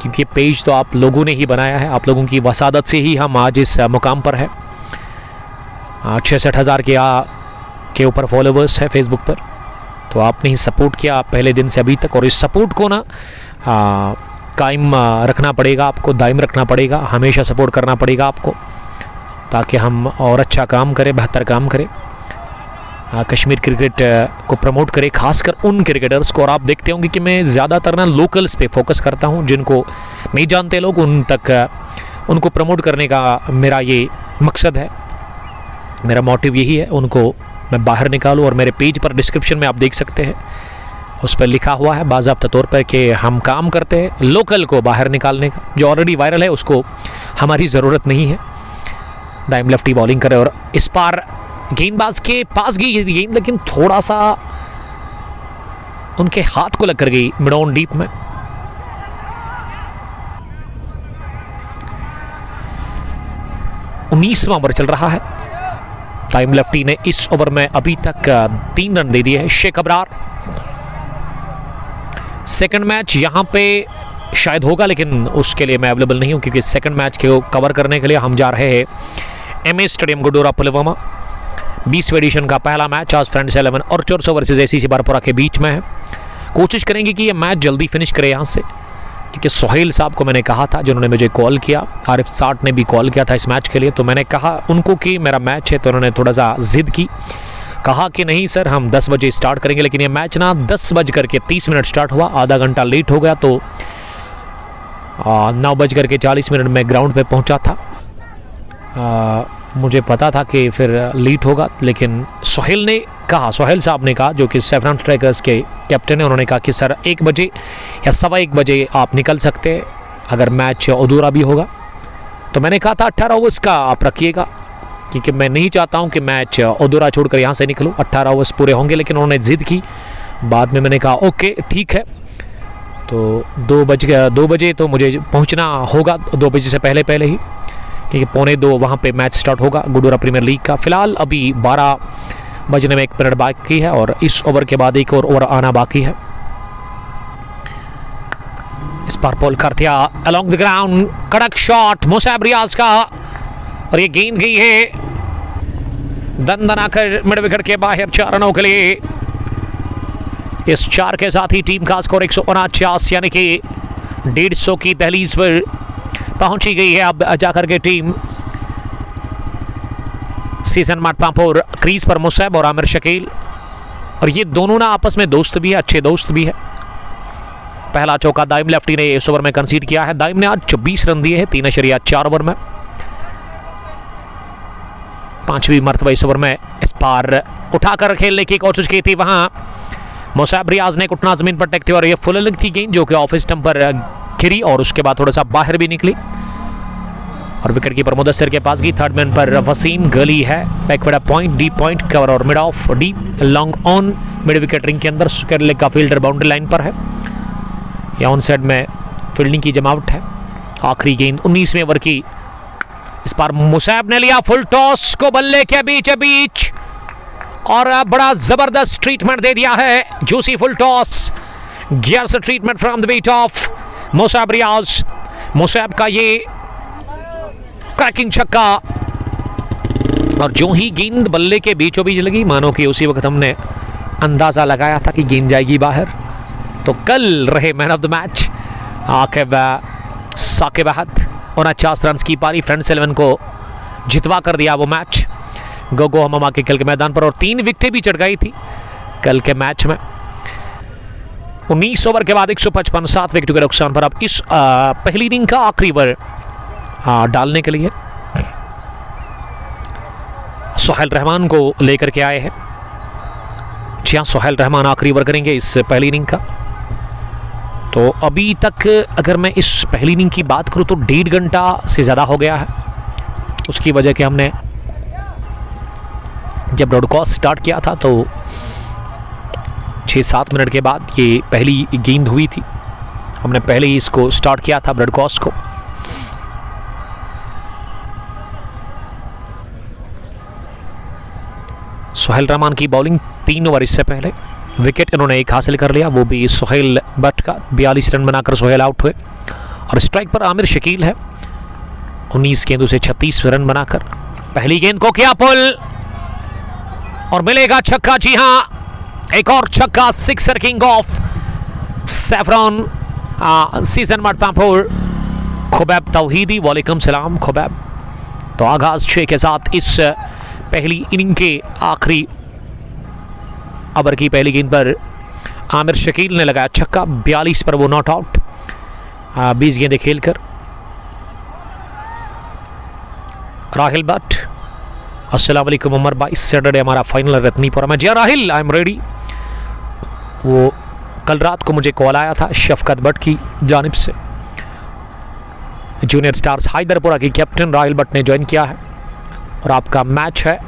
क्योंकि पेज तो आप लोगों ने ही बनाया है, आप लोगों की वसादत से ही हम आज इस मुकाम पर है। 66,000 के ऊपर फॉलोवर्स है फेसबुक पर, तो आपने ही सपोर्ट किया पहले दिन से अभी तक, और इस सपोर्ट को ना कायम रखना पड़ेगा आपको, दायम रखना पड़ेगा, हमेशा सपोर्ट करना पड़ेगा आपको, ताकि हम और अच्छा काम करें, बेहतर काम करें, कश्मीर क्रिकेट को प्रमोट करें, खासकर उन क्रिकेटर्स को। और आप देखते होंगे कि मैं ज़्यादातर ना लोकल्स पे फोकस करता हूं, जिनको नहीं जानते लोग, उन तक उनको प्रमोट करने का मेरा ये मकसद है, मेरा मोटिव यही है, उनको मैं बाहर निकालूं। और मेरे पेज पर डिस्क्रिप्शन में आप देख सकते हैं, उस पर लिखा हुआ है बाज़ाब्ता तौर पर कि हम काम करते हैं लोकल को बाहर निकालने का। जो ऑलरेडी वायरल है उसको हमारी ज़रूरत नहीं है। दाइम लेफ्टी बॉलिंग करे और इस पार गेंदबाज के पास गई गेंद, लेकिन थोड़ा सा उनके हाथ को लग कर गई मिड ऑन डीप में। उन्नीसवां ओवर चल रहा है, दाइम लेफ्टी ने इस ओवर में अभी तक 3 रन दे दिए हैं। शेख अबरार सेकंड मैच यहां पे शायद होगा, लेकिन उसके लिए मैं अवेलेबल नहीं हूं, क्योंकि सेकंड मैच को कवर करने के लिए हम जा रहे हैं एमए स्टेडियम गुडोरा पुलवामा। 20वें एडिशन का पहला मैच आज फ्रेंड्स 11 और चोरसो वर्सेस एसीसी बारपुरा के बीच में है। कोशिश करेंगे कि ये मैच जल्दी फिनिश करे यहाँ से, क्योंकि सोहेल साहब को मैंने कहा था, जिन्होंने मुझे कॉल किया, आरिफ साठ ने भी कॉल किया था इस मैच के लिए, तो मैंने कहा उनको कि मेरा मैच है, तो उन्होंने थोड़ा सा ज़िद की, कहा कि नहीं सर हम 10 बजे स्टार्ट करेंगे, लेकिन ये मैच ना 10:30 स्टार्ट हुआ, आधा घंटा लेट हो गया, तो 9:40 में ग्राउंड पे पहुंचा था। मुझे पता था कि फिर लेट होगा, लेकिन सोहेल साहब ने कहा, जो कि सेफ्रॉन स्ट्राइकर्स के कैप्टन हैं, उन्होंने कहा कि सर 1 बजे या 1:15 बजे आप निकल सकते हैं अगर मैच अधूरा भी होगा। तो मैंने कहा था 18 ओवर्स का आप रखिएगा, क्योंकि मैं नहीं चाहता हूं कि मैच अधूरा छोड़कर यहाँ से निकलूँ, 18 ओवर्स पूरे होंगे। लेकिन उन्होंने ज़िद की, बाद में मैंने कहा ओके ठीक है, तो 2 बजे तो मुझे पहुँचना होगा, 2 बजे से पहले ही, क्योंकि 1:45 वहाँ पे मैच स्टार्ट होगा गुडूरा प्रीमियर लीग का। फिलहाल अभी 12 बजने में 1 मिनट बाकी है और इस ओवर के बाद एक और ओवर आना बाकी है। इस पर पोल कर दिया अलोंग द ग्राउंड, कड़क शॉट मुसाब रियाज का, और ये गेंद गई है दंदनाकर मिड विकेट के बाहर 4 रनों के लिए। इस 4 के साथ ही टीम का स्कोर 149, यानी कि 150 की दहलीज पर पहुंची गई है। अब जाकर के team season mart Pampore crease पर मुसैब और आमिर शकील, और ये दोनों ना आपस में दोस्त भी है, अच्छे दोस्त भी है। पहला चौका दाइम लेफ्टी ने इस ओवर में कंसीड किया है। दाइम ने आज 24 रन दिए हैं 3.4 ओवर में। 5वीं मरतबा इस ओवर में इस पार उठाकर खेलने की कोशिश की थी, वहां मुसैब रियाज ने घुटना जमीन पर टेकते और ये फुल लेंथ थी गेंद, जो कि ऑफ स्टंप पर गिरी और उसके बाद थोड़ा सा बाहर भी निकली और विकेट कीपर मुदस्सिर के पास गई। थर्ड मैन पर वसीम गली है, backward point, deep point cover और mid off, deep long on mid wicket ring के अंदर। सुकर लेग का फील्डर बाउंड्री लाइन पर है, या ऑन साइड में फील्डिंग की जमावट है। आखिरी गेंद 19वें ओवर की, इस पर मुसैब ने लिया फुल टॉस को बल्ले के बीच और बड़ा जबरदस्त ट्रीटमेंट दे दिया है। Juicy full toss, gears treatment from the bat of Musaib Riyaz. Musaib का ये क्रैकिंग छक्का, और जो ही गेंद बल्ले के बीचों बीच लगी, मानो कि उसी वक्त हमने अंदाजा लगाया था कि गेंद जाएगी बाहर। तो कल रहे man of the match Saqib Ahad, 49 run की पारी, फ्रेंड्स 11 को जितवा कर दिया वो मैच गोगो हमामा के खेल के मैदान पर, और 3 विकेटें भी चढ़ गई थी कल के मैच में। 19 ओवर के बाद 155, 7 विकेट के नुकसान पर अब इस पहली इनिंग का आखिरी ओवर डालने के लिए सोहेल रहमान को लेकर के आए हैं। जी हाँ, सोहेल रहमान आखिरी ओवर करेंगे इस पहली इनिंग का। तो अभी तक अगर मैं इस पहली इनिंग की बात करूं तो 1.5 घंटा से ज़्यादा हो गया है। उसकी वजह कि हमने जब ब्रॉडकास्ट स्टार्ट किया था तो 6-7 मिनट के बाद ये पहली गेंद हुई थी, हमने पहले ही इसको स्टार्ट किया था ब्रॉडकास्ट को। सोहेल रहमान की बॉलिंग 3 ओवर इससे पहले, विकेट इन्होंने एक हासिल कर लिया, वो भी सोहेल बट का। 42 रन बनाकर सोहेल आउट हुए, और स्ट्राइक पर आमिर शकील है 19 गेंदों से 36 रन बनाकर। पहली गेंद को किया पुल और मिलेगा छक्का। जी हां, एक और छक्का, sixer king of saffron season mart Pampore Khubaib Tauhidi. वालेकुम सलाम खुबैब। तो आगाज 6 के साथ इस पहली इनिंग के आखिरी ओवर की पहली गेंद पर आमिर शकील ने लगाया छक्का, 42 पर वो नॉट आउट 20 गेंदें खेलकर। राहिल भट्ट, अस्सलाम वालेकुम उमर भाई, सैटरडे हमारा फाइनल रत्नीपुरा में। जी राहिल, आई एम रेडी। वो कल रात को मुझे कॉल आया था शफकत भट्ट की जानिब से। जूनियर स्टार्स हैदरपुरा की कैप्टन राहिल भट्ट ने ज्वाइन किया है, और आपका मैच है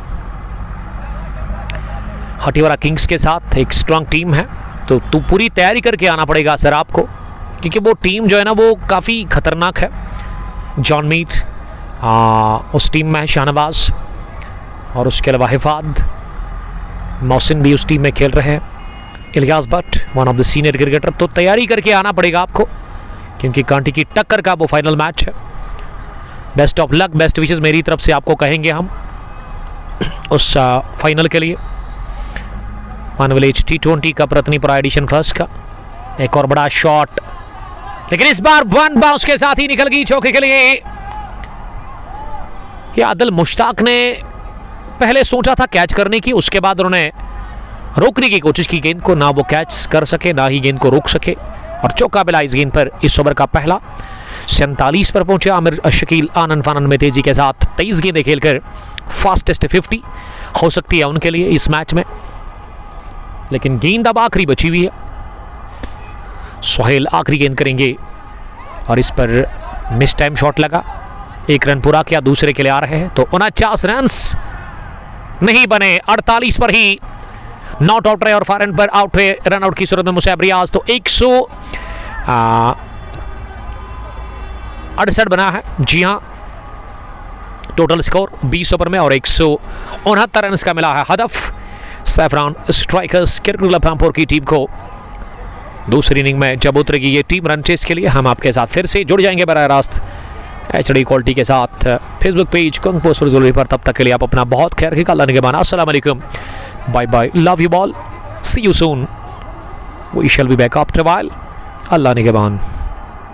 हटीवारा किंग्स के साथ। एक स्ट्रांग टीम है, तो पूरी तैयारी करके आना पड़ेगा सर आपको, क्योंकि वो टीम जो है ना वो काफ़ी खतरनाक है। जॉन मीट उस टीम में है, शाहनवाज, और उसके अलावा हिफाद मोहसिन भी उस टीम में खेल रहे हैं, Ilyas Bhatt one of the senior cricketer. तो तैयारी करके आना पड़ेगा आपको, क्योंकि कांटी की टक्कर का वो फाइनल मैच है। Best of luck, best wishes मेरी तरफ से आपको कहेंगे हम उस फाइनल के लिए। One village T20 cup Ratnipora edition first का एक और बड़ा शॉट लेकिन इस बार वन बाउंस के साथ ही निकल गई चौके के लिए। ये आदिल मुश्ताक ने पहले सोचा था कैच करने की, उसके बाद उन्होंने रोकने की कोशिश की गेंद को, ना वो कैच कर सके ना ही गेंद को रोक सके और चौका मिला इस गेंद पर। इस ओवर का पहला 47 पर पहुंचे आमिर शकील आनन फानन में तेजी के साथ 23 गेंदें खेलकर फास्टेस्ट 50 हो सकती है उनके लिए इस मैच में। लेकिन गेंद अब आखिरी बची हुई है। सोहेल आखिरी गेंद करेंगे और इस पर मिस टाइम शॉट लगा। 1 रन पूरा किया, दूसरे के लिए आ रहे हैं तो 49 रन नहीं बने। 48 पर ही नॉट आउट रहे और फॉरन पर आउट हुए रन आउट की सूरत में मुसैब रियाज। तो 168 बना है। जी हाँ, टोटल स्कोर 20 ओवर में और 169 रन का मिला है हदफ। Saffron strikers cricket club Rampur की टीम को दूसरी इनिंग में जब उतरेगी ये टीम रन चेस के लिए, हम आपके साथ फिर से जुड़ जाएंगे बराह रास्त HD क्वालिटी के साथ फेसबुक पेज कंग पोस्ट पर जरूरी पर। तब तक के लिए आप अपना बहुत ख्याल रखिएगा। अल्लाह निगहबान। अस्सलाम वालेकुम, bye bye, love you all, see you soon, we shall be back after a while. अल्लाह निगहबान।